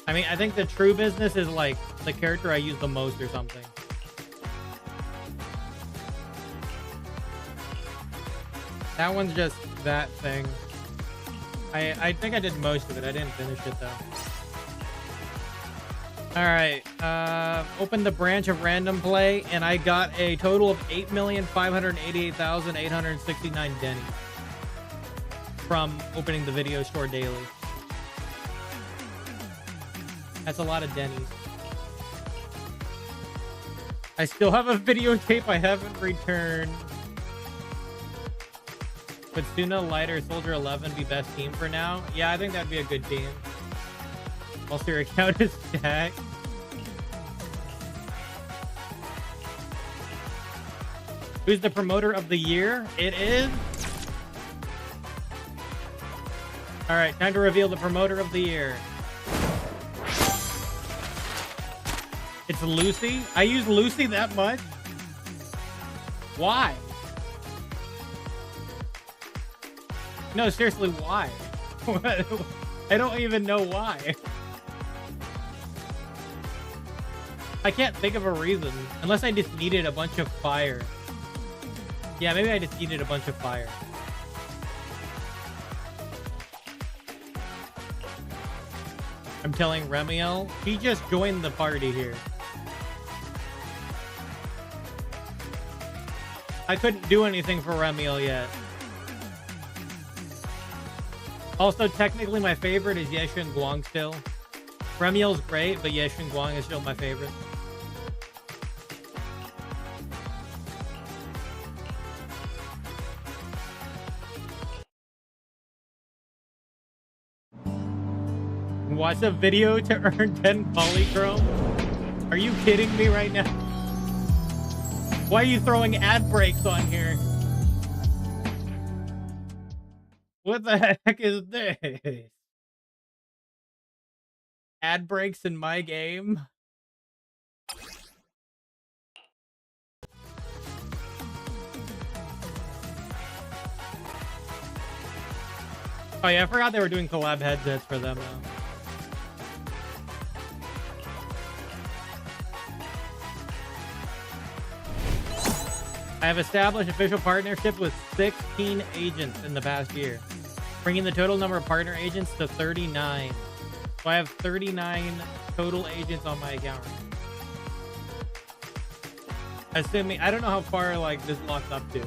I mean, I think the true business is like the character I use the most or something. That one's just that thing. I think I did most of it. I didn't finish it though. Alright. Opened the branch of random play and I got a total of 8,588,869 Denny from opening the video store daily. That's a lot of Denny's. I still have a videotape I haven't returned. Would Suna, Lighter, Soldier 11 be best team for now? Yeah, I think that'd be a good team. Whilst your account is stacked. Who's the promoter of the year? It is... Alright, time to reveal the promoter of the year. It's Lucy? I use Lucy that much? Why? No, seriously, why? I don't even know why. I can't think of a reason. Unless I just needed a bunch of fire. Yeah, maybe I just needed a bunch of fire. I'm telling Remiel, he just joined the party here. I couldn't do anything for Remiel yet. Also, technically, my favorite is Yeshun Guang still. Remiel's great, but Yeshun Guang is still my favorite. Watch a video to earn 10 polychrome? Are you kidding me right now? Why are you throwing ad breaks on here? What the heck is this? Ad breaks in my game? Oh yeah, I forgot they were doing collab headsets for them though. I have established official partnership with 16 agents in the past year, bringing the total number of partner agents to 39. So I have 39 total agents on my account right now. Assuming, I don't know how far like this locks up to.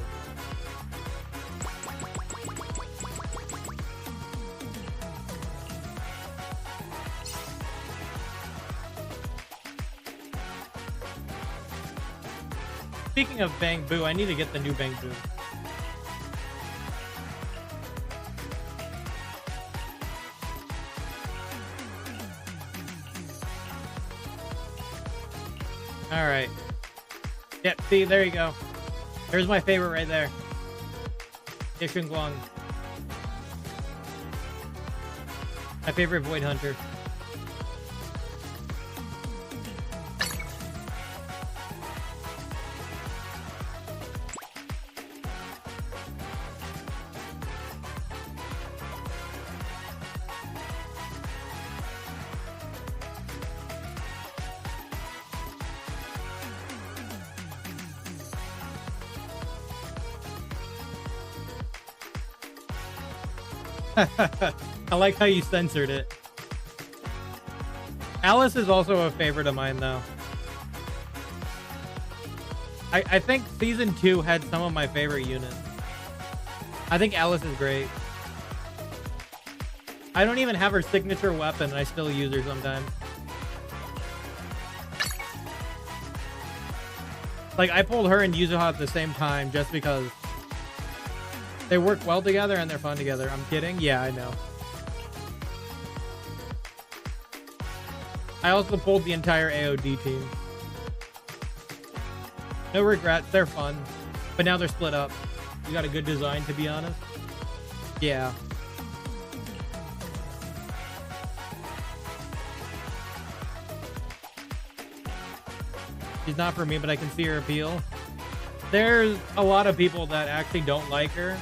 Speaking of Bang Boo, I need to get the new Bang Boo. All right. Yep, see, there you go. There's my favorite right there. Yeshun Guang. My favorite Void Hunter. I like how you censored it. Alice is also a favorite of mine, though. I think Season 2 had some of my favorite units. I think Alice is great. I don't even have her signature weapon, and I still use her sometimes. Like, I pulled her and Yuzuha at the same time just because They work well together and they're fun together. I'm kidding. Yeah, I know. I also pulled the entire AOD team. No regrets. They're fun. But now they're split up. You got a good design, to be honest. Yeah. She's not for me, but I can see her appeal. There's a lot of people that actually don't like her,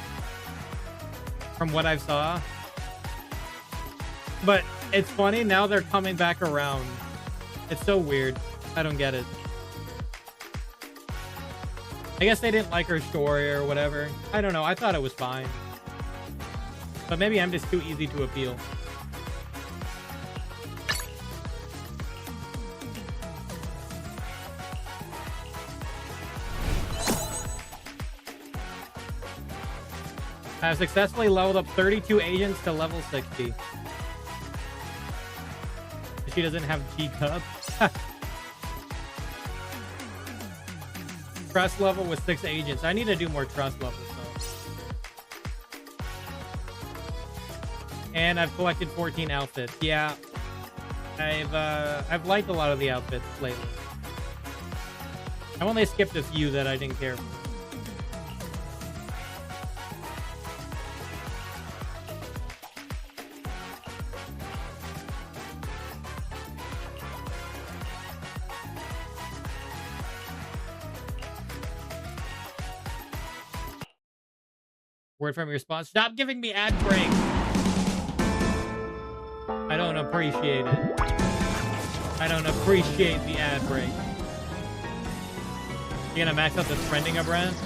from what I've saw. But it's funny, now they're coming back around. It's so weird. I don't get it. I guess they didn't like her story or whatever. I don't know. I thought it was fine. But maybe I'm just too easy to appeal. I have successfully leveled up 32 agents to level 60. She doesn't have G-Cup. Trust level with 6 agents. I need to do more trust levels though. And I've collected 14 outfits. Yeah. I've liked a lot of the outfits lately. I only skipped a few that I didn't care for. Word from your sponsor. Stop giving me ad breaks. I don't appreciate it. I don't appreciate the ad break. You gonna max out the trending of Brent?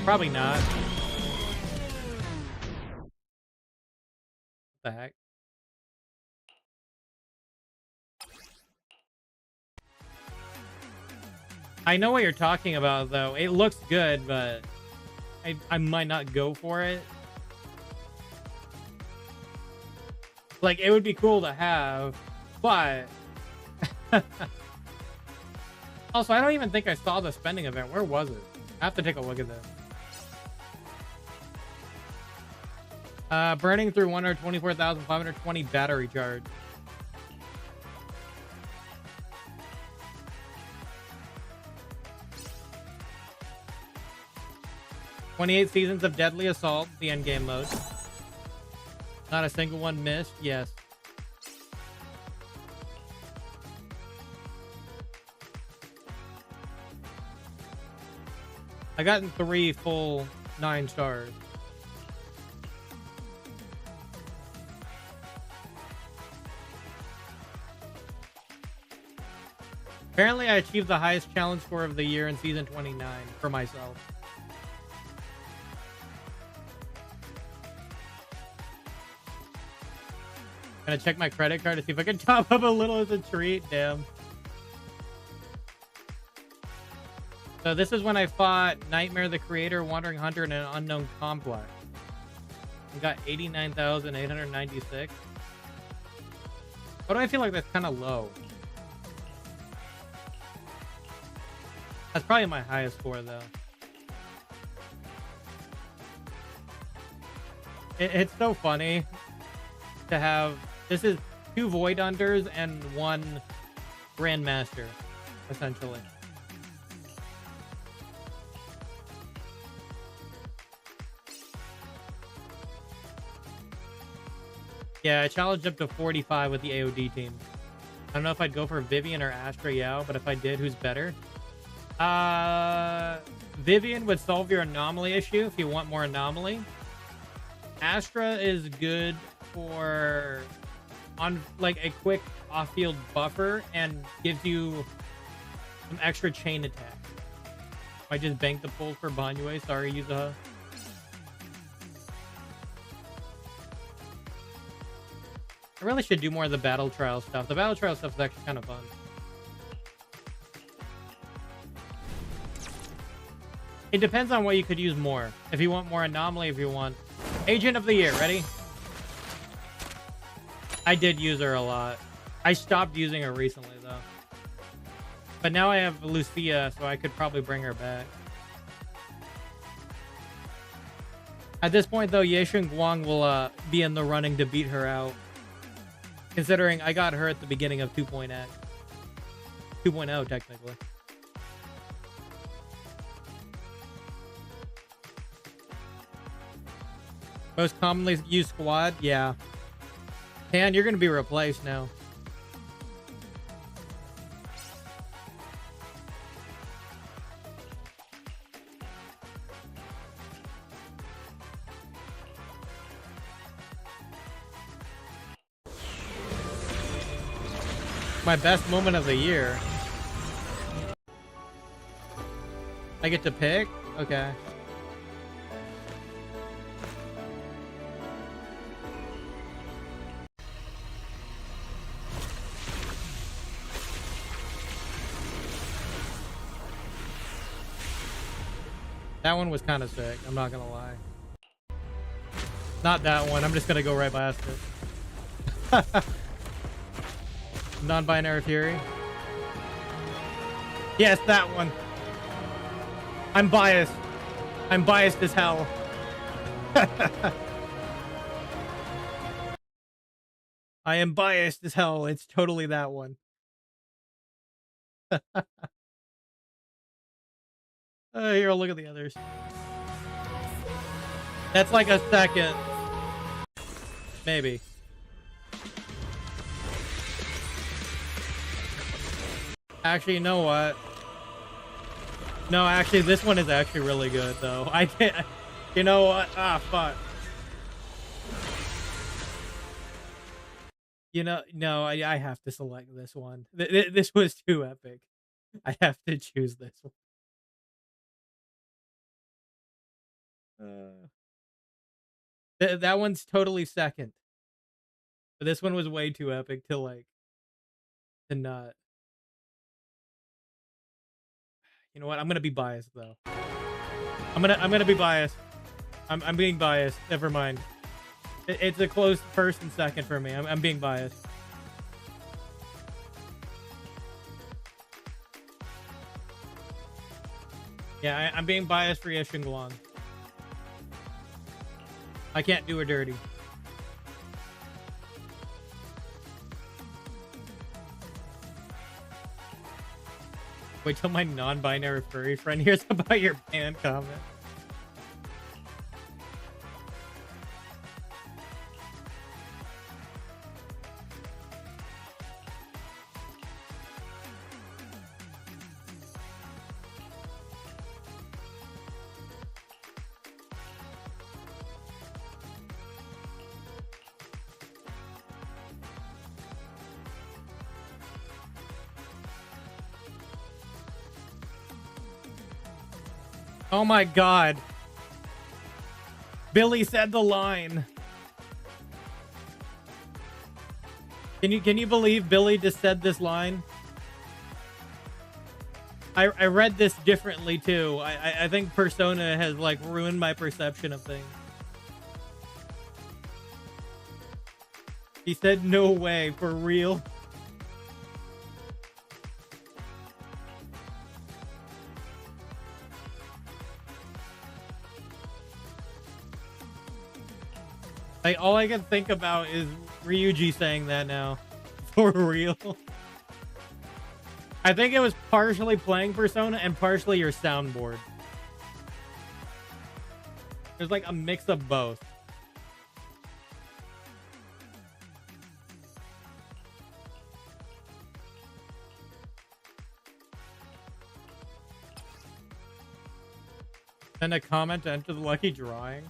Probably not. What the heck? I know what you're talking about though. It looks good, but I might not go for it. Like, it would be cool to have, but... Also, I don't even think I saw the spending event. Where was it? I have to take a look at this. Burning through 124,520 battery charge. "28 seasons of Deadly Assault," the endgame mode. Not a single one missed. Yes. I gotten 3 full 9 stars. Apparently, I achieved the highest challenge score of the year in season 29 for myself. Gonna check my credit card to see if I can top up a little as a treat. Damn. So this is when I fought Nightmare the Creator, Wandering Hunter, and an unknown complex. I got 89,896. Why do I feel like that's kind of low? That's probably my highest score, though. It's so funny to have... This is 2 Void Hunters and 1 Grandmaster, essentially. Yeah, I challenged up to 45 with the AOD team. I don't know if I'd go for Vivian or Astra Yao, but if I did, who's better? Vivian would solve your anomaly issue if you want more anomaly. Astra is good for on like a quick off-field buffer and gives you some extra chain attack. I just banked the pull for Banyue. Sorry, Yuzaha. I really should do more of the battle trial stuff. The battle trial stuff is actually kind of fun. It depends on what you could use more. If you want more anomaly, if you want Agent of the Year, ready? I did use her a lot. I stopped using her recently though. But now I have Lucia, so I could probably bring her back. At this point, though, Yeshun Guang will be in the running to beat her out. Considering I got her at the beginning of 2.0, technically. Most commonly used squad? Yeah. Tan, you're going to be replaced now. My best moment of the year. I get to pick? Okay. That one was kind of sick, I'm not gonna lie. Not that one, I'm just gonna go right past it. Non-binary Fury. Yes, that one. I'm biased. I'm biased as hell. I am biased as hell. It's totally that one. Here, look at the others. That's like a second. Maybe. Actually, you know what? No, actually, this one is actually really good, though. I can't... You know what? Ah, fuck. You know, no, I have to select this one. This was too epic. I have to choose this one. That one's totally second. But this one was way too epic to, like, to not... You know what? I'm gonna be biased, though. I'm gonna be biased. I'm being biased. Never mind. It's a close first and second for me. I'm being biased. Yeah, I'm being biased for Yeshun Guang. I can't do her dirty. Wait till my non-binary furry friend hears about your ban comment. Oh my god. Billy said the line. Can you believe Billy just said this line? I read this differently too. I think Persona has like ruined my perception of things. He said no way, for real. Like, all I can think about is Ryuji saying that now. For real. I think it was partially playing Persona and partially your soundboard. There's like a mix of both. Send a comment to enter the lucky drawing.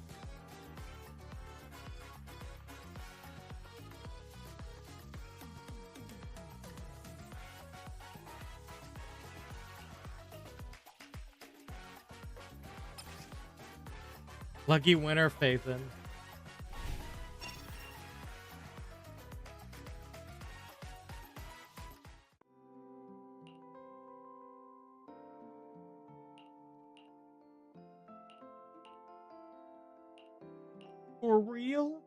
Lucky winner, Faithin. For real?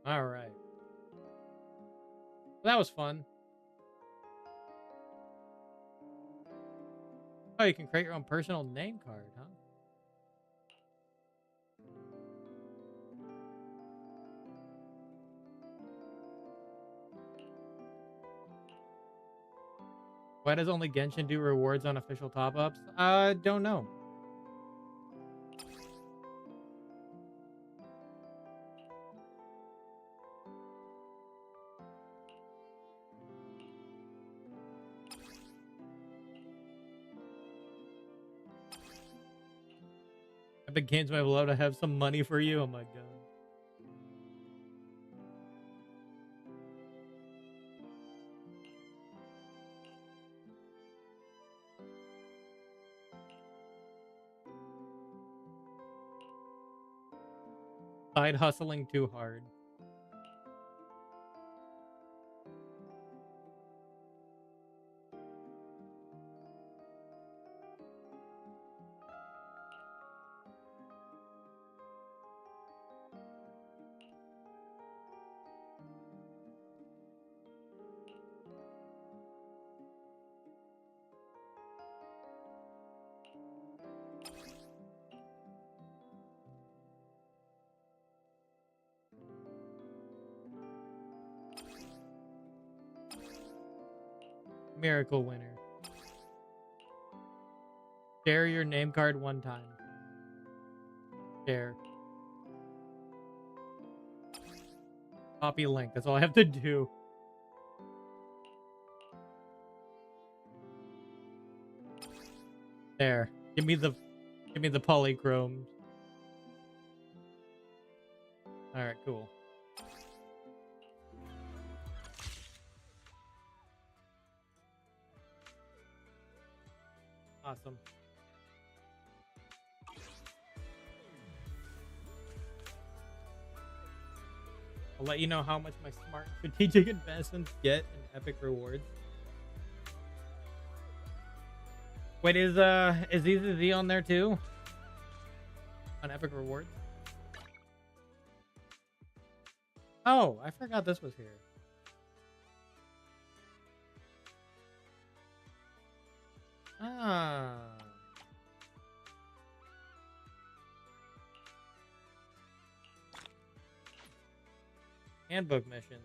All right. Well, that was fun. Oh, you can create your own personal name card, huh? Why does only Genshin do rewards on official top-ups? Don't know. Epic Games might love to have some money for you. Oh my god. Side hustling too hard. Miracle winner. Share your name card one time. Share. Copy link. That's all I have to do. There. Give me the polychrome. All right, cool. Awesome. I'll let you know how much my smart strategic investments get in epic rewards. Wait, is ZZZ on there too? On epic rewards? Oh, I forgot this was here. Ah. Handbook missions.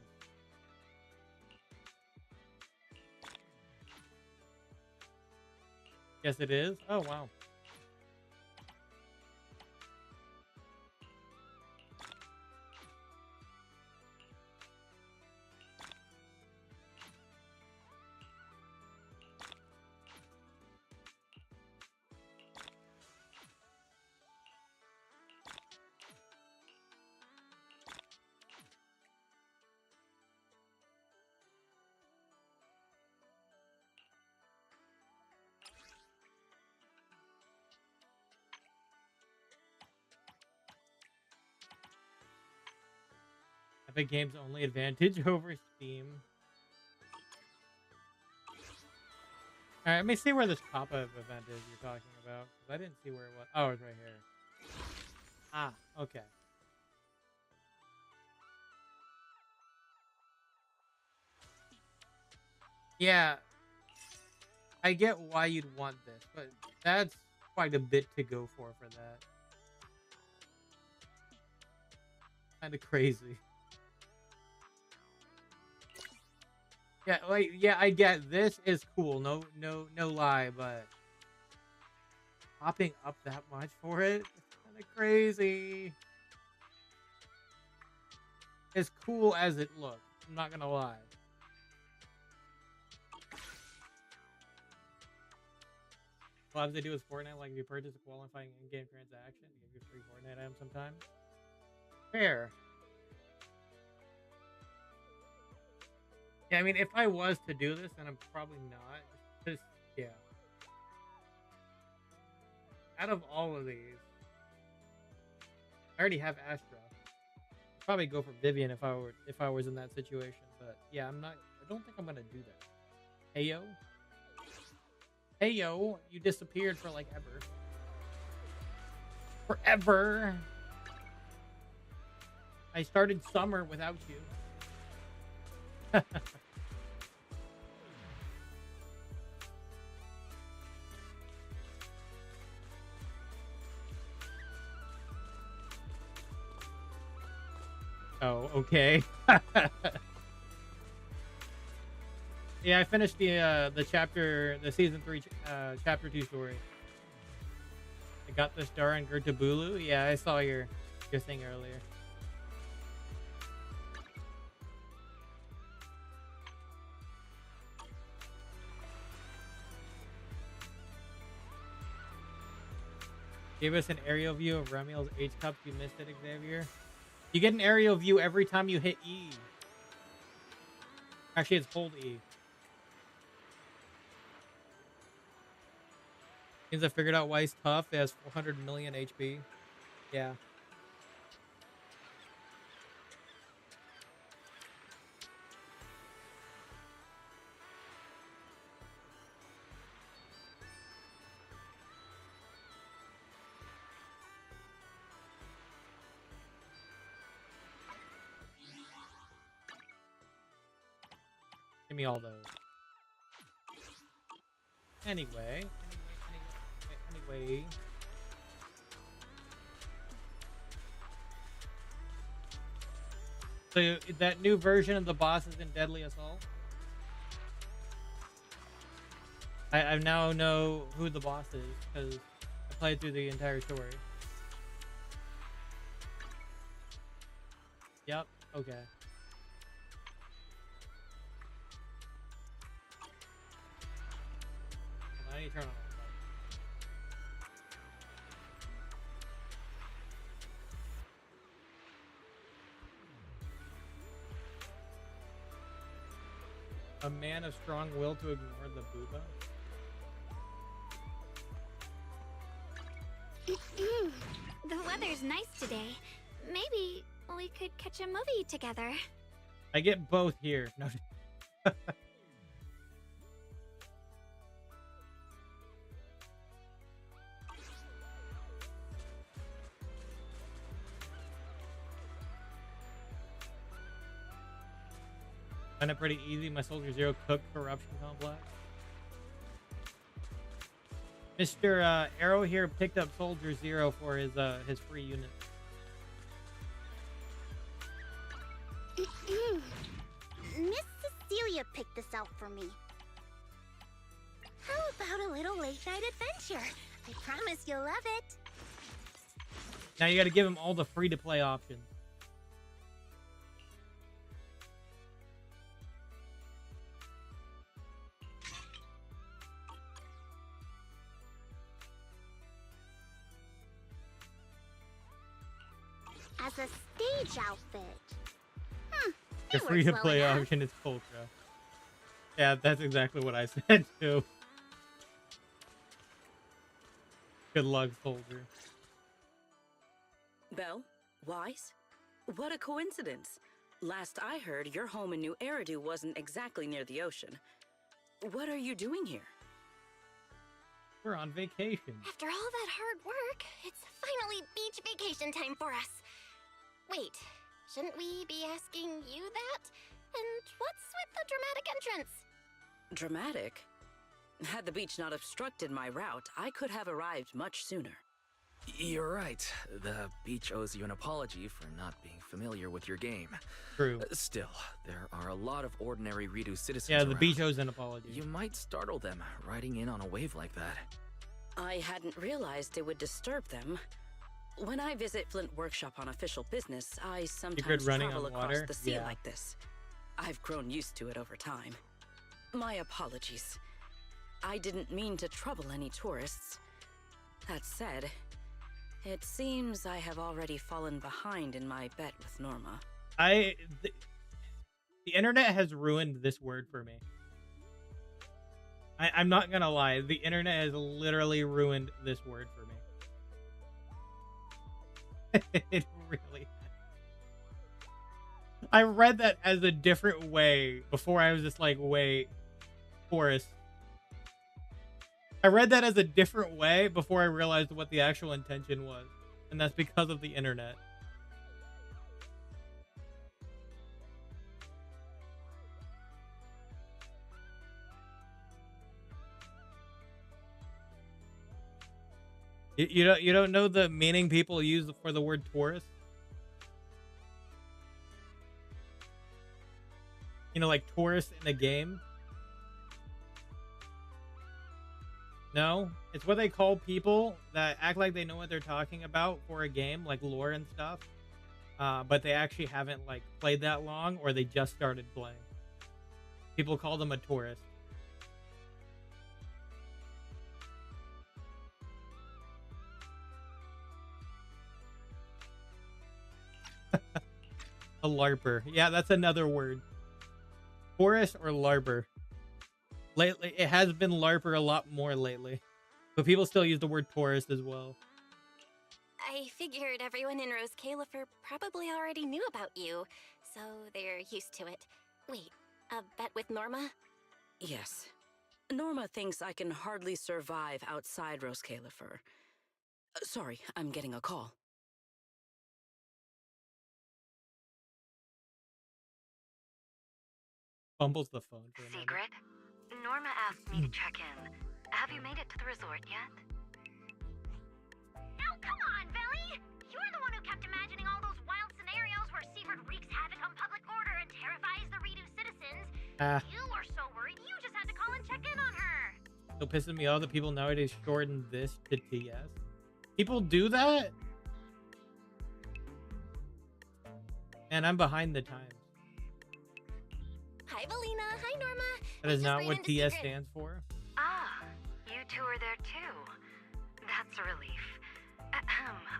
Yes, it is. Oh, wow. Epic Games only advantage over Steam. Alright, let me see where this pop-up event is you're talking about. 'Cause I didn't see where it was. Oh, it's right here. Ah, okay. Yeah. I get why you'd want this, but that's quite a bit to go for that. Kind of crazy. Yeah, like, yeah, I get this is cool. No lie, but popping up that much for it, it's kind of crazy. As cool as it looks, I'm not gonna lie. Well, as they do with Fortnite, like if you purchase a qualifying in-game transaction, you get free Fortnite items sometimes. Fair. Yeah, I mean, if I was to do this, then I'm probably not. Just, yeah. Out of all of these, I already have Astra. I'd probably go for Vivian if I was in that situation. But yeah, I don't think I'm gonna do that. Hey yo. Hey yo, you disappeared for like ever. Forever. I started summer without you. Oh, okay. Yeah, I finished the season 3 chapter 2 story. I got the star in Gertabulu. Yeah, I saw your thing earlier. Give us an aerial view of Remiel's H-Cup. You missed it, Xavier. You get an aerial view every time you hit E. Actually, it's hold E. Means I figured out why he's tough. He has 400 million HP. Yeah. Give me all those. Anyway. So that new version of the boss is in Deadly Assault? I now know who the boss is because I played through the entire story. Yep, okay. I need to turn on. A man of strong will to ignore the booba. The weather's nice today. Maybe we could catch a movie together. I get both here. No. Find it pretty easy. My Soldier Zero cooked corruption complex. Mr. Arrow here picked up Soldier Zero for his free unit. Miss Cecilia picked this out for me. How about a little late night adventure? I promise you'll love it. Now you got to give him all the free to play options. As a stage outfit. The free to play option is Coltra. Yeah, that's exactly what I said too. Good luck, Soldier. Belle? Wise? What a coincidence. Last I heard, your home in New Eridu wasn't exactly near the ocean. What are you doing here? We're on vacation. After all that hard work, it's finally beach vacation time for us. Wait, shouldn't we be asking you that? And what's with the dramatic entrance? Dramatic? Had the beach not obstructed my route, I could have arrived much sooner. You're right. The beach owes you an apology for not being familiar with your game. True. Still, there are a lot of ordinary Redo citizens Yeah, the around. beach owes an apology. You might startle them riding in on a wave like that. I hadn't realized it would disturb them. When I visit Flint Workshop on official business, I sometimes travel across the sea like this. I've grown used to it over time. My apologies. I didn't mean to trouble any tourists. That said, it seems I have already fallen behind in my bet with Norma. The internet has ruined this word for me. I'm not gonna lie. The internet has literally ruined this word for me. It really has. I read that as a different way before. I was just like, wait, Forrest. I read that as a different way before I realized what the actual intention was. And that's because of the internet. You don't know the meaning people use for the word tourist? You know, like tourist in a game? No? It's what they call people that act like they know what they're talking about for a game, like lore and stuff. But they actually haven't like played that long, or they just started playing. People call them a tourist. A LARPer. Yeah, that's another word. Tourist or LARPer. Lately, it has been LARPer a lot more lately. But people still use the word tourist as well. I figured everyone in Rose Califer probably already knew about you, so they're used to it. Wait, a bet with Norma? Yes. Norma thinks I can hardly survive outside Rose Califer. Sorry, I'm getting a call. Fumbles the phone for a minute. Secret? Norma asked me to check in. Have you made it to the resort yet? Now come on, Belly! You're the one who kept imagining all those wild scenarios where Secret wreaks havoc on public order and terrifies the Redo citizens. You were so worried you just had to call and check in on her. So pissing me off that people nowadays shorten this to TS. People do that? And I'm behind the times. Hi, Valina. Hi, Norma. That is not what TS stands for. Ah, you two are there too. That's a relief.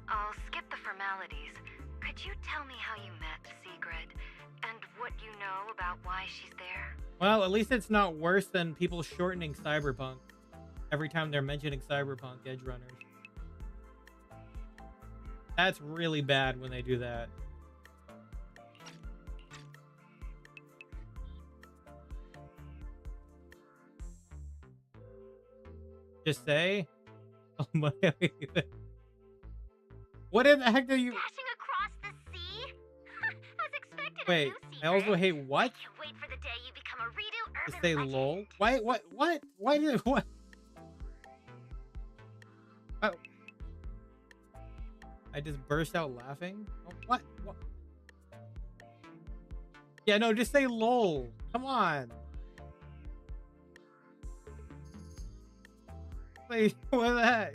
I'll skip the formalities. Could you tell me how you met Sigrid and what you know about why she's there? Well, at least it's not worse than people shortening Cyberpunk every time they're mentioning Cyberpunk Edge Runners. That's really bad when they do that. Just say, oh my, what in the heck are you? Dashing across the sea? As expected. Wait, I also hate what? Can't wait for the day you become a Redo urban Just say legend. lol. Why? What? Why did what? Oh. I just burst out laughing. Oh, what? What? Yeah, no, just say lol. Come on. Like, what the heck?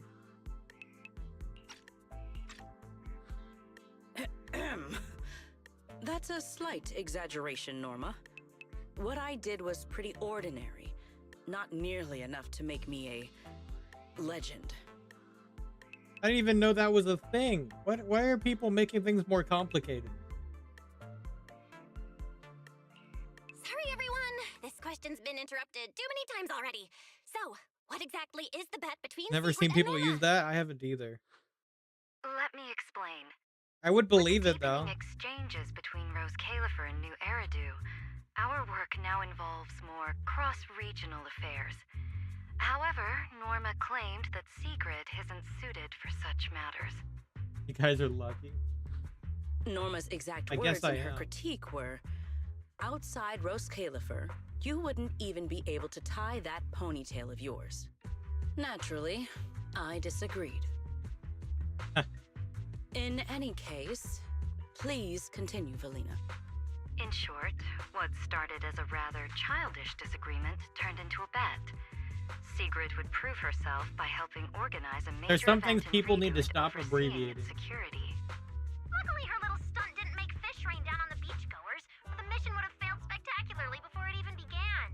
That's a slight exaggeration, Norma. What I did was pretty ordinary. Not nearly enough to make me a legend. I didn't even know that was a thing. Why are people making things more complicated? Sorry, everyone. This question's been interrupted too many times already. So, what exactly is the bet between Never Secret seen people and Norma? use that. I haven't either. Let me explain. I would believe it though. Exchanges between Rose Califer and New Eridu. Our work now involves more cross-regional affairs. However, Norma claimed that Sigrid isn't suited for such matters. You guys are lucky. Norma's exact I words guess I in her am. critique were, outside Rose Califer, you wouldn't even be able to tie that ponytail of yours. Naturally, I disagreed. In any case, please continue, Valina. In short, what started as a rather childish disagreement turned into a bet. Sigrid would prove herself by helping organize a major There's some event things in people Redo need to and stop overseeing abbreviating. its security. Luckily, her little stunt didn't make fish rain down on the beachgoers, or the mission would have failed spectacularly before it even began.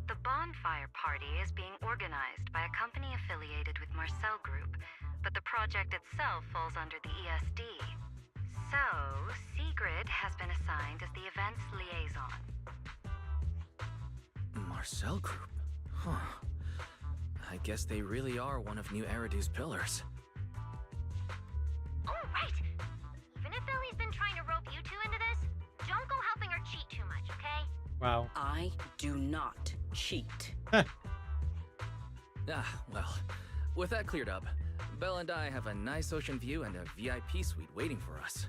The bonfire party is being organized by a company affiliated with Marcel Group, but the project itself falls under the ESD. So, Sigrid has been assigned as the event's liaison. Marcel Group? Huh. I guess they really are one of New Eridu's pillars. Oh, right! Even if Ellie's been trying to rope you two into this, don't go helping her cheat too much, okay? Wow. I do not cheat. Well, with that cleared up, Belle and I have a nice ocean view and a VIP suite waiting for us.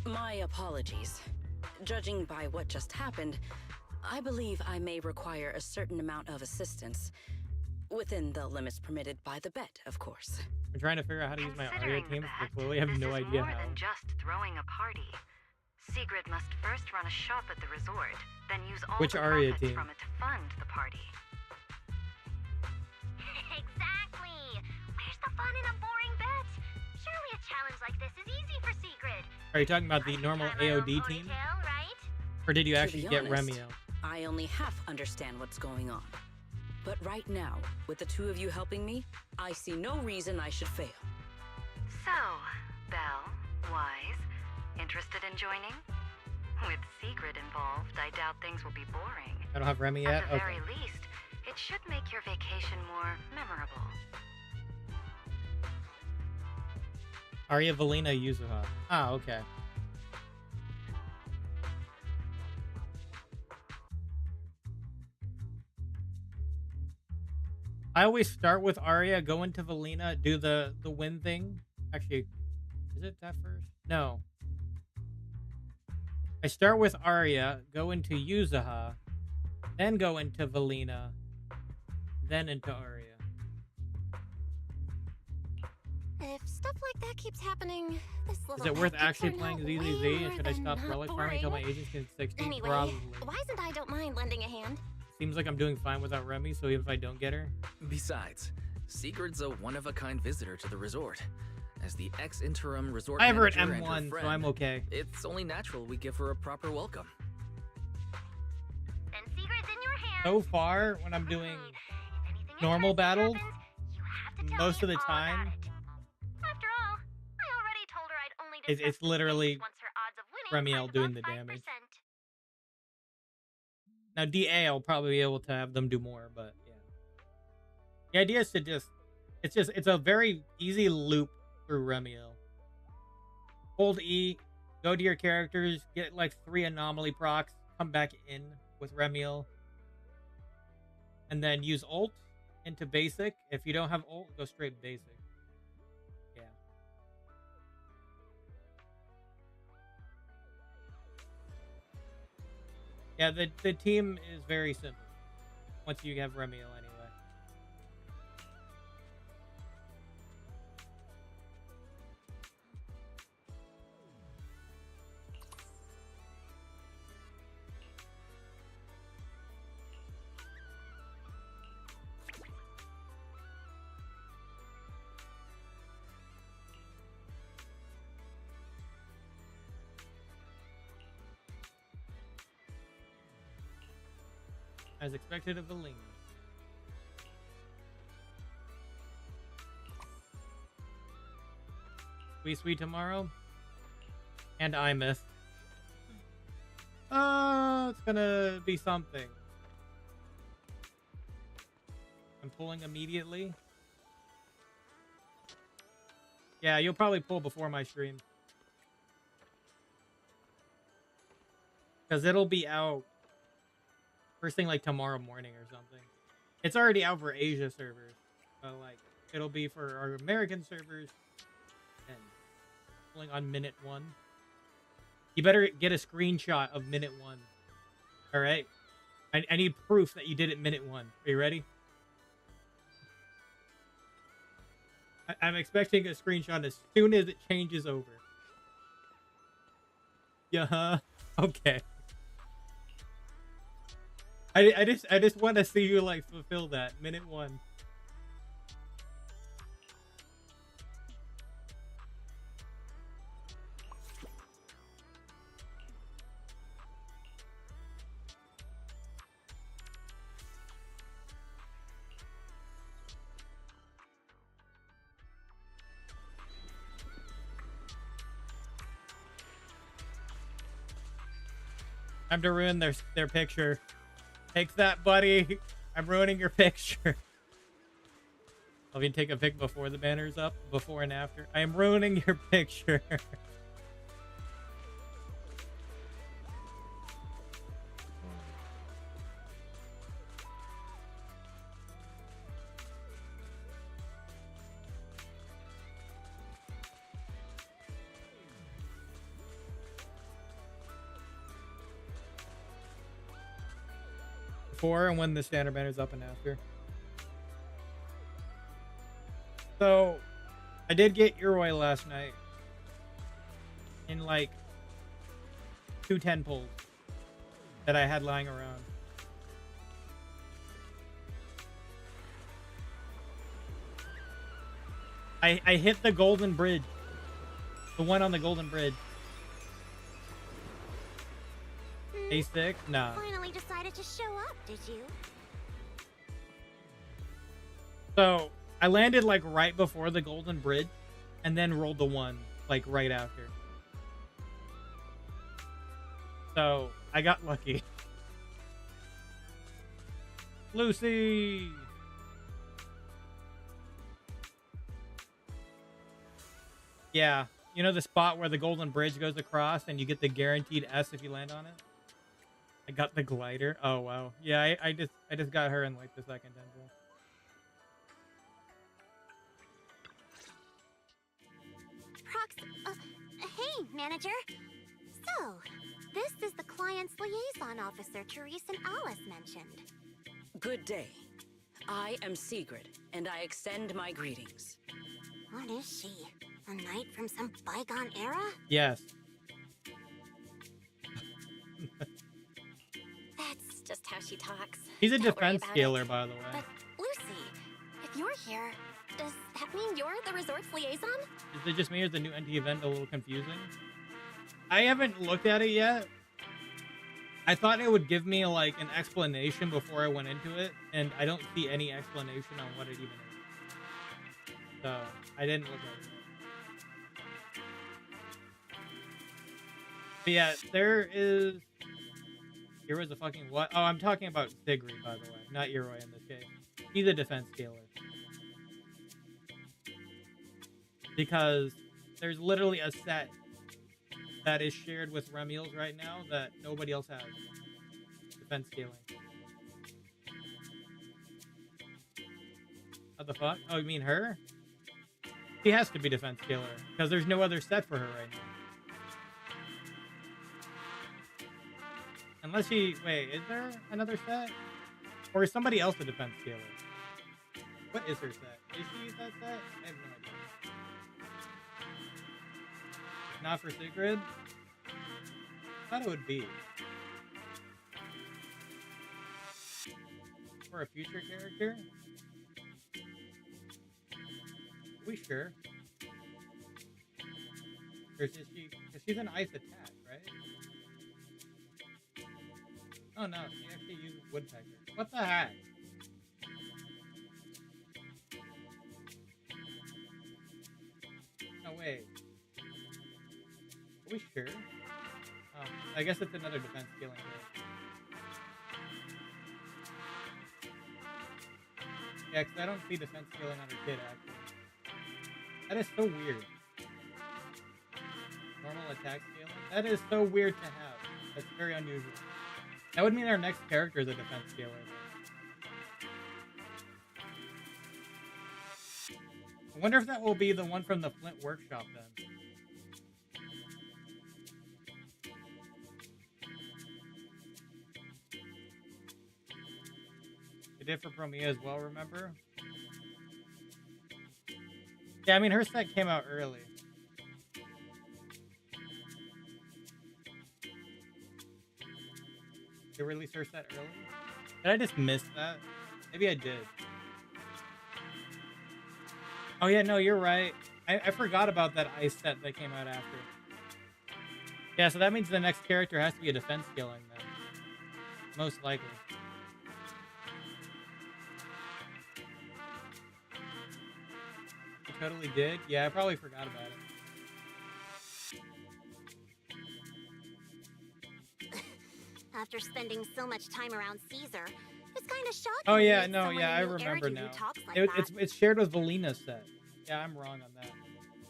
My apologies. Judging by what just happened, I believe I may require a certain amount of assistance. Within the limits permitted by the bet, of course. I'm trying to figure out how to use my Arya Considering team, the but I bet, clearly have this no is idea more how. than just throwing a party. Sigrid must first run a shop at the resort, then use all Which the Arya profits team? from it to fund the party. Exactly. Where's the fun in a boring bet? Surely a challenge like this is easy for Sigrid. Are you talking about the normal AOD team? Right? Or did you To actually be get honest, Remio? I only half understand what's going on. But right now, with the two of you helping me, I see no reason I should fail. So, Belle, Wise, interested in joining? With Sigrid involved, I doubt things will be boring. I don't have Remy yet? At the Okay. very least, it should make your vacation more memorable. Arya, Valina, Yuzuha. Ah, okay. I always start with Arya, go into Valina, do the win thing. Actually, is it that first? No. I start with Arya, go into Yuzuha, then go into Valina, then into Arya. If stuff like that keeps happening, this little Is it worth bet could actually turn playing out ZZZ, way and more should I than stop not relic farming until my boring. agents get 60? Anyway, Probably. Wise and I don't mind lending a hand. Seems like I'm doing fine without Remy, so even if I don't get her. Besides, Sigurd's a one-of-a-kind visitor to the resort. As the ex-interim resort I have her at manager and M1, so friend, I'm okay. It's only natural we give her a proper welcome. Then Sigrid's in your hands. So far, when I'm doing normal battles, most of the time, After all, I already told her I'd only discuss it's literally once her odds of winning Remiel climbed doing above the 5%. damage. Now DA, I'll probably be able to have them do more, but yeah. The idea is to it's a very easy loop through Remiel. Hold E, go to your characters, get like 3 anomaly procs, come back in with Remiel, and then use ult into basic. If you don't have ult, go straight basic. Yeah. Yeah, the team is very simple once you have Remiel anyway. As expected of Valine. Sweet tomorrow. And Imeth. It's gonna be something. I'm pulling immediately. Yeah, you'll probably pull before my stream. Because it'll be out first thing like tomorrow morning or something. It's already out for Asia servers. But like it'll be for our American servers and pulling on minute 1. You better get a screenshot of minute 1. Alright? I need proof that you did it minute 1. Are you ready? I'm expecting a screenshot as soon as it changes over. Yeah, okay. I just want to see you like fulfill that minute 1. Time to ruin their picture. Take that, buddy. I'm ruining your picture. I'll even take a pic before the banner's up, before and after. I am ruining your picture. Before and when the standard banner's up and after. So, I did get Uroi last night in like 210 pulls that I had lying around. I hit the golden bridge. The one on the golden bridge. A6? Nah. Finally decided to show up, did you? So, I landed like right before the golden bridge and then rolled the one like right after. So, I got lucky. Lucy! Yeah. You know the spot where the golden bridge goes across and you get the guaranteed S if you land on it? I got the glider. Oh, wow. Yeah, I just got her in like the second temple. Hey, manager. So, this is the client's liaison officer Therese and Alice mentioned. Good day. I am Sigrid, and I extend my greetings. What is she? A knight from some bygone era? Yes. That's just how she talks. He's a Don't worry defense about scaler, it. by the way. But Lucy, if you're here, does that mean you're the resort's liaison? Is it just me or is the new NT event a little confusing? I haven't looked at it yet. I thought it would give me like an explanation before I went into it, and I don't see any explanation on what it even is. So, I didn't look at it yet. But yeah, there is... Hero's a fucking what? Oh, I'm talking about Sigrid, by the way, not Uroi in this case. He's a defense scaler. Because there's literally a set that is shared with Remiels right now that nobody else has. Defense scaling. What the fuck? Oh, you mean her? She has to be defense scaler, because there's no other set for her right now. Unless she... Wait, is there another set? Or is somebody else a defense scaler? What is her set? Is she that set? I have no idea. If not for Sigrid? I thought it would be. For a future character? Are we sure? Or is she... Because she's an ice attack, right? Oh no, she actually uses woodpecker. What the heck? No, wait. Are we sure? Oh, I guess it's another defense scaling character. Yeah, because I don't see defense scaling on her kid, actually. That is so weird. Normal attack scaling? That is so weird to have. That's very unusual. That would mean our next character is a defense scaler. I wonder if that will be the one from the Flint Workshop then. It did for Promia as well, remember? Yeah, I mean, her set came out early. They released her set early? Did I just miss that? Maybe I did. Oh yeah, no, you're right. I forgot about that ice set that came out after. Yeah, so that means the next character has to be a defense skilling then. Most likely. You totally did? Yeah, I probably forgot about it. After spending so much time around Caesar, it's kind of shocking. Oh yeah, that no, someone yeah, I in New remember Eridu now. talks like that. It's shared with Valina's set. Yeah, I'm wrong on that.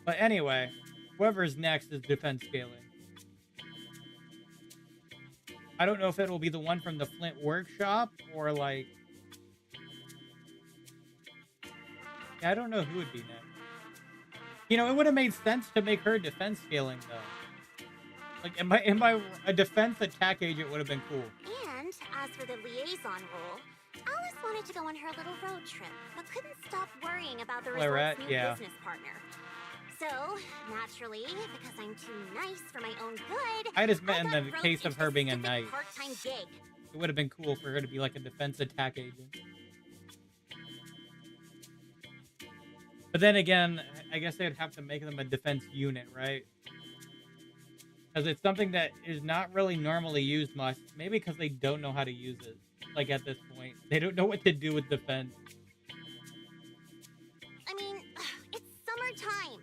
But anyway, whoever's next is defense scaling. I don't know if it will be the one from the Flint Workshop or like... Yeah, I don't know who would be next. You know, it would have made sense to make her defense scaling though. Like, in my a defense attack agent would have been cool. And as for the liaison role, Alice wanted to go on her little road trip, but couldn't stop worrying about the Claret, resort's new yeah. business partner. So, naturally, because I'm too nice for my own good, I just meant in got the roped case of into her a being a stupid knight. part-time gig. It would have been cool for her to be like a defense attack agent. But then again, I guess they'd have to make them a defense unit, right? Because it's something that is not really normally used much. Maybe because they don't know how to use it. Like at this point, they don't know what to do with defense. I mean, it's summertime.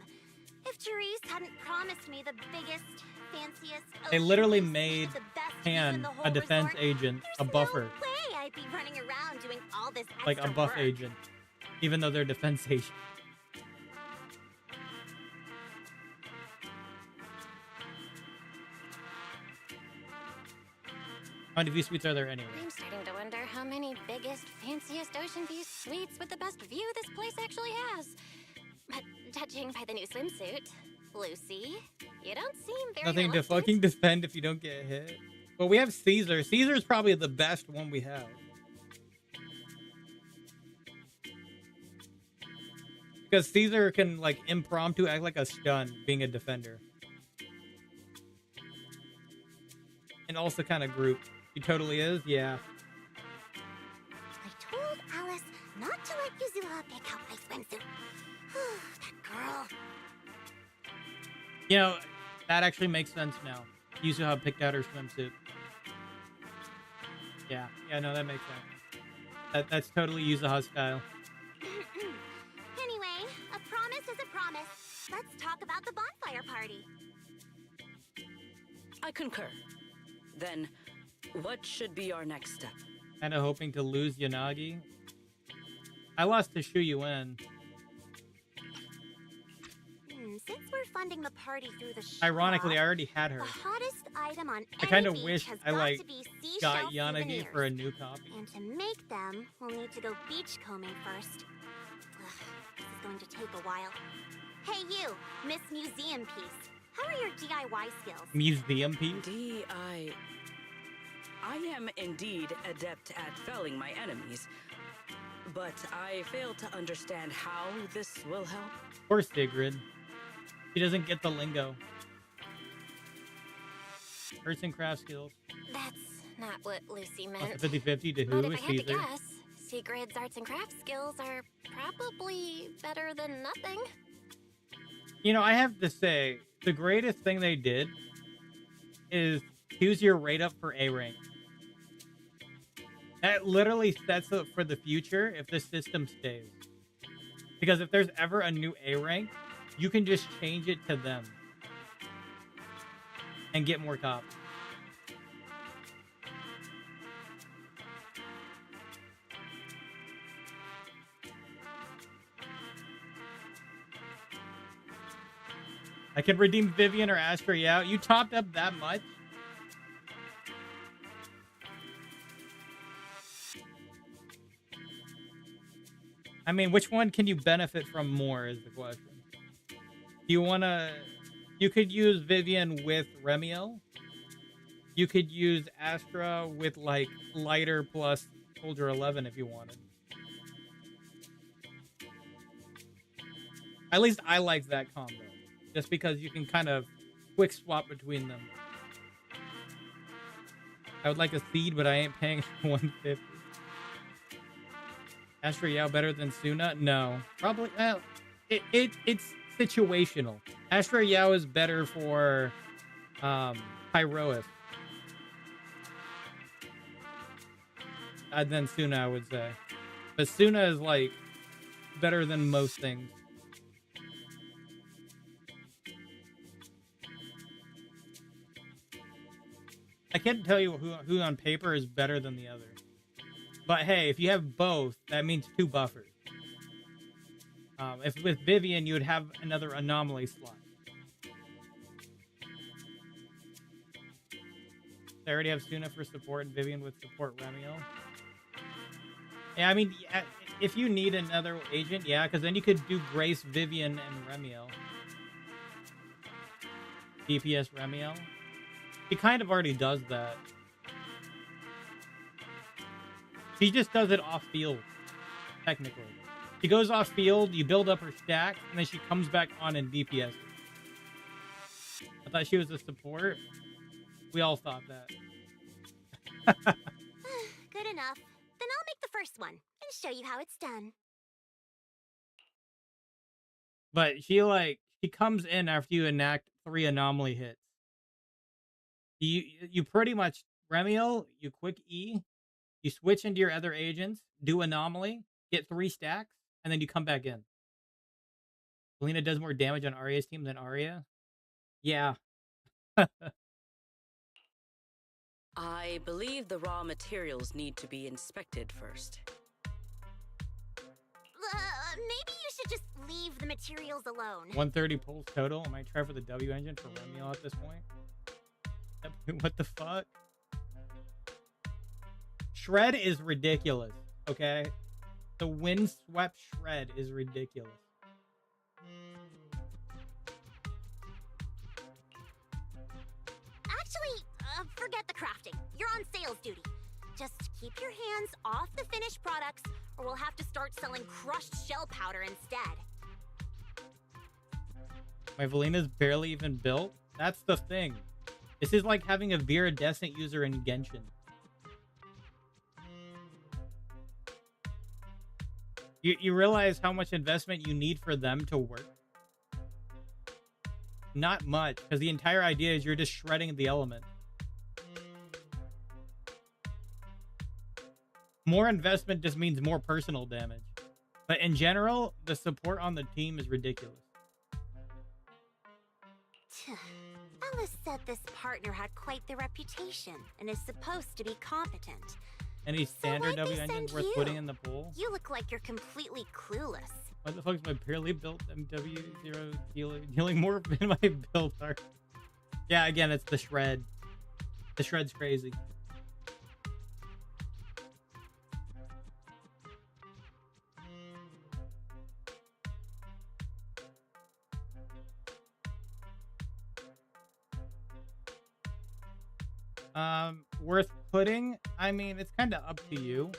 If Therese hadn't promised me the biggest, fanciest, They literally ocean made with the best view Pan in the whole a defense resort, agent, a there's buffer, no way I'd be running around doing all this extra like a buff work. agent, even though they're defense agent. How many view suites are there anyway? I'm starting to wonder how many biggest, fanciest ocean view suites with the best view this place actually has. But judging by the new swimsuit, Lucy, you don't seem very Nothing to reluctant. fucking defend if you don't get hit. Well, we have Caesar. Caesar's probably the best one we have. Because Caesar can, like, impromptu act like a stun being a defender. And also kind of group. He totally is, yeah. I told Alice not to let Yuzula pick out my swimsuit. That girl. You know, that actually makes sense now. Yuzuha picked out her swimsuit. Yeah, no, that makes sense. That's totally Yuzuha's style. Anyway, a promise is a promise. Let's talk about the bonfire party. I concur. Then, what should be our next step? Kind of hoping to lose Yanagi. I lost to Shu Yuen. Since we're funding the party through the shop, Ironically, I already had her. the hottest item on I any kind of beach wish has I, got like, to be got seashell Yanagi souvenirs. for a new copy. And to make them, we'll need to go beachcombing first. Ugh, this is going to take a while. Hey you, Miss Museum Piece. How are your DIY skills? Museum piece? I am indeed adept at felling my enemies, but I fail to understand how this will help. Poor Sigrid. She doesn't get the lingo. Arts and craft skills. That's not what Lucy Plus meant. the 50-50 to But who if is I had to Caesar? guess, Sigrid's arts and crafts skills are probably better than nothing. You know, I have to say, the greatest thing they did is choose your rate up for A rank. That literally sets up for the future if this system stays. Because if there's ever a new A rank, you can just change it to them. And get more copies. I can redeem Vivian or Astra out. You topped up that much? I mean, which one can you benefit from more is the question. Do you want to... You could use Vivian with Remiel. You could use Astra with, like, lighter plus Soldier 11 if you wanted. At least I like that combo. Just because you can kind of quick swap between them. I would like a seed, but I ain't paying 150. Astra Yao better than Suna? No. Probably, well, it's situational. Astra Yao is better for Pyrois than Suna, I would say. But Suna is, like, better than most things. I can't tell you who on paper is better than the other. But hey, if you have both, that means 2 buffers. If with Vivian, you would have another anomaly slot. They already have Suna for support and Vivian with support Remiel. Yeah, I mean, if you need another agent, yeah, because then you could do Grace, Vivian, and Remiel. DPS Remiel. He kind of already does that. She just does it off field, technically. She goes off field, you build up her stack, and then she comes back on and DPS. I thought she was a support. We all thought that. Good enough. Then I'll make the first one and show you how it's done. But she comes in after you enact 3 anomaly hits. You pretty much Remiel, you quick E, you switch into your other agents, do anomaly, get 3 stacks, and then you come back in. Selena does more damage on Arya's team than Arya? Yeah. I believe the raw materials need to be inspected first. Maybe you should just leave the materials alone. 130 pulls total. I might try for the W engine for Remiel at this point. What the fuck? Shred is ridiculous, okay? The windswept shred is ridiculous. Actually, forget the crafting. You're on sales duty. Just keep your hands off the finished products, or we'll have to start selling crushed shell powder instead. My Valina's barely even built? That's the thing. This is like having a viridescent user in Genshin. You realize how much investment you need for them to work? Not much, because the entire idea is you're just shredding the element. More investment just means more personal damage. But in general, the support on the team is ridiculous. Alice said this partner had quite the reputation and is supposed to be competent. Any standard W engines worth putting in the pool? You look like you're completely clueless. What the fuck is my barely built MW0 dealing more than my build art? Yeah, again, it's the shred. The shred's crazy. Worth putting? I mean, it's kind of up to you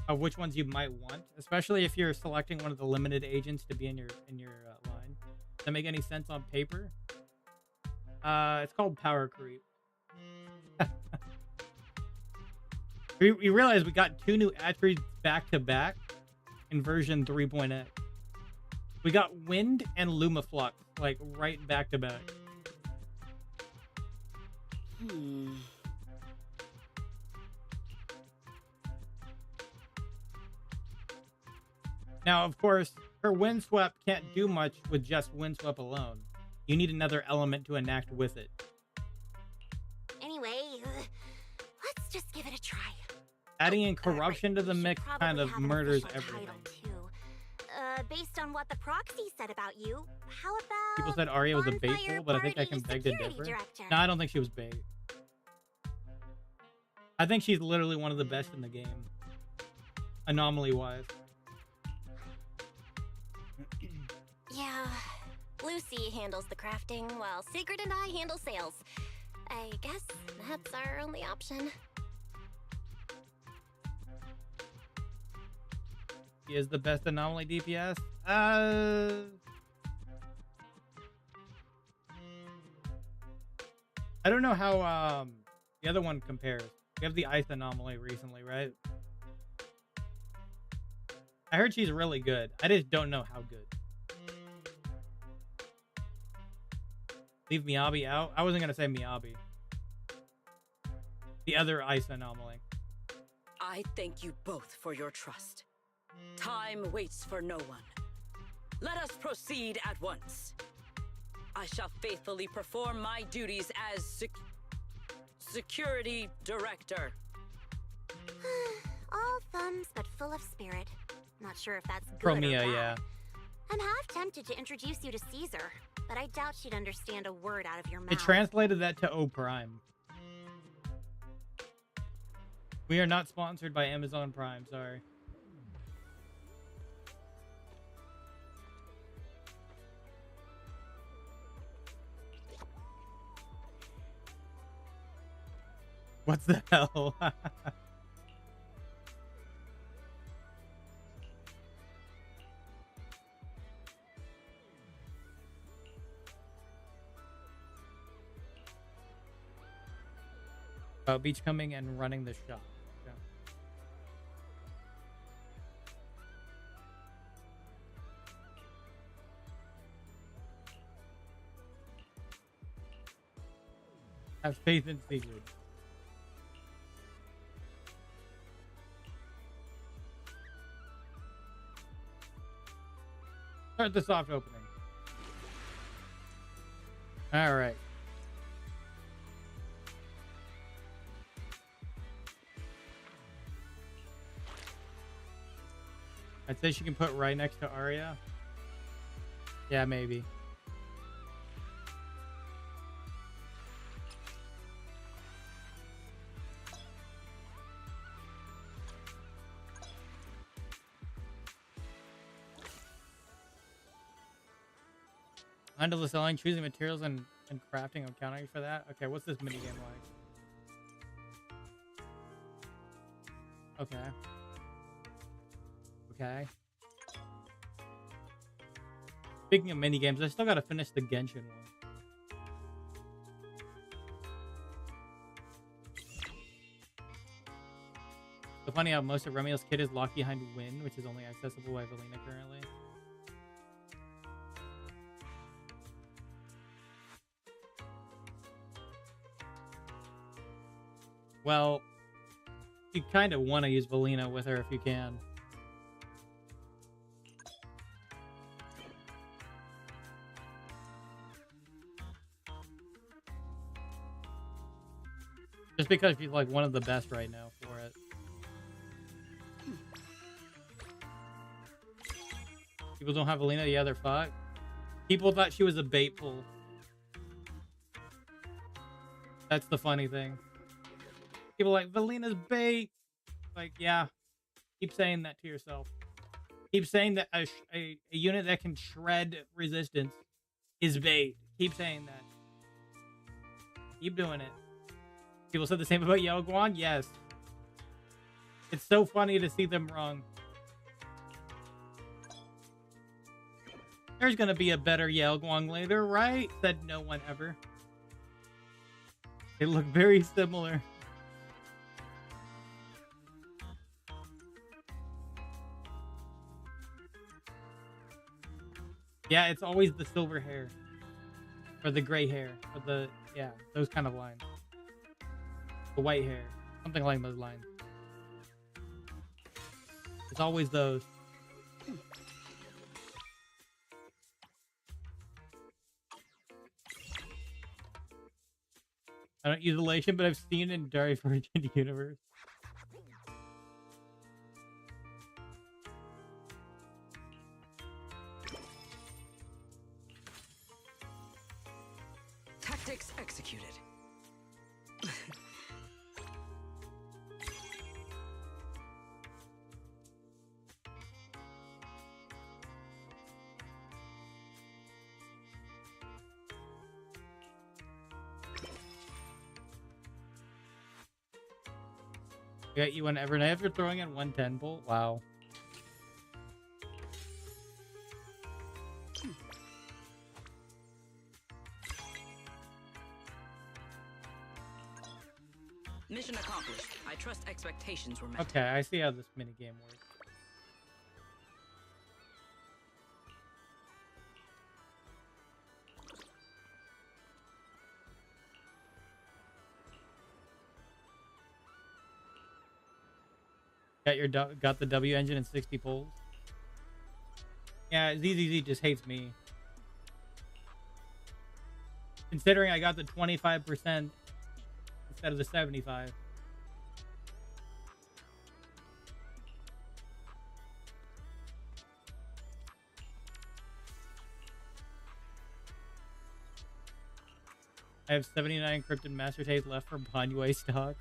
of which ones you might want, especially if you're selecting one of the limited agents to be in your line. Does that make any sense on paper? It's called power creep. we realized we got 2 new attributes back to back in version 3.x. We got wind and Lumaflux like right back to back. Now, of course, her windswept can't do much with just windswept alone. You need another element to enact with it. Anyway, let's just give it a try. Adding in corruption to the mix kind of murders everything. Based on what the proxy said about you, how about People said Arya was a bait pool, but I think I can beg to differ. No, I don't think she was bait. I think she's literally one of the best in the game. Anomaly-wise. Yeah, Lucy handles the crafting while Sigrid and I handle sales. I guess that's our only option. She is the best anomaly DPS? I don't know how the other one compares. We have the ice anomaly recently, right? I heard she's really good. I just don't know how good. Leave Miyabi out? I wasn't gonna say Miyabi. The other ice anomaly. I thank you both for your trust. Time waits for no one. Let us proceed at once. I shall faithfully perform my duties as security director. All thumbs but full of spirit. Not sure if that's good Chromia, or bad. yeah. I'm half tempted to introduce you to Caesar, but I doubt she'd understand a word out of your mouth. It translated that to O Prime. We are not sponsored by Amazon Prime, sorry. What the hell? Oh, Beach coming and running the shop. Okay. Have faith in Secret. Start the soft opening. All right. I'd say she can put right next to Arya. Yeah, maybe. Handle the selling, choosing materials, and crafting. I'm counting for that. Okay, what's this minigame like? Okay. Okay. Speaking of minigames, I still gotta finish the Genshin one. So funny how most of Remio's kit is locked behind Win, which is only accessible by Valina currently. Well, you kind of want to use Valina with her if you can. Just because she's like one of the best right now for it. People don't have Valina, yeah, they're fucked. People thought she was a bait pull. That's the funny thing. People are like, Valina's bait. Like, yeah. Keep saying that to yourself. Keep saying that a unit that can shred resistance is bait. Keep saying that. Keep doing it. People said the same about Yao Guan? Yes. It's so funny to see them wrong. There's gonna be a better Yao Guang later, right? Said no one ever. They look very similar. Yeah, it's always the silver hair. Or the gray hair. Or the, yeah, those kind of lines. The white hair. Something along those lines. It's always those. I don't use elation, but I've seen it in Dairy Virgin Universe. Tactics executed. I got you one every night after throwing in 110 bolt. Wow. Mission accomplished. I trust expectations were met. Okay, I see how this minigame works. Got the W engine and 60 pulls. Yeah, ZZZ just hates me. Considering I got the 25% instead of the 75. I have 79 encrypted master tapes left for Banyue stock.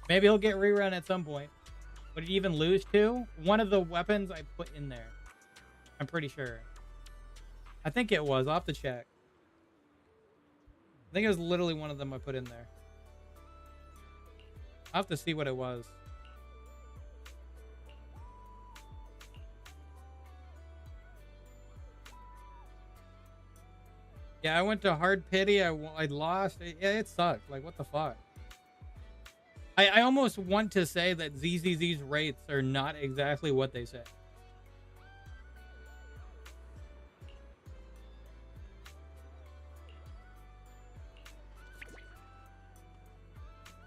Maybe he'll get rerun at some point. Would it even lose to? One of the weapons I put in there. I'm pretty sure. I think it was. I'll have to check. I think it was literally one of them I put in there. I'll have to see what it was. Yeah, I went to hard pity. I lost. Yeah, it sucked. Like, what the fuck? I almost want to say that ZZZ's rates are not exactly what they say.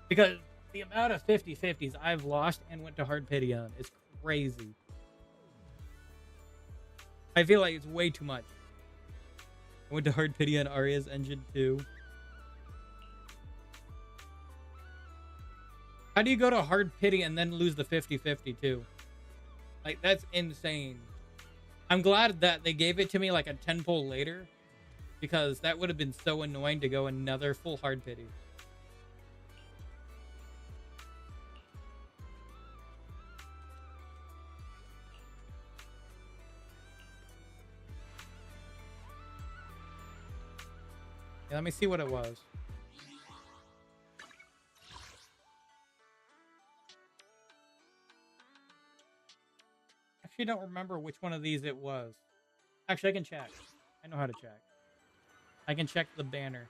Because the amount of 50-50s I've lost and went to hard pity on is crazy. I feel like it's way too much. I went to hard pity on Arya's engine too. How do you go to hard pity and then lose the 50-50 too? Like, that's insane. I'm glad that they gave it to me like a 10 pull later, because that would have been so annoying to go another full hard pity. Yeah, let me see what it was. Actually, don't remember which one of these it was. Actually, I can check. I know how to check. I can check the banner.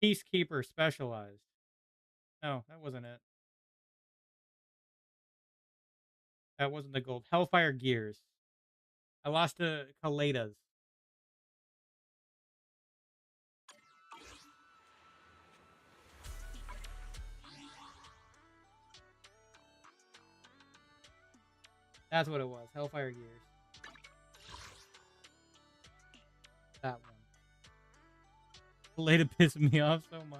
Peacekeeper specialized. No, that wasn't it. That wasn't the gold. Hellfire gears. I lost to Kaleda's. That's what it was. Hellfire gears. That one. Kaleda pissed me off so much.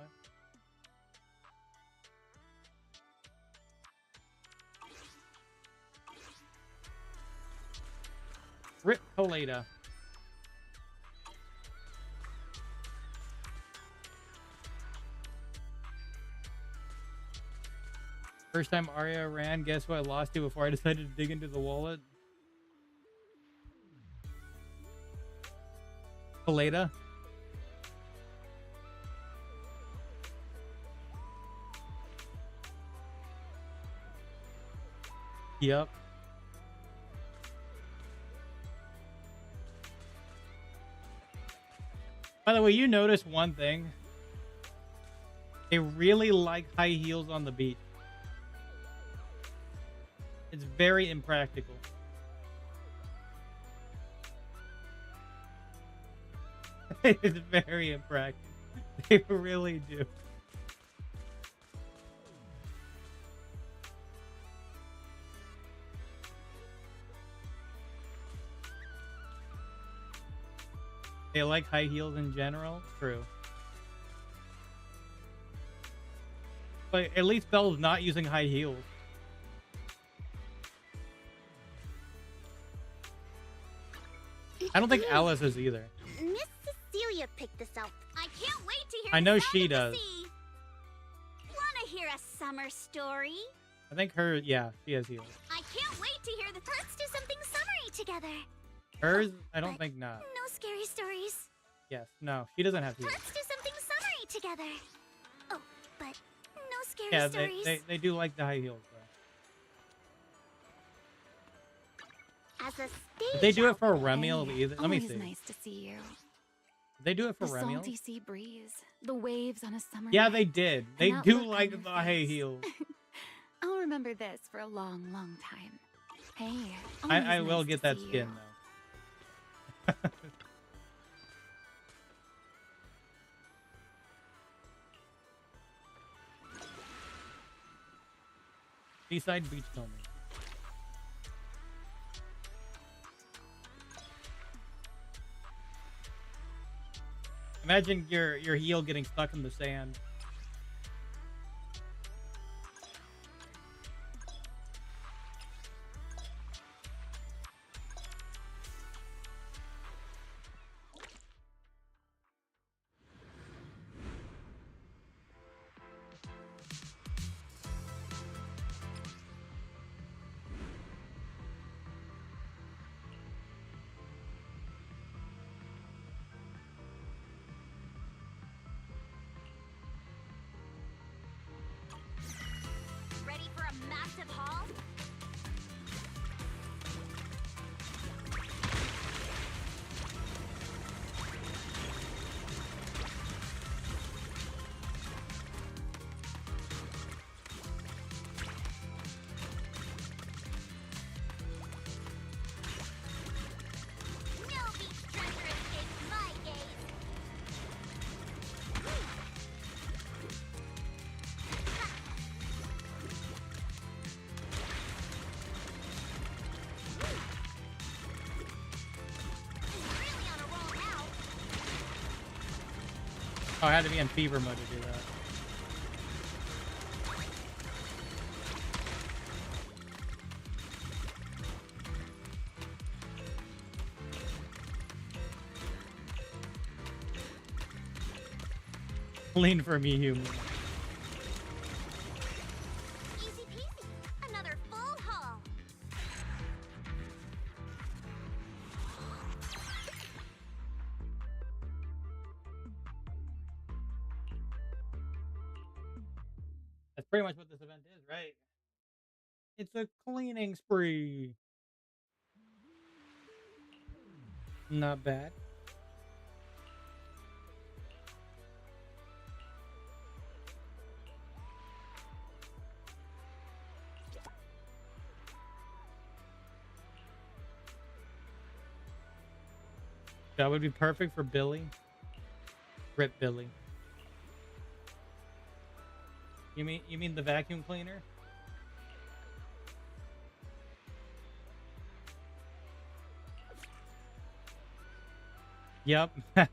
Rip Kaleda. First time Arya ran, guess who I lost to before I decided to dig into the wallet? Kaleda. Yep. By the way, you notice one thing. They really like high heels on the beach. It's very impractical. It's very impractical. They really do. They like high heels in general? True. But at least Belle's not using high heels. I don't think Alice is either. Miss Cecilia picked this out. I can't wait to hear I know she does. Wanna hear a summer story? I think her, yeah, she has heels. I can't wait to hear the. Let's do something summery together. Hers, I don't think not. No scary stories. Yes, no, she doesn't have heels. Let's do something summery together. Oh, but no scary Yeah, stories. they do like the high heels though. As a Did they do it for Remiel either? Let me Always see. nice to see you. Did they do it for The Remiel? salty sea breeze, the waves on a summer Yeah, night, they did. an They do outlook on like your the high face. heels. I'll remember this for a long, long time. Hey, I always will nice get to that see skin you. though. Seaside beach filming. Imagine your heel getting stuck in the sand. Oh, I had to be in fever mode to do that. Clean for me, human. Easy peasy. Another full haul. That's pretty much what this event is, right? It's a cleaning spree. Not bad. That would be perfect for Billy. Rip Billy. You mean the vacuum cleaner? Yep. So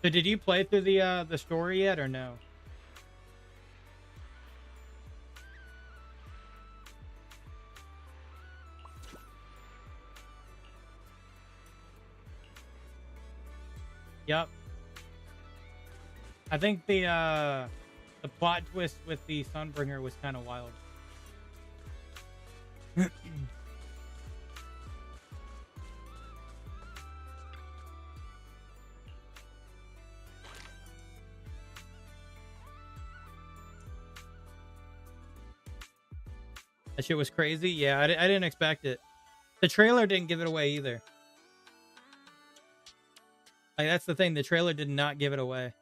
did you play through the story yet or no? Yep. I think the plot twist with the Sunbringer was kind of wild. That shit was crazy. Yeah, I didn't expect it. The trailer didn't give it away either. Like, that's the thing. The trailer did not give it away.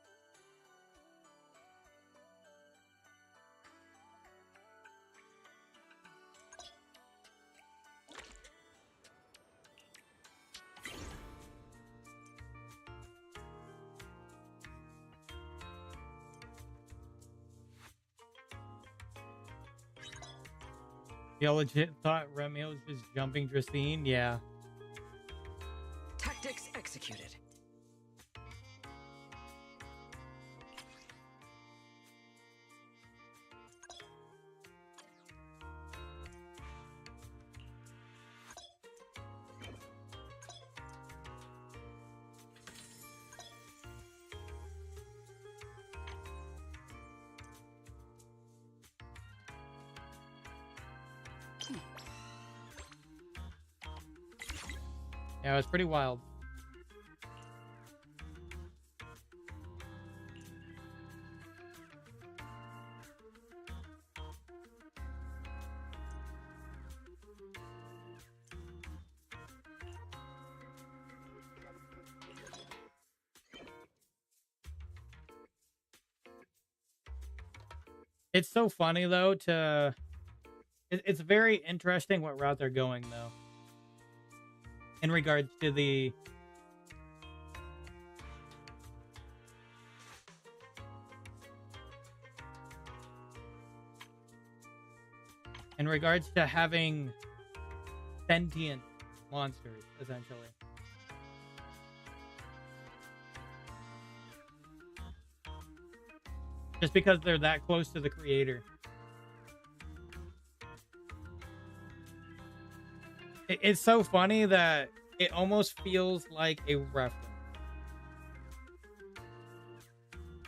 Y'all legit thought Remy was just jumping Dracene? Yeah. Tactics executed. Yeah, it was pretty wild. It's so funny though it's very interesting what route they're going though. In regards to having sentient monsters, essentially. Just because they're that close to the creator. It's so funny that it almost feels like a reference.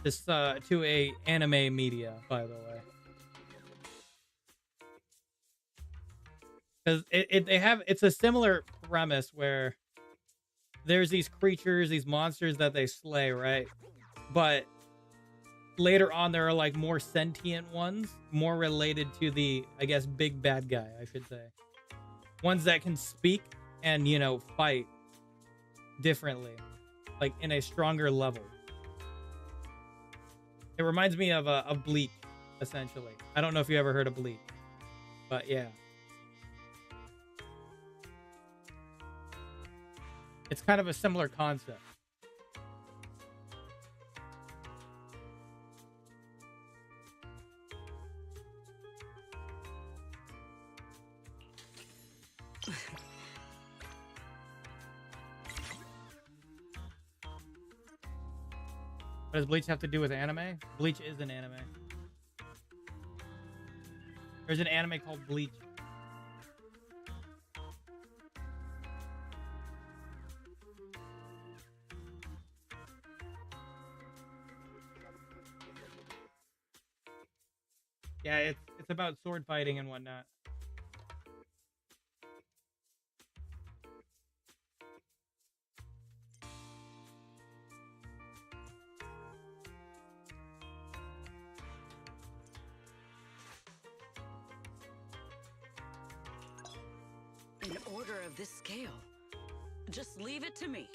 This to a anime media, by the way. Because it's a similar premise where there's these creatures, these monsters that they slay, right? But later on there are like more sentient ones, more related to the, I guess, big bad guy, I should say. Ones that can speak and, you know, fight differently, like in a stronger level. It reminds me of Bleach, essentially. I don't know if you ever heard of Bleach, but yeah. It's kind of a similar concept. What does Bleach have to do with anime? Bleach is an anime. There's an anime called Bleach. Yeah, it's about sword fighting and whatnot. An order of this scale. Just leave it to me.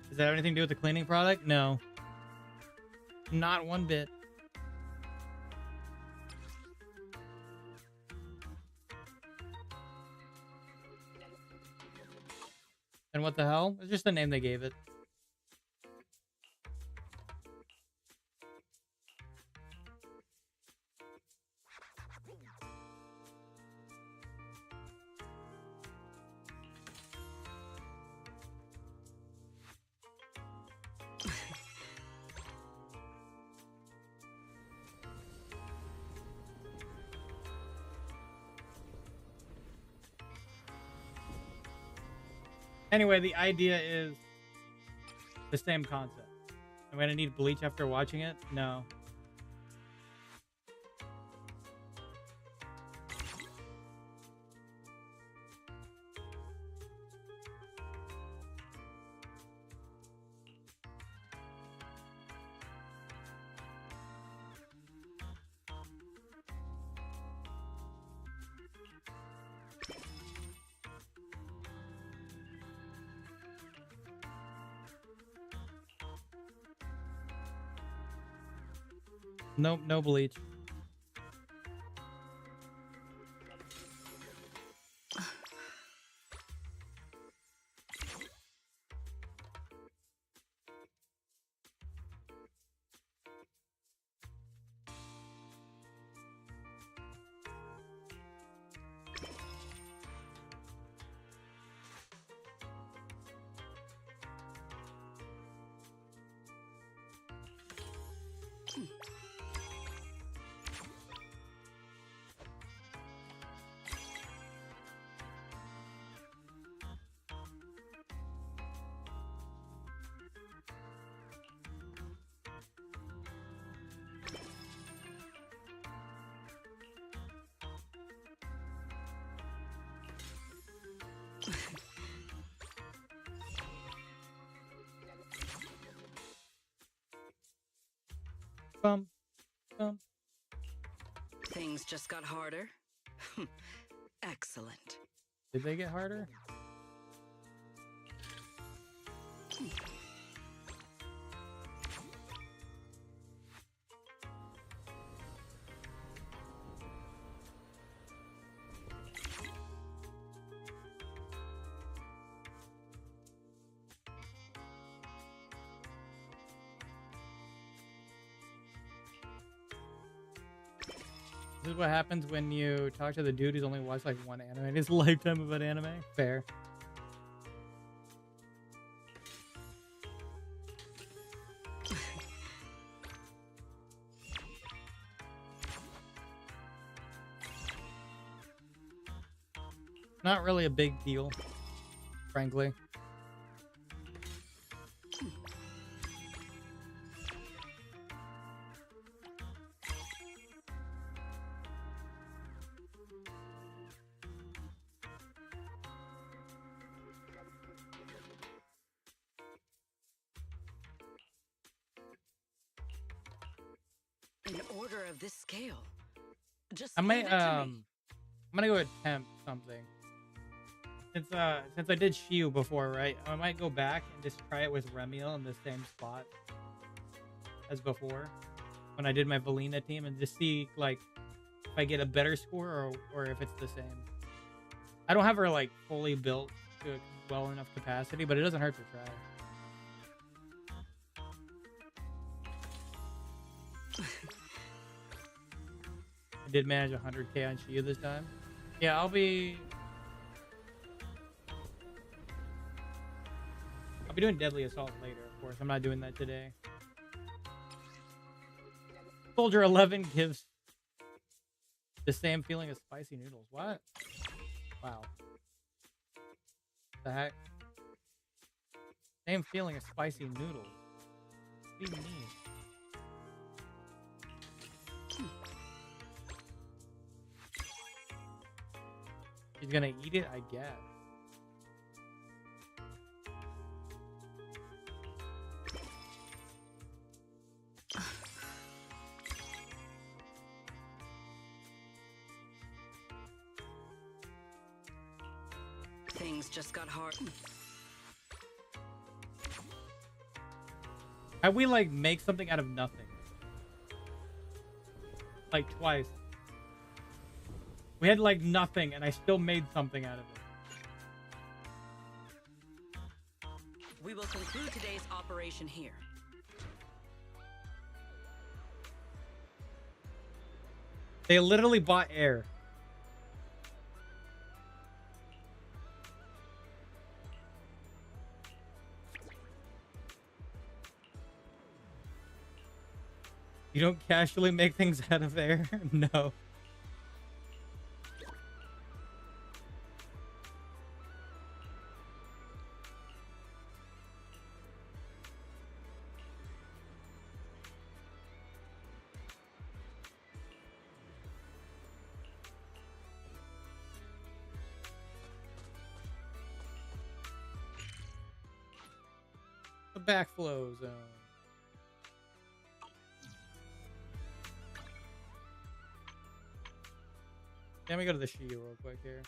Does that have anything to do with the cleaning product? No. Not one bit. And what the hell? It's just the name they gave it. Anyway, the idea is the same concept. Am I gonna need Bleach after watching it? No. Nope, no Bleach. Bum, bum. Things just got harder. Excellent. Did they get harder? This is what happens when you talk to the dude who's only watched like one anime in his lifetime of an anime. Fair. Not really a big deal, frankly. An order of this scale. Just I might leave it to me. I'm gonna go attempt something. Since I did Shiu before, right? I might go back and just try it with Remiel in the same spot as before when I did my Valina team and just see like if I get a better score or if it's the same. I don't have her like fully built to a well enough capacity, but it doesn't hurt to try. Did manage 100k on Shia this time. Yeah, I'll be doing Deadly Assault later, of course. I'm not doing that today. Soldier 11 gives the same feeling as spicy noodles. What? Wow. The heck? Same feeling as spicy noodles. What do you mean? He's gonna eat it, I guess. Things just got hard. How'd we like make something out of nothing? Like twice. We had like nothing and I still made something out of it. We will conclude today's operation here. They literally bought air. You don't casually make things out of air? No. The backflow zone. Let me go to the Shia real quick here.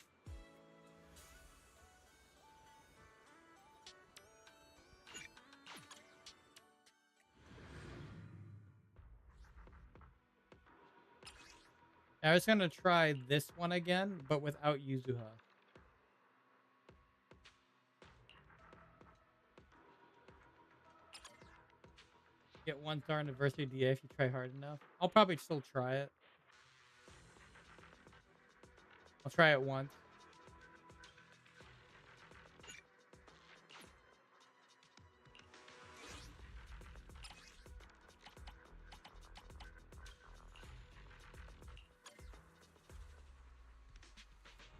I was gonna try this one again, but without Yuzuha. Get 1-star in adversity DA if you try hard enough. I'll probably still try it. I'll try it once.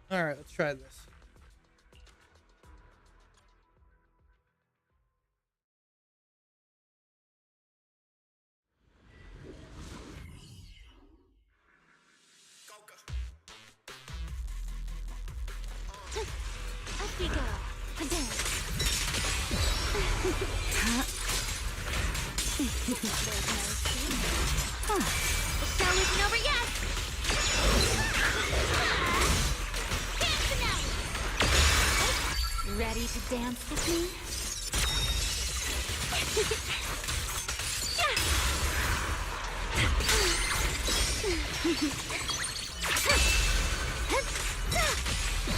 All right, let's try this. Up we go. Again. The show isn't over yet. Ready to dance with me?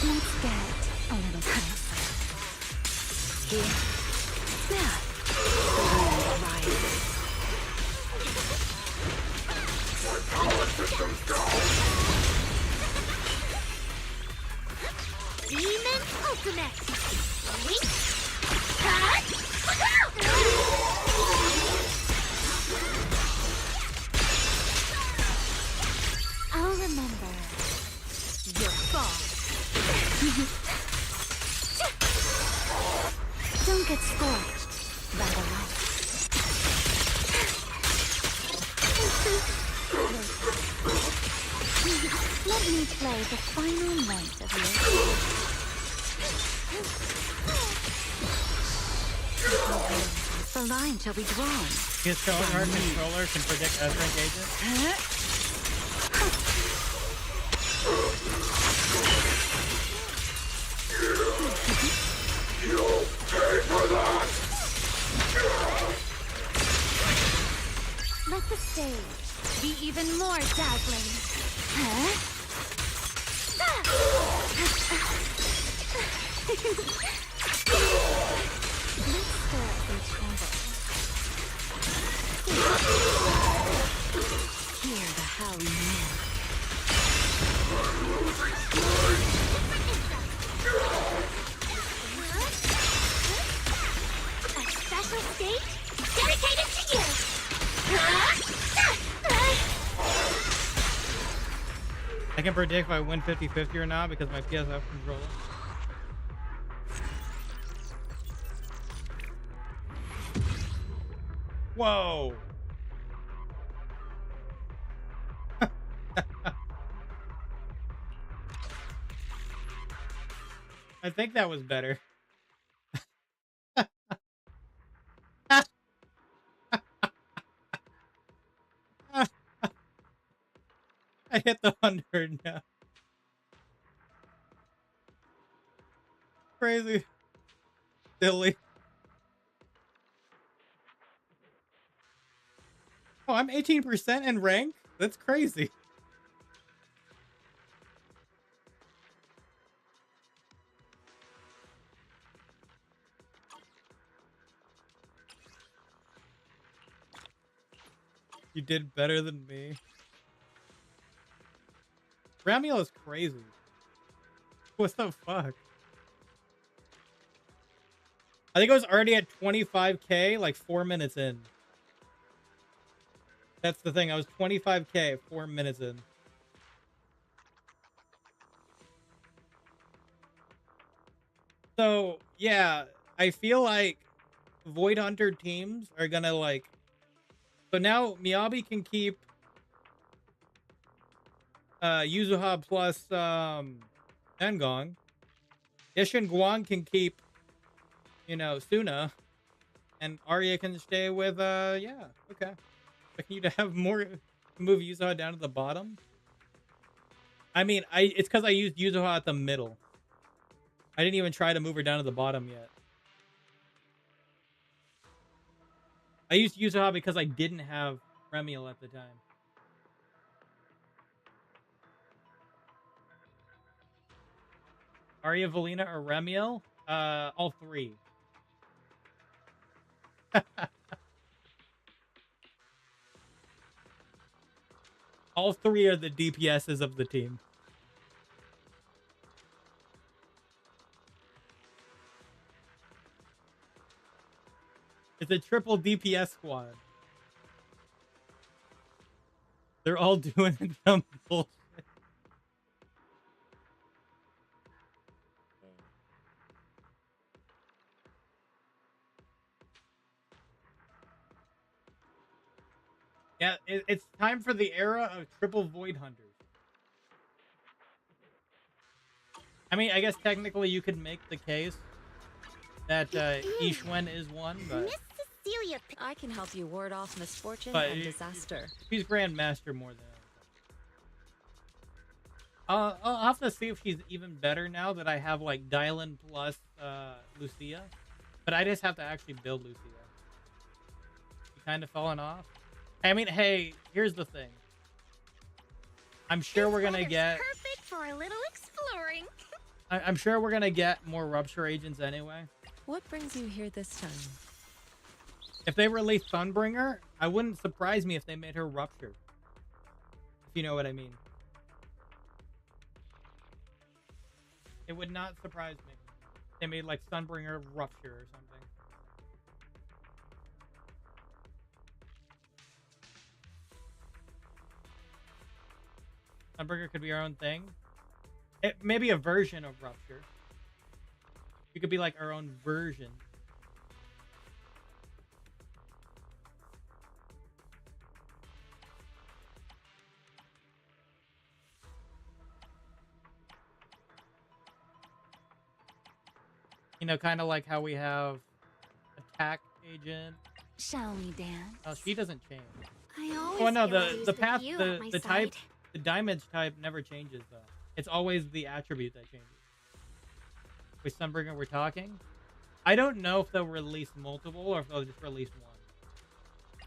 Let's get a little closer. Here. There. The wind rises. My power system's down! Demon Ultimate! I'll remember your fall. Don't get scorched by the light. Let me play the final note of your The line shall be drawn. His controller can predict other engagements. You'll pay for that! Let the stage be even more dazzling. Huh? Let's stir some trouble. Hear the howling wind. I can predict if I win 50-50 or not because my PSF controller. Whoa. I think that was better. I hit the 100 now. Crazy. Silly. Oh, I'm 18% in rank? That's crazy. You did better than me. Ramiel is crazy. What the fuck? I think I was already at 25k like 4 minutes in. That's the thing. I was 25k 4 minutes in. So, yeah, I feel like Void Hunter teams are gonna like... So now Miyabi can keep Yuzuha plus Engong. Ishin Guan can keep, you know, Suna. And Arya can stay with, yeah, okay. Expecting you to have more... Move Yuzuha down to the bottom. I mean, it's because I used Yuzuha at the middle. I didn't even try to move her down to the bottom yet. I used Yuzuha because I didn't have Remiel at the time. Arya, Valina, or Remiel? All three. All three are the DPSs of the team. It's a triple DPS squad. They're all doing some bullshit. Yeah, it's time for the era of triple Void Hunters. I mean, I guess technically you could make the case that Ishwen is one, but... Miss Cecilia, I can help you ward off misfortune but and disaster. She's Grandmaster more than anything. I'll have to see if she's even better now that I have, like, Dylan plus Lucia. But I just have to actually build Lucia. She kind of fallen off. I mean, hey, here's the thing. I'm sure we're gonna get... Perfect for a little exploring. I'm sure we're gonna get more Rupture agents anyway. What brings you here this time? If they release Sunbringer, I wouldn't surprise me if they made her Rupture. If you know what I mean. It would not surprise me. They made like Sunbringer Rupture or something. Sunbringer could be our own thing. It maybe a version of Rupture. You could be like our own version. You know, kind of like how we have attack agent. Shall we dance? Oh, she doesn't change. I always Oh no, feel at ease the with path, you at my the type, side. the damage type never changes though. It's always the attribute that changes. With Sunbringer, we're talking. I don't know if they'll release multiple or if they'll just release one.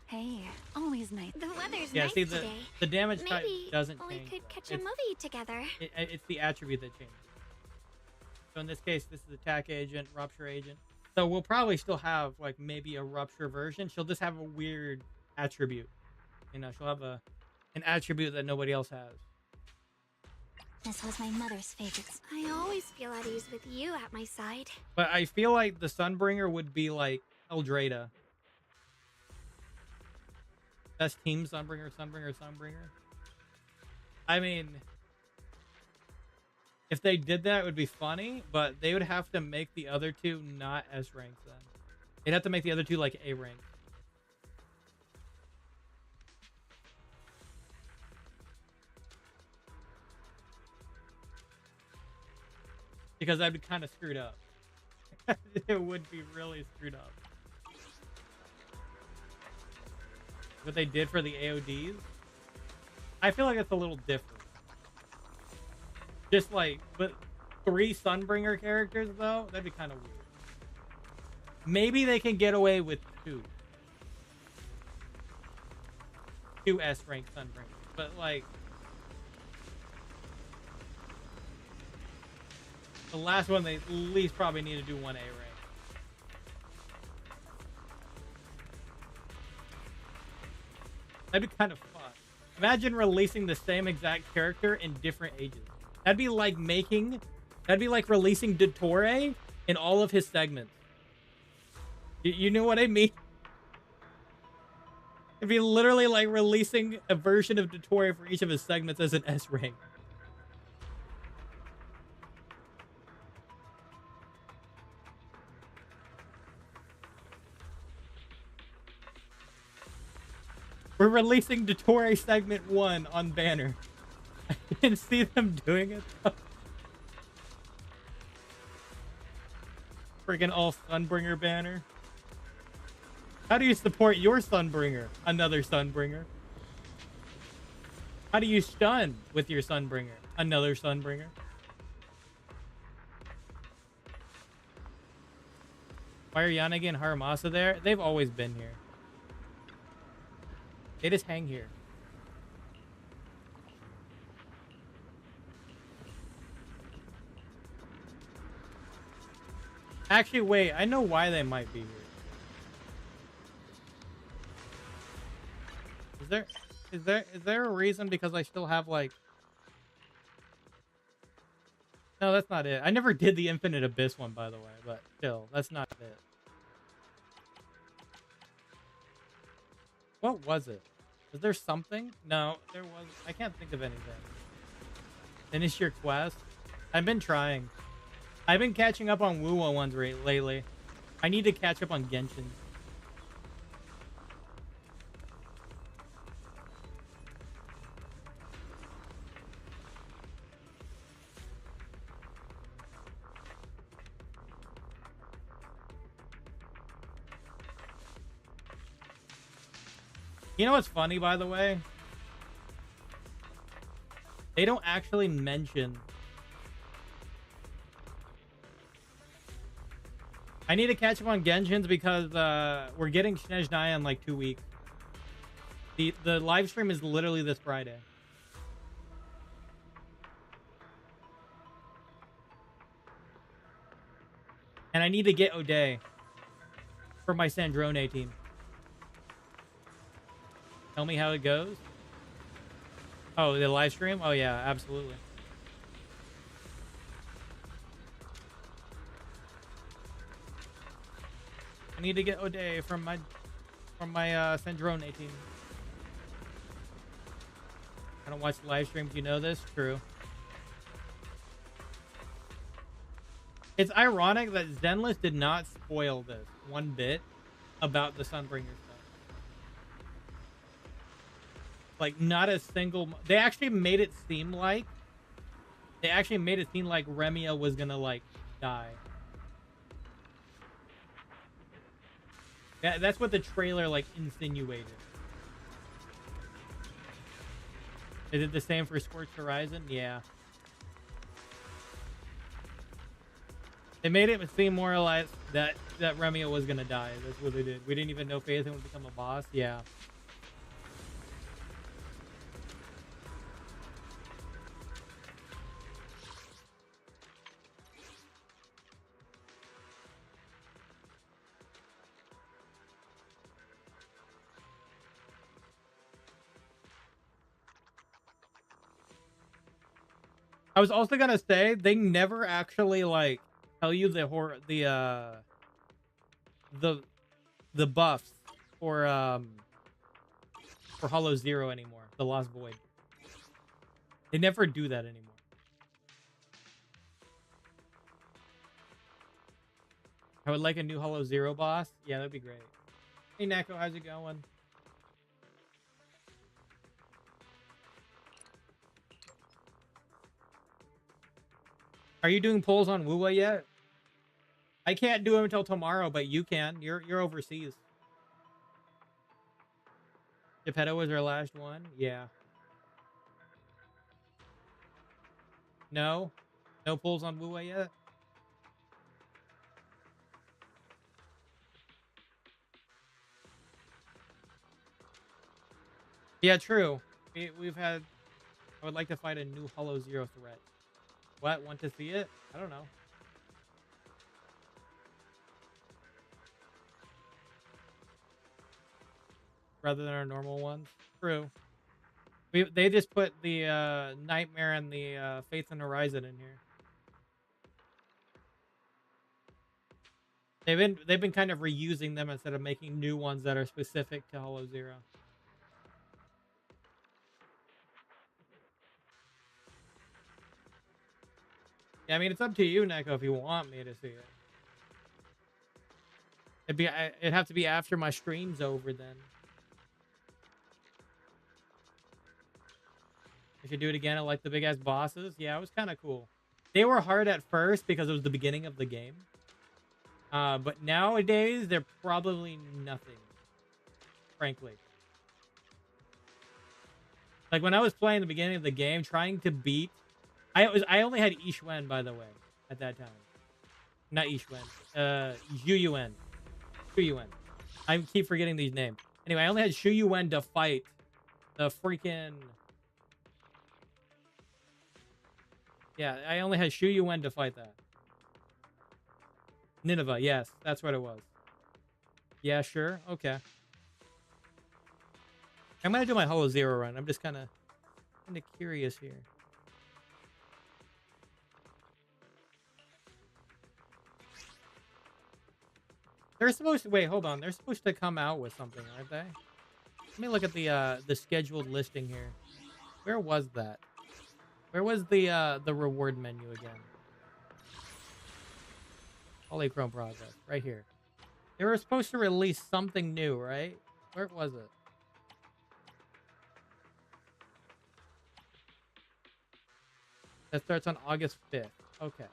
Hey, always nice. The weather's Yeah, nice see today. the damage type Maybe doesn't we change. could though. catch a It's- movie together. It's the attribute that changes. So in this case, this is attack agent, rupture agent. So we'll probably still have like maybe a rupture version. She'll just have a weird attribute. You know, she'll have an attribute that nobody else has. This was my mother's favorite. I always feel at ease with you at my side. But I feel like the Sunbringer would be like Eldrada. Best team Sunbringer. I mean, If they did that, it would be funny, but they would have to make the other two not S ranks then. They'd have to make the other two like A rank. Because that'd be kind of screwed up. It would be really screwed up. What they did for the AODs, I feel like it's a little different. Just like, but 3 Sunbringer characters though, that'd be kind of weird. Maybe they can get away with 2. 2 S rank Sunbringers, but like the last one, they at least probably need to do 1 A rank. That'd be kind of fun. Imagine releasing the same exact character in different ages. That'd be like releasing Dottore in all of his segments. You know what I mean? It'd be literally like releasing a version of Dottore for each of his segments as an S rank. We're releasing Dottore segment 1 on banner. I can see them doing it though. Freaking all Sunbringer banner. How do you support your Sunbringer? Another Sunbringer. How do you stun with your Sunbringer? Another Sunbringer. Why are Yanagi and Haramasa there? They've always been here. They just hang here. Actually, wait. I know why they might be here. Is there a reason? Because I still have like... No, that's not it. I never did the Infinite Abyss one, by the way, but still, that's not it. What was it? Was there something? No, there was. I can't think of anything. Finish your quest. I've been trying. I've been catching up on Wuwa ones lately. I need to catch up on Genshin. You know what's funny, by the way? They don't actually mention... I need to catch up on Genshin's because we're getting Snezhnaya in like 2 weeks. The live stream is literally this Friday. And I need to get O'Day for my Sandrone team. Tell me how it goes. Oh, the live stream? Oh yeah, absolutely. I need to get O'Day from my Sandrone team. I don't watch live streams, you know this? True. It's ironic that Zenless did not spoil this one bit about the Sunbringer stuff. Like, not a single... They actually made it seem like... Remia was gonna, like, die. That's what the trailer, like, insinuated. Is it the same for Scorched Horizon? Yeah. They made it seem more or less that Remia was gonna die. That's what they did. We didn't even know Phaethon would become a boss. Yeah. I was also gonna say they never actually like tell you the buffs for Hollow Zero anymore. The Lost Void. They never do that anymore. I would like a new Hollow Zero boss. Yeah, that'd be great. Hey, Neko, how's it going? Are you doing polls on Wuwa yet? I can't do them until tomorrow, but you can. You're overseas. Geppetto was our last one. Yeah. No? No polls on Wuwa yet? Yeah, true. We've had... I would like to fight a new Hollow Zero threat. What? Want to see it? I don't know. Rather than our normal ones. True. They just put the Nightmare and the Faith and Horizon in here. They've been kind of reusing them instead of making new ones that are specific to Hollow Zero. Yeah, I mean, it's up to you, Neko, if you want me to see it. It'd have to be after my stream's over then. I should do it again. I like the big ass bosses. Yeah, it was kind of cool. They were hard at first because it was the beginning of the game. But nowadays they're probably nothing. Frankly. Like when I was playing the beginning of the game, trying to beat, I only had Ishwen, by the way, at that time. Not Ishwen. Zhuyuan. Zhuyuan. I keep forgetting these names. Anyway, I only had Zhuyuan to fight the freaking... Yeah, I only had Zhuyuan to fight that. Nineveh, yes, that's what it was. Yeah, sure, okay. I'm gonna do my Hollow Zero run. I'm just kind of curious here. They're supposed to wait. Hold on. They're supposed to come out with something, aren't they? Let me look at the scheduled listing here. Where was that? Where was the reward menu again? Polychrome Project, right here. They were supposed to release something new, right? Where was it? That starts on August 5th. Okay.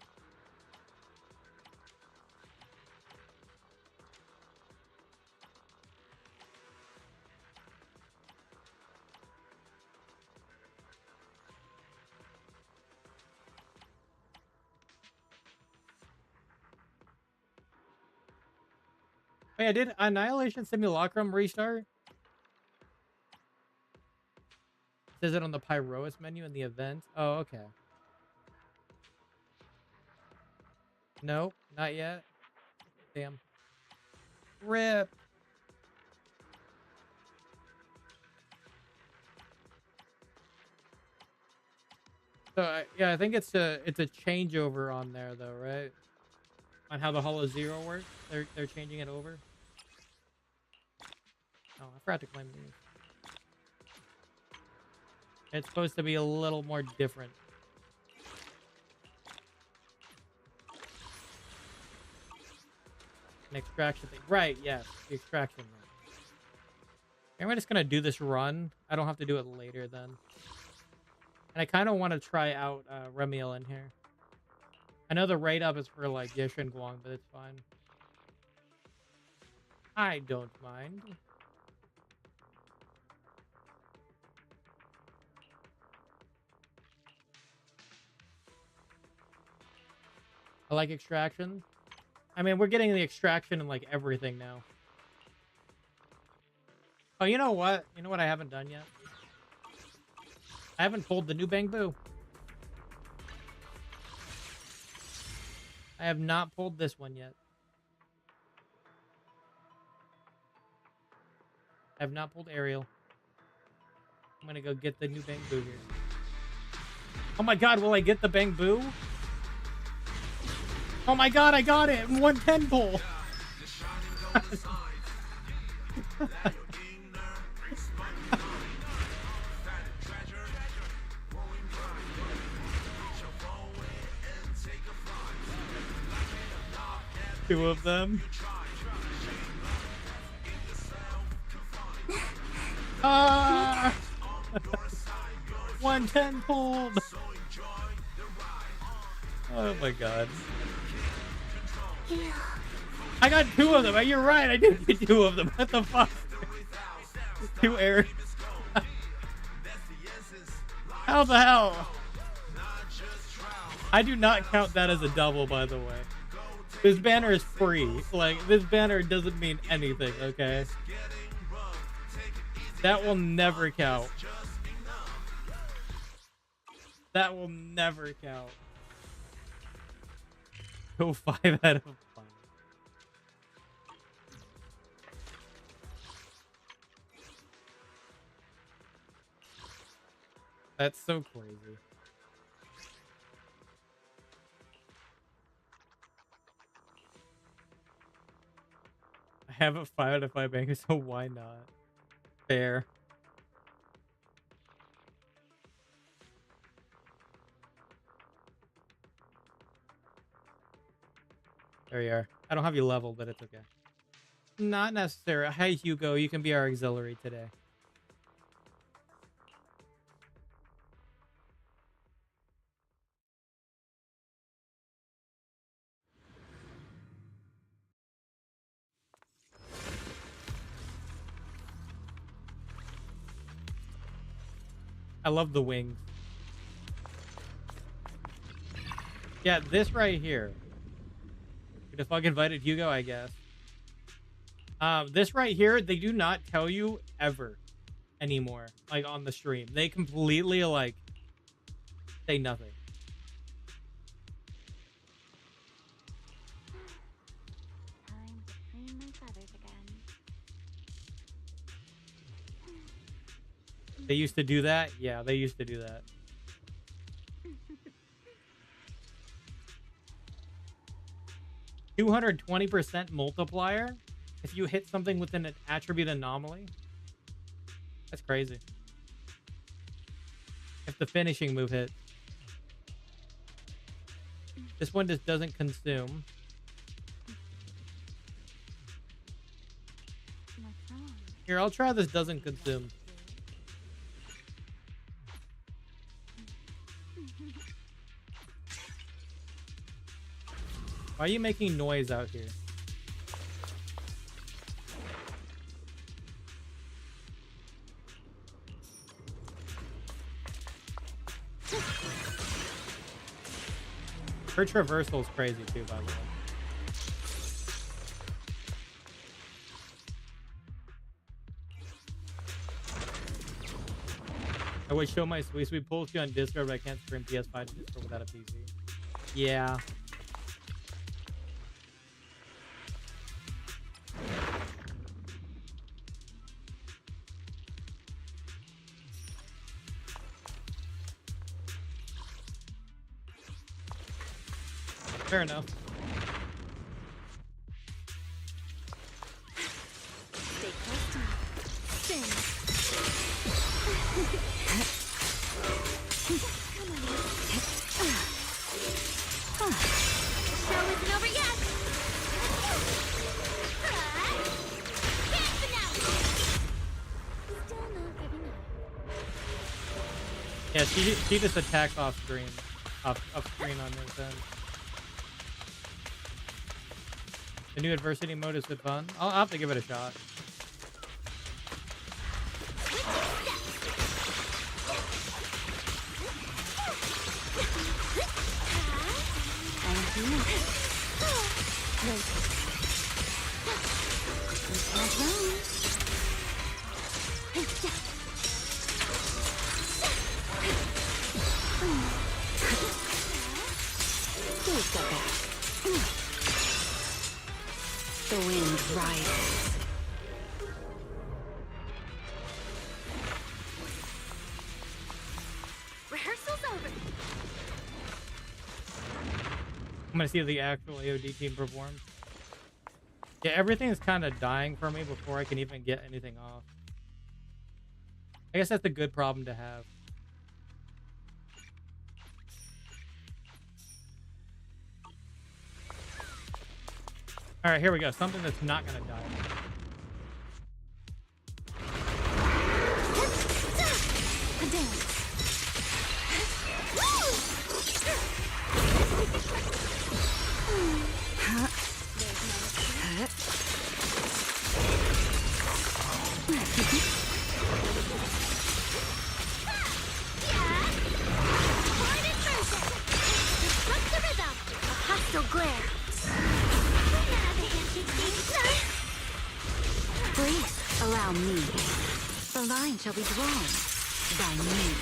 Wait, I did Annihilation Simulacrum restart? It says it on the Pyrois menu in the event. Oh, okay. Nope, not yet. Damn. RIP. So yeah, I think it's a changeover on there though, right? On how the Hollow Zero works. They're changing it over. Oh, I forgot to claim these. It's supposed to be a little more different. An extraction thing. Right, yes. The extraction thing. I'm just gonna do this run. I don't have to do it later then. And I kind of want to try out Remiel in here. I know the rate up is for like Yish and Guang, but it's fine. I don't mind. I like extraction. I mean, we're getting the extraction in like everything now. Oh, you know what? You know what I haven't done yet? I haven't pulled the new Bang-Boo. I have not pulled this one yet. I have not pulled Ariel. I'm gonna go get the new Bang-Boo here. Oh my god, will I get the Bang-Boo? Oh my god, I got it in 110 pull. 2 of them. Ah! 110 pulled. Oh my god. I got 2 of them. You're right. I did get 2 of them. What the fuck? 2 airs. How the hell? I do not count that as a double, by the way. This banner is free. Like, this banner doesn't mean anything, okay? That will never count. That will never count. Go 5 out of 5. That's so crazy. I have a 5 out of 5 banker, so why not? Fair. There you are. I don't have you leveled, but it's okay. Not necessary. Hi, Hugo. You can be our auxiliary today. I love the wings. Yeah, this right here. The fuck invited Hugo, I guess. This right here, they do not tell you ever anymore, like on the stream. They completely like say nothing. Time to clean my feathers again. They used to do that? Yeah, they used to do that. $220% multiplier if you hit something within an attribute anomaly. That's crazy. If the finishing move hits. This one just doesn't consume. Here, I'll try this doesn't consume. Why are you making noise out here? Her traversal is crazy too, by the way. I would show my sweet pulls you on Discord, but I can't stream PS5 to Discord without a PC. Yeah. Fair enough. Stay close to me. Spin. Come on. Show isn't over yet. Still not giving up. Yeah, she just attacked off screen on this end. The new adversity mode is good fun. I'll have to give it a shot. The wind rises. Rehearsal's over. I'm gonna see if the actual AOD team performs. Yeah, everything's kind of dying for me before I can even get anything off. I guess that's a good problem to have. All right, here we go. Something that's not gonna die. Please allow me. The line shall be drawn by me.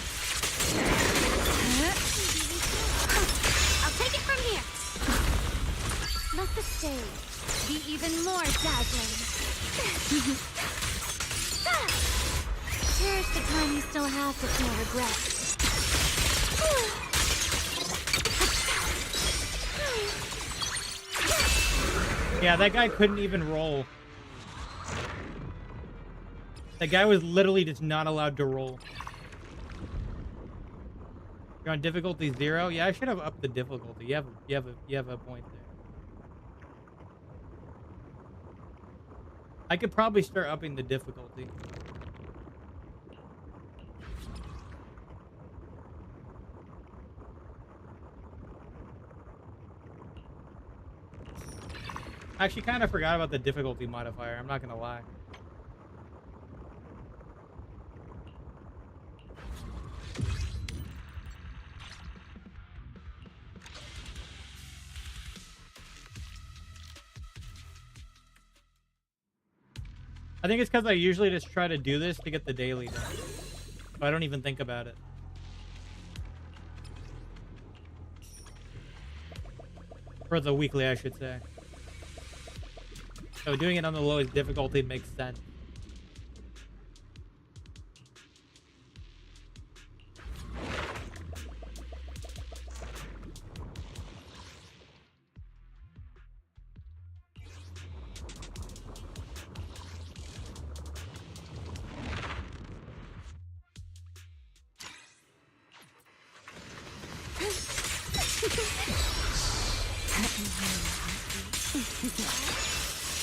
I'll take it from here. Let the stage be even more dazzling. Cherish the time you still have to feel regret. Yeah, that guy couldn't even roll. That guy was literally just not allowed to roll. You're on difficulty 0? Yeah, I should have upped the difficulty. You have a point there. I could probably start upping the difficulty. I actually kind of forgot about the difficulty modifier. I'm not gonna lie. I think it's because I usually just try to do this to get the daily done. So I don't even think about it. Or the weekly, I should say. So doing it on the lowest difficulty makes sense.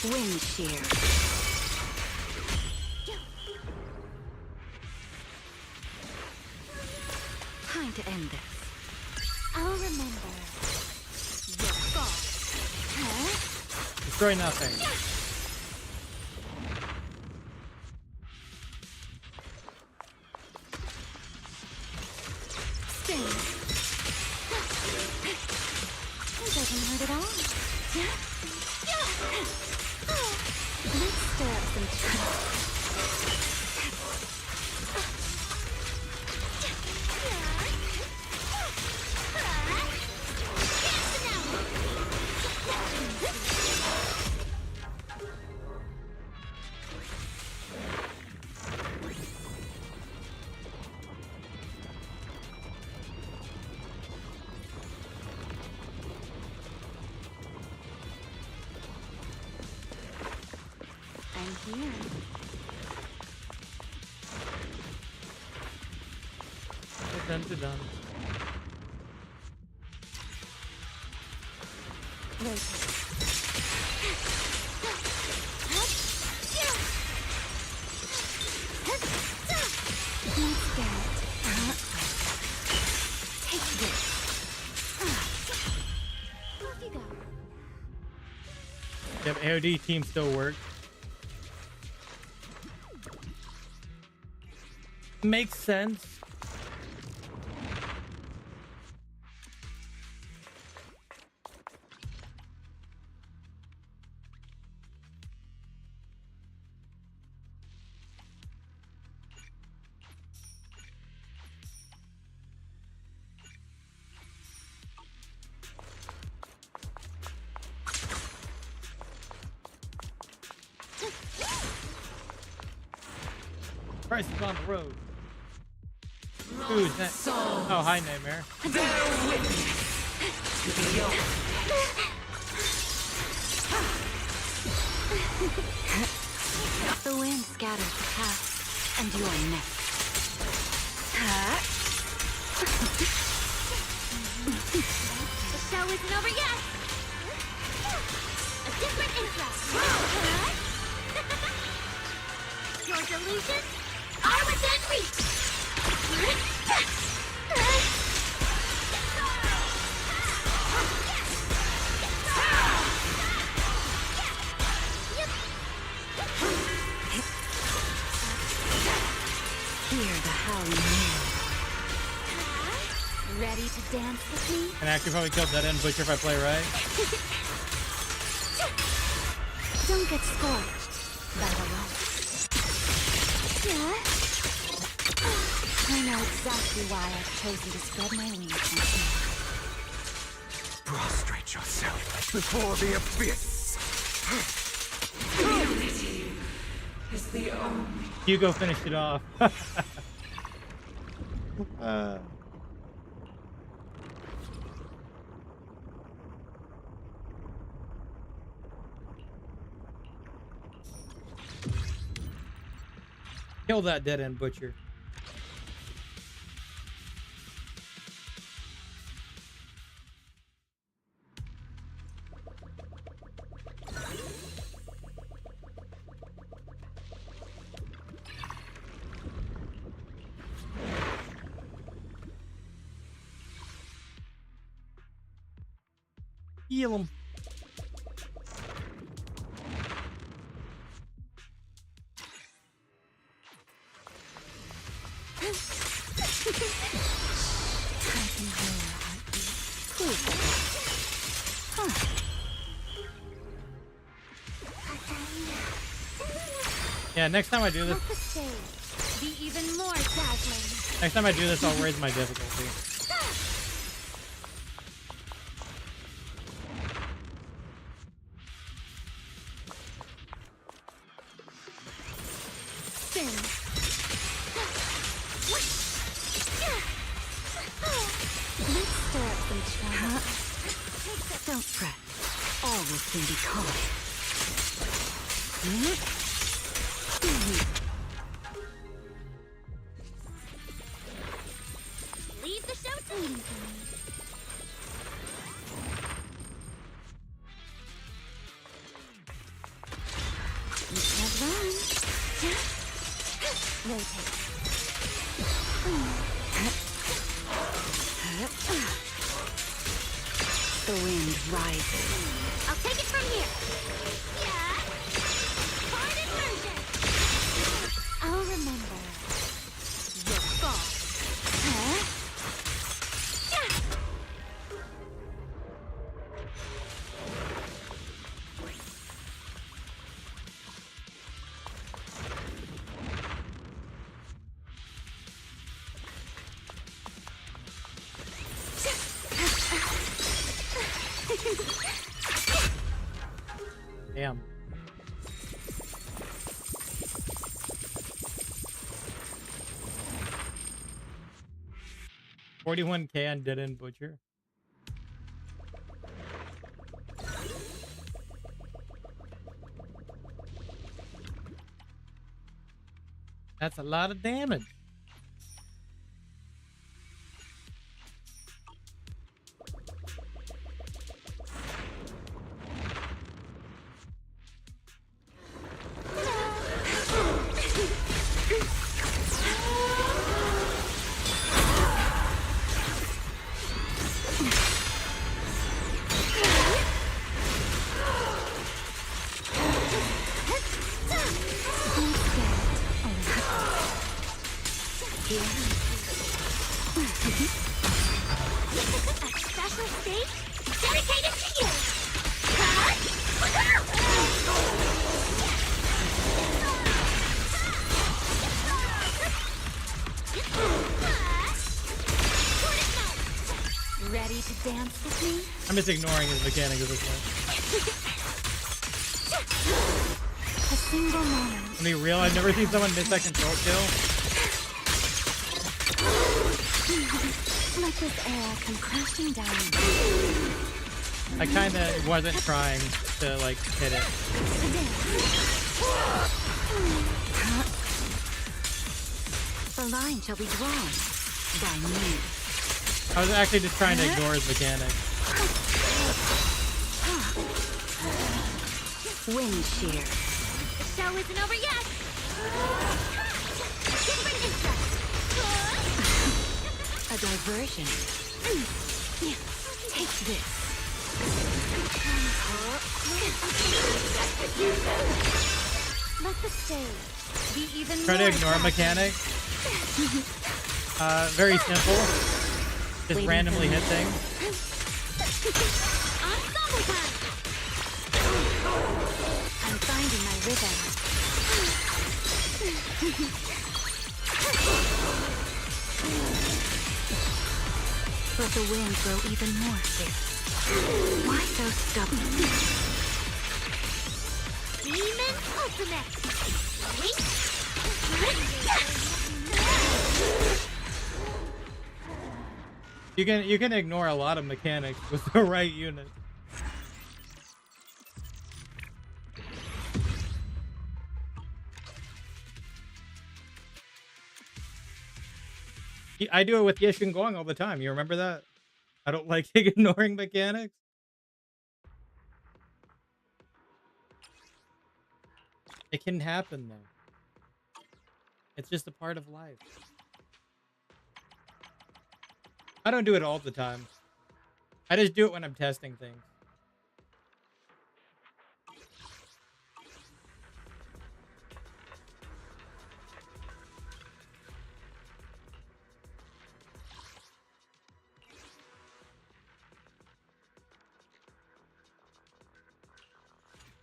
Wind shear. Time to end this. I'll remember. Your fault. Huh? Destroy nothing. Sting. It doesn't hurt at all. Let's stir up some trouble. Done. Take this. Off you go. Yep, AOD team still works. Makes sense. Price is on the road. Who's that? Oh, hi, Nightmare. The wind scatters the past, and you're next. The show isn't over yet. A different interests. Your delusions are within reach. Hear the howling wind. Ready to dance with me? And I could probably kill Dead End Butcher if I play right. Don't get scorched by the light. Yeah? I know exactly why I've chosen to spread my wings once more. Prostrate yourself before the abyss. Unity is the only. Hugo finished it off. Kill that Dead End Butcher. Heal him. Yeah, next time I do this, Let the stage be even more dazzling. next time I do this, I'll raise my difficulty. Spin. Let's stir up some trouble. Don't fret. All will soon be calm. Leave the show to me. You can't run. Rotate. The wind rises. I'll take it from here. Yeah. Hard immersion. I'll remember your fall. Damn. $41K on Dead End Butcher. That's a lot of damage. Ready to dance with me? I'm just ignoring his mechanics at this point. A single moment. I mean, real, I've never seen someone miss that control kill. Let this air come crashing down. I kind of wasn't trying to, like, hit it. The line shall be drawn by me. I was actually just trying to ignore his mechanics. Wind shear. The show isn't over yet! A different interest! A diversion. Take this. Let the stage be even Try to more ignore mechanics. Very simple. Just randomly hit things. Ensemble time! I'm finding my rhythm. Let the wind grow even more fierce. Why so stubborn? Demon Ultimate! You can ignore a lot of mechanics with the right unit. I do it with Yishin Gong all the time. You remember that? I don't like ignoring mechanics. It can happen though. It's just a part of life. I don't do it all the time. I just do it when I'm testing things.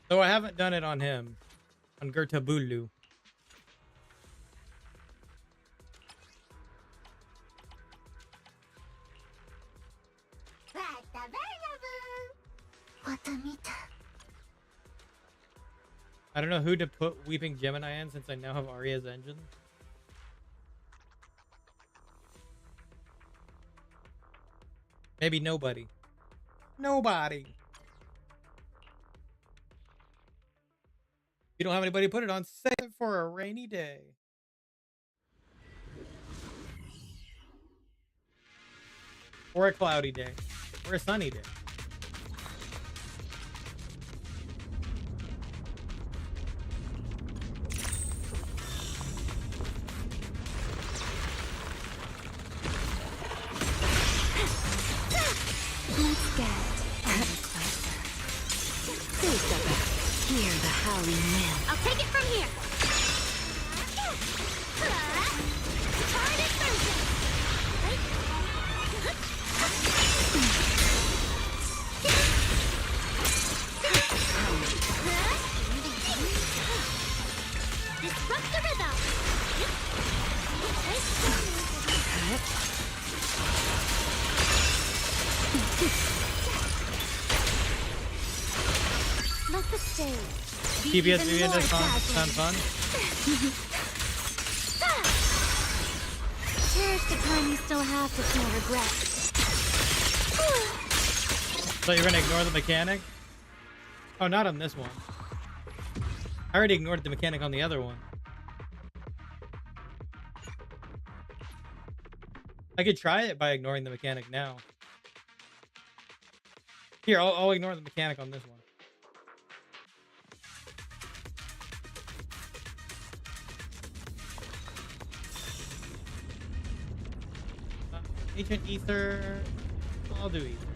Though I haven't done it on him. On Gertabulu. I don't know who to put Weeping Gemini in since I now have Arya's engine. Maybe nobody. Nobody. You don't have anybody to put it on, save it for a rainy day. Or a cloudy day. Or a sunny day. Let's get a little closer. Who's the best? Hear the howling wind. I'll take it from here. Target version. Disrupt the rhythm. Let the stage be TBS even more sound dazzling. fun? Cherish the time you still have to feel regret. So you're gonna ignore the mechanic? Oh, not on this one. I already ignored the mechanic on the other one. I could try it by ignoring the mechanic now. Here, I'll ignore the mechanic on this one. Ancient Ether. I'll do Ether.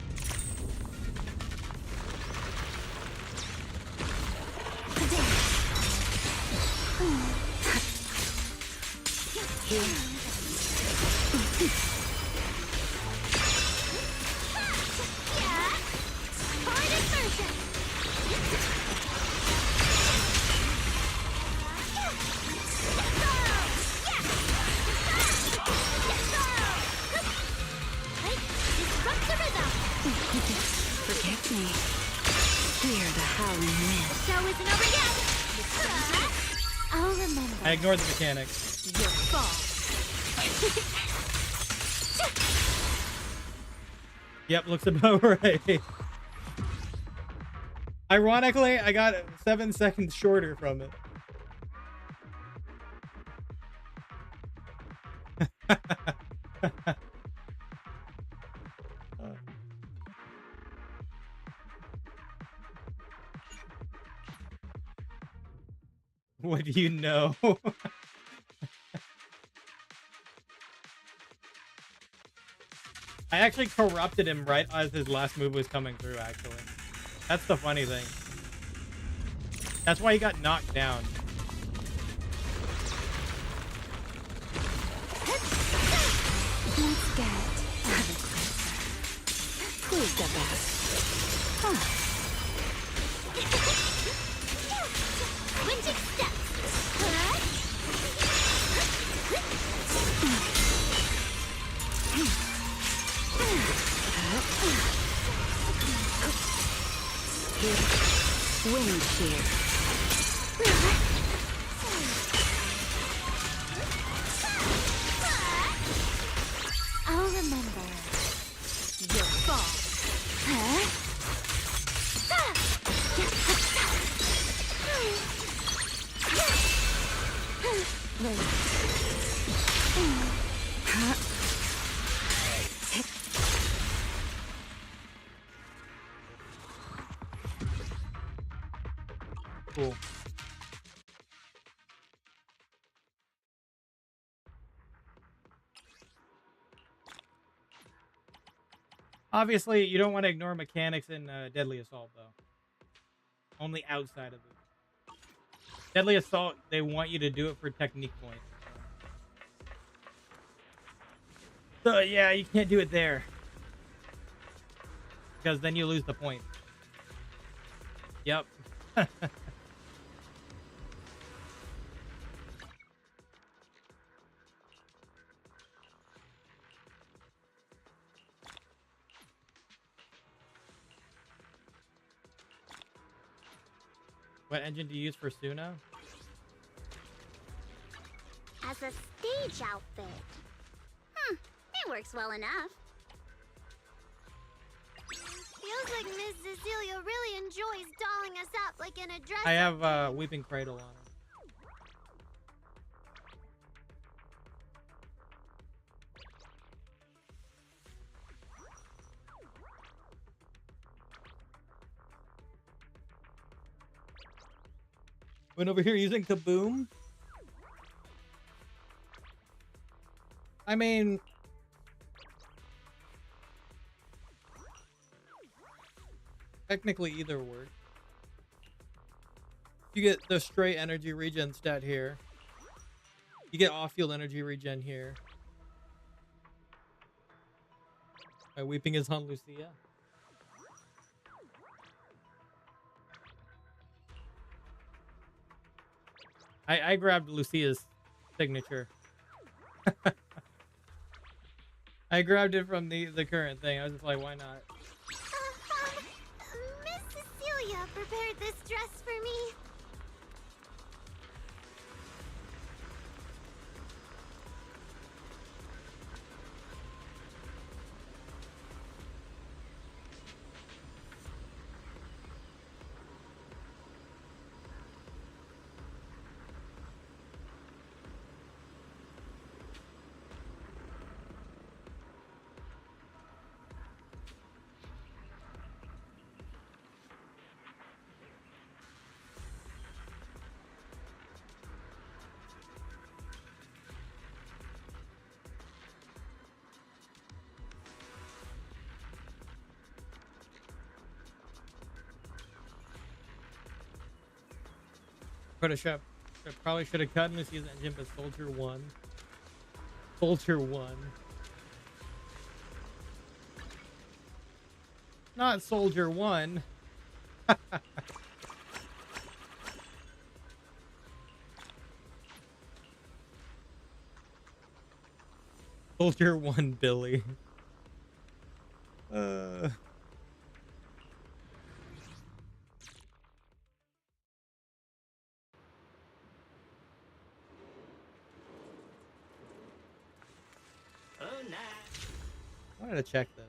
Protect me. Hear the howling wind. Show isn't over yet. I'll remember. I ignored the mechanic. Your fault. Yep, looks about right. Ironically, I got 7 seconds shorter from it. What do you know? I actually corrupted him right as his last move was coming through, actually. That's the funny thing. That's why he got knocked down. Let's get ever closer. Who's the best? Switching steps. Wind shear. I'll remember. Your fall. Cool. Obviously, you don't want to ignore mechanics in Deadly Assault, though. Only outside of it. Deadly Assault, they want you to do it for technique points. So, yeah, you can't do it there. Because then you lose the point. Yep. What engine do you use for Suna? As a stage outfit. It works well enough. Feels like Miss Cecilia really enjoys dolling us up like in a dress. I have Weeping Cradle on him. Went over here using Kaboom. I mean, technically either works. You get the straight energy regen stat here. You get off-field energy regen here. My Weeping is on Lucia. I grabbed Lucia's signature. I grabbed it from the current thing. I was just like, why not? Miss Cecilia prepared this dress for me. Probably should have cut Lucia's engine, but Soldier won. Soldier won. Not Soldier won. Soldier won, Billy. I wanted to check this.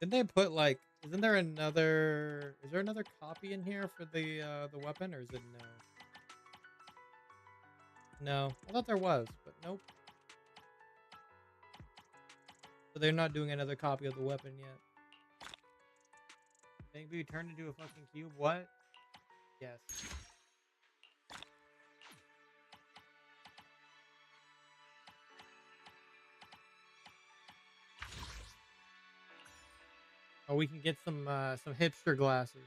Didn't they put like? Isn't there another? Is there another copy in here for the weapon, or is it no? No, I thought there was, but nope. So they're not doing another copy of the weapon yet. Bangbu turned into a fucking cube? What? Yes. Oh, we can get some hipster glasses.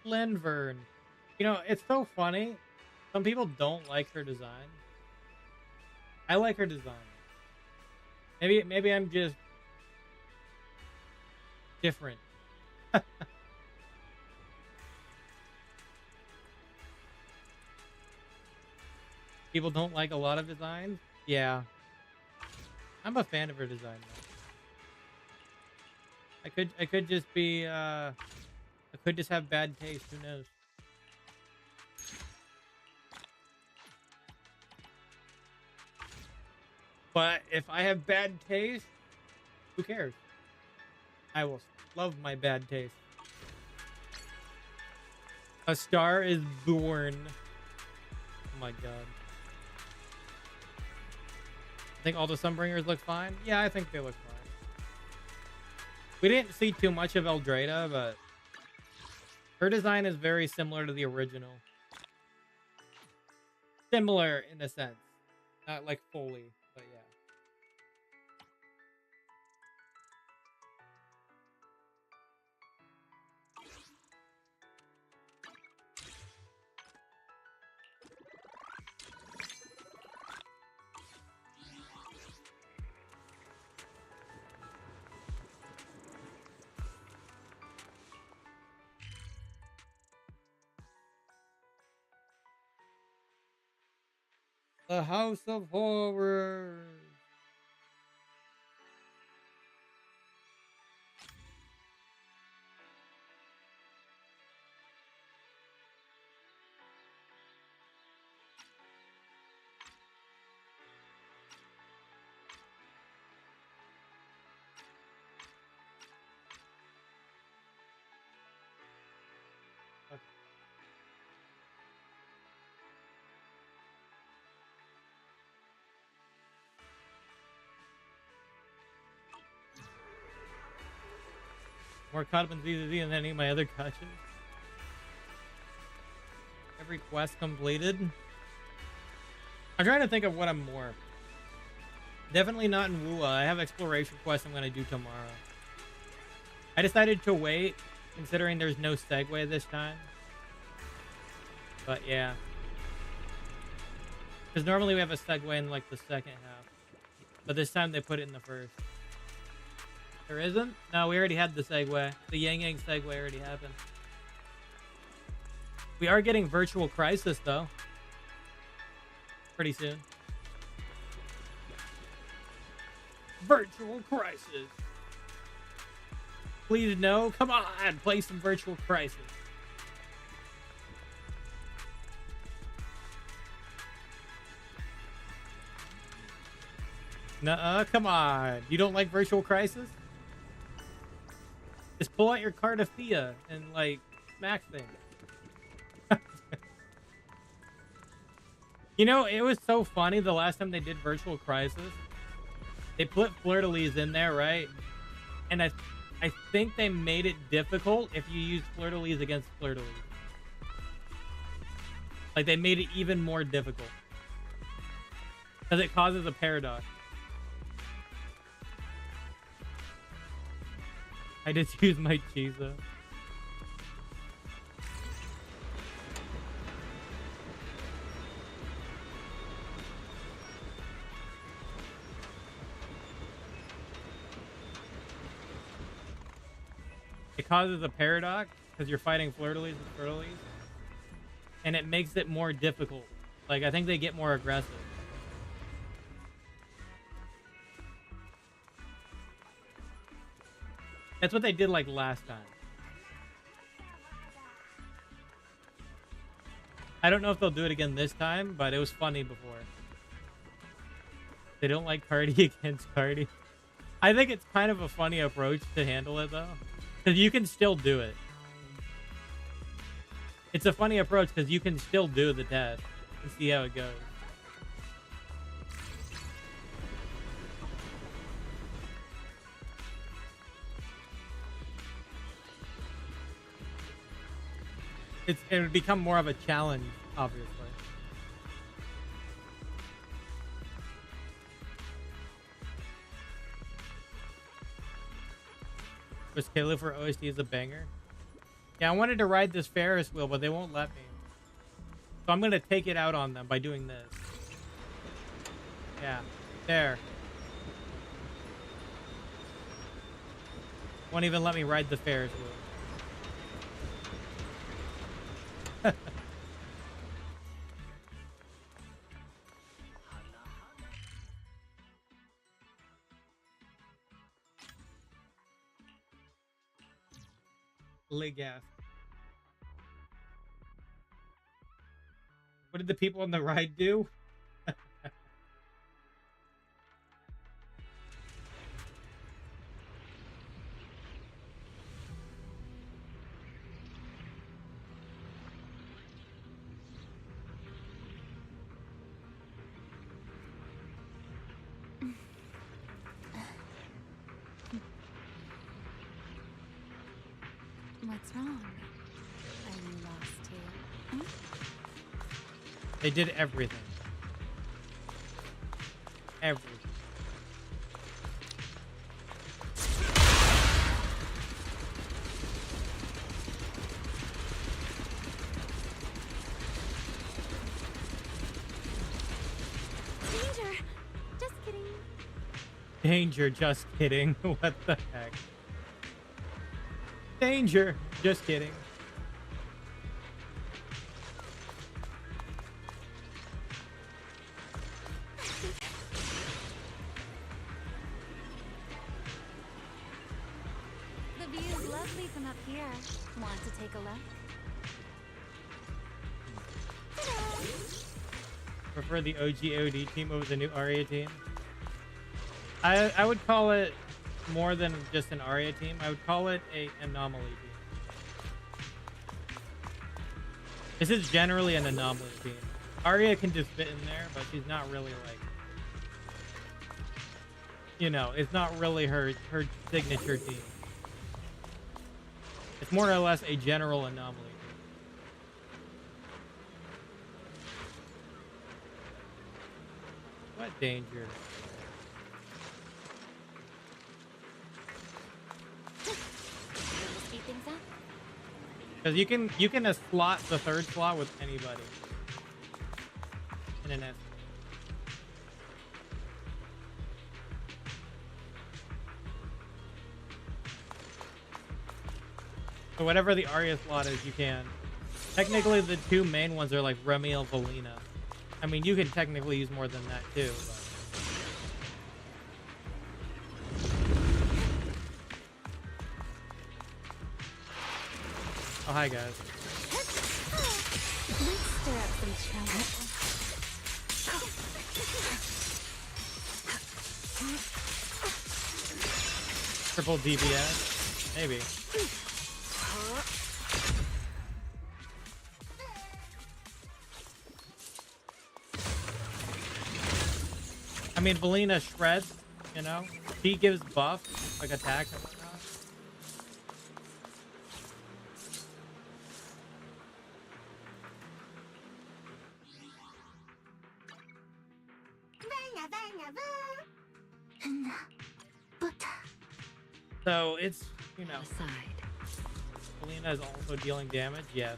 Lindvern. You know, it's so funny. Some people don't like her design. I like her design. Maybe I'm just different. People don't like a lot of designs. Yeah. I'm a fan of her design though. I could just be I could just have bad taste, who knows? But if I have bad taste, who cares? I will love my bad taste. A star is born. Oh my god. I think all the Sunbringers look fine. Yeah, I think they look fine. We didn't see too much of Eldrada, but her design is very similar to the original. Similar in a sense. Not like fully, but yeah. The House of Horrors. More caught up in ZZZ than any of my other gachas. Every quest completed. I'm trying to think of what I'm more. Definitely not in Wua. I have exploration quests I'm going to do tomorrow. I decided to wait, considering there's no segue this time. But yeah. Because normally we have a segue in like the second half. But this time they put it in the first. There isn't? No, we already had the segue. The Yang Yang segue already happened. We are getting Virtual Crisis, though. Pretty soon. Virtual Crisis. Please no. Come on, play some Virtual Crisis. Nuh-uh, come on. You don't like Virtual Crisis? Just pull out your card of Thea and, like, smack things. You know, it was so funny the last time they did Virtual Crisis. They put Fleur-de-Lis in there, right? And I think they made it difficult if you use Fleur-de-Lis against Fleur-de-Lis. Like, they made it even more difficult. Because it causes a paradox. I just used my Chiza. It causes a paradox because you're fighting Fleur-de-Lis with Fleur-de-Lis. And it makes it more difficult. Like, I think they get more aggressive. That's what they did like last time. I don't know if they'll do it again this time, but it was funny before. They don't like Cardi against Cardi. I think it's kind of a funny approach to handle it, though. Because you can still do it. It's a funny approach because you can still do the test and see how it goes. It would become more of a challenge, obviously. Was Caleb for OST is a banger? Yeah, I wanted to ride this Ferris wheel, but they won't let me. So I'm gonna take it out on them by doing this. Yeah, there. Won't even let me ride the Ferris wheel. Gas. What did the people on the ride do? What's wrong? Are you lost too? They did everything. Everything. Danger! Just kidding. Danger, just kidding. What the heck? Danger, just kidding. The view's lovely from up here. Want to take a look? Prefer the OG OD team over the new Aria team? I would call it more than just an Aria team. I would call it an anomaly team. This is generally an anomaly team. Aria can just fit in there, but she's not really like, you know, it's not really her signature team. It's more or less a general anomaly team. What danger? Because you can slot the third slot with anybody in an S. So whatever the Arya slot is, you can. Technically, the two main ones are like Remy and Valina. I mean, you can technically use more than that too. But... Oh, hi guys. Let's stir up some trouble. Triple DPS? Maybe. I mean, Valina shreds, you know? She gives buff, like attacks and whatnot. So it's, you know, Valina is also dealing damage, yes.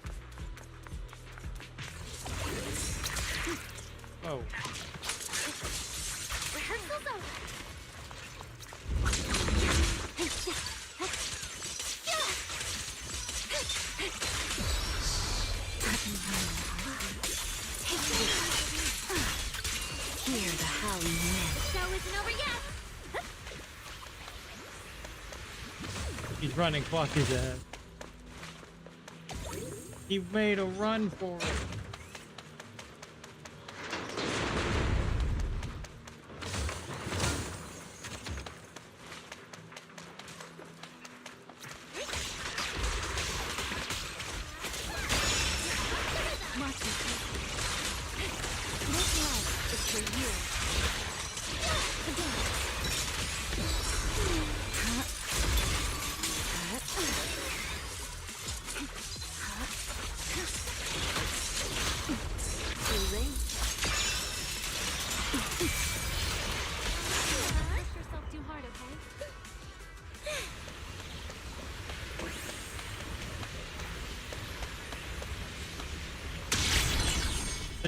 Whoa. Rehearsal's over. Hear the howling wind. Show isn't over yet. He's running, clock his ass. He made a run for it.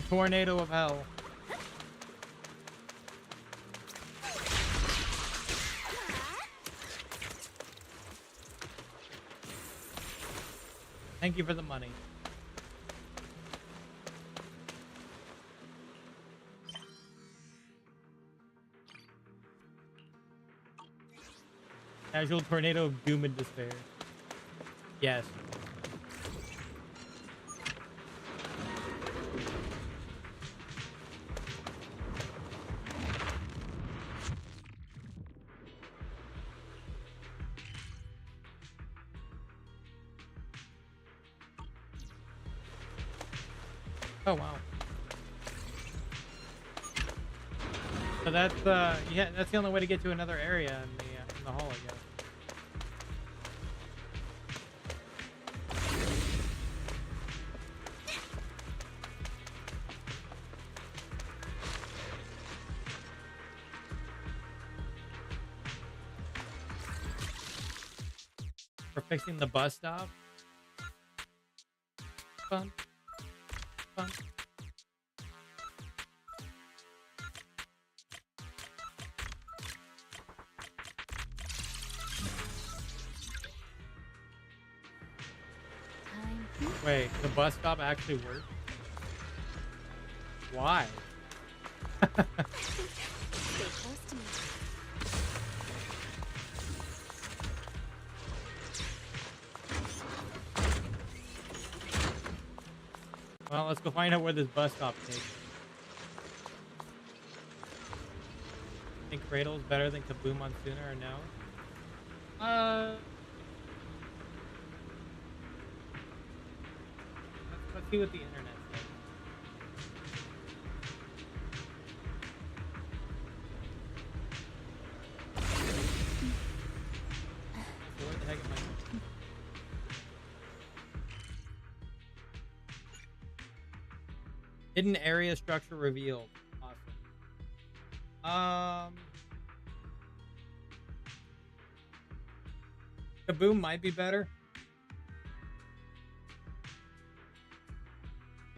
tornado of hell. Thank you for the money. Casual tornado of doom and despair. Yes. Oh wow. So that's yeah, that's the only way to get to another area in the hall, I guess. For fixing the bus stop. Fun. Fun. Wait, the bus stop actually worked? Why? Stay close to me. Well, let's go find out where this bus stop takes. Think Cradle is better than Kaboom on Sooner or no? Let's see what the internet says. So where the heck am I going? Hidden area structure revealed. Awesome. Kaboom might be better.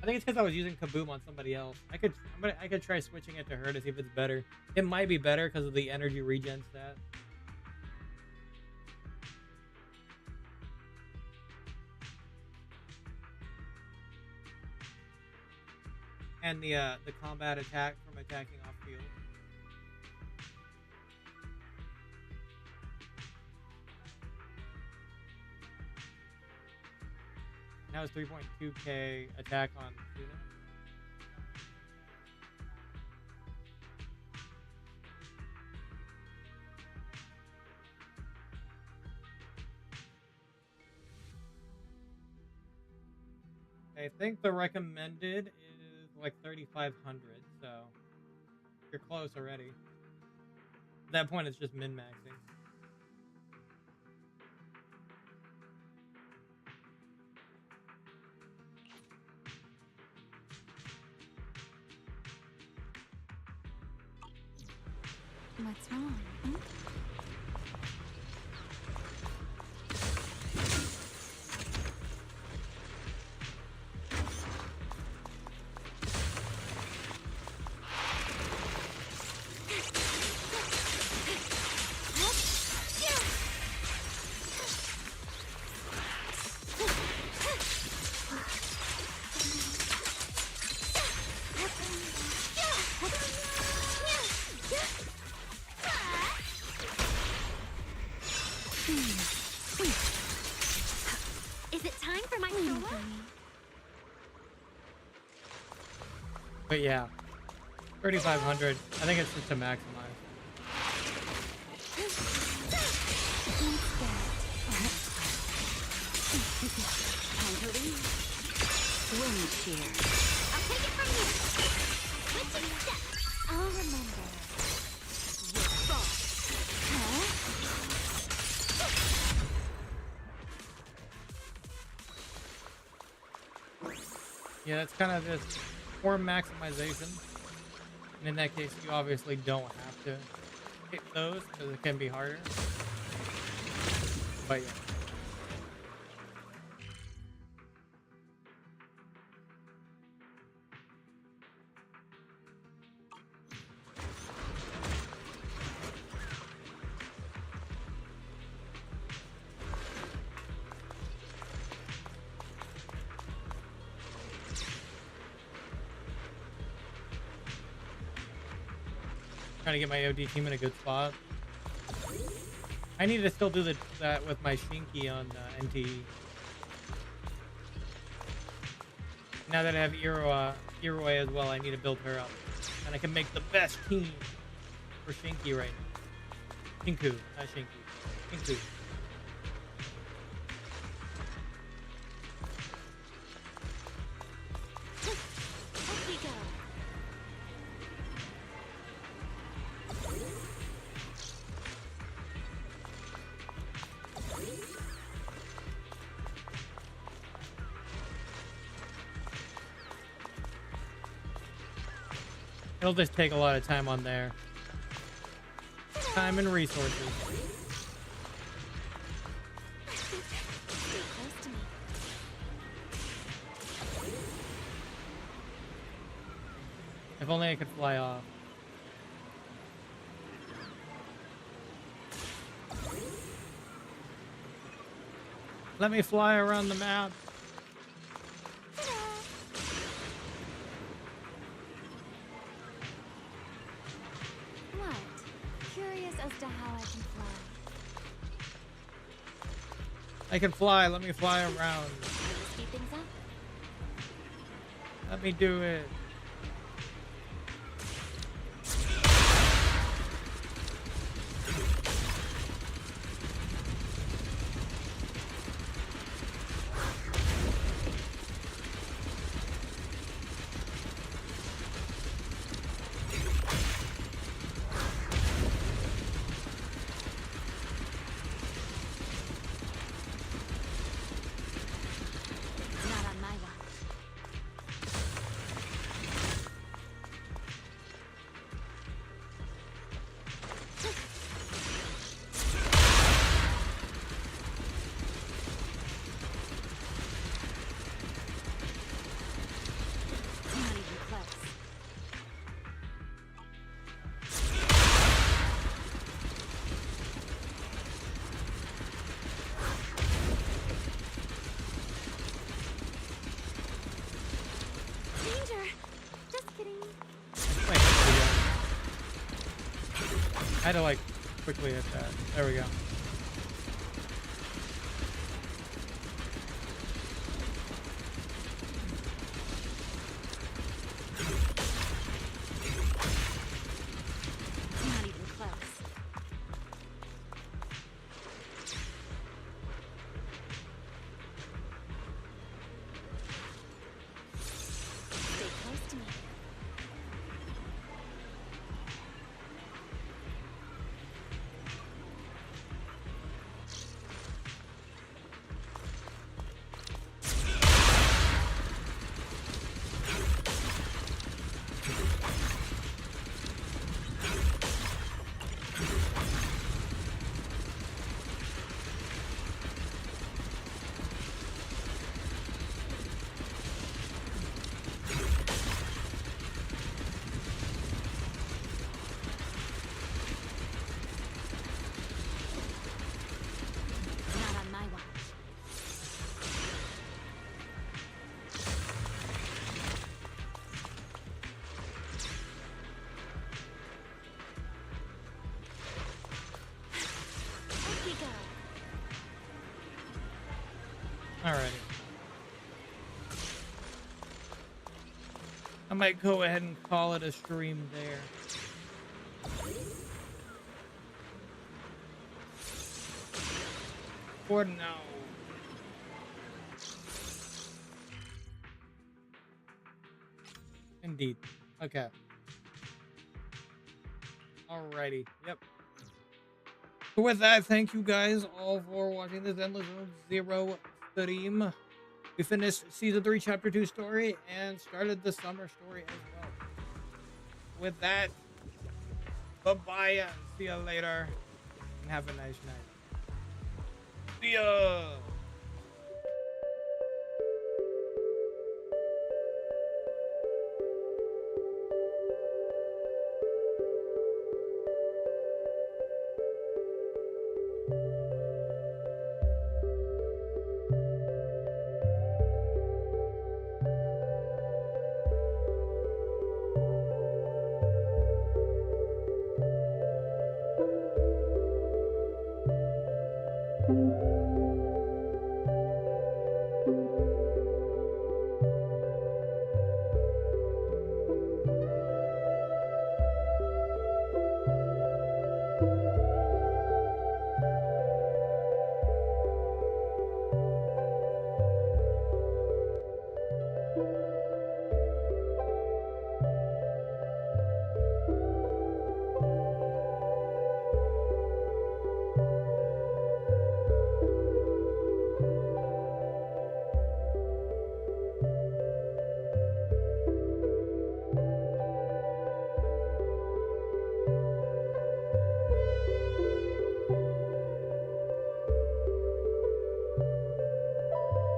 I think it's because I was using Kaboom on somebody else. I could try switching it to her to see if it's better. It might be better because of the energy regen stat. And the combat attack from attacking off field. Now it's 3.2k attack on Tuna. I think the recommended is like 3,500, so you're close already. At that point, it's just min-maxing. What's wrong? Hmm? Is it time for my solo? But yeah, 3,500. I think it's just to maximize. Wind shear. I'll take it from you. Switching steps. I'll remember. Your fault. Yeah, that's kind of this form maximization. And in that case, you obviously don't have to hit those because it can be harder. But yeah. Trying to get my OD team in a good spot. I need to still do that with my Shinky on NTE. Now that I have Iroi as well, I need to build her up. And I can make the best team for Shinky right now. Shinku, not Shinky. Shinku. It'll just take a lot of time on there. Time and resources. If only I could fly off. Let me fly around the map. What? Curious as to how I can fly. I can fly. Let me fly around. Speed things up. Let me do it. I had to like quickly hit that. There we go. Not even close. Stay close to me. Alrighty. I might go ahead and call it a stream there. For now. Indeed. Okay. Alrighty. Yep. So with that, thank you guys all for watching this Zenless Zone Zero stream. We finished Season 3, Chapter 2 story, and started the summer story as well. With that, bye-bye. See ya later, and have a nice night. See ya!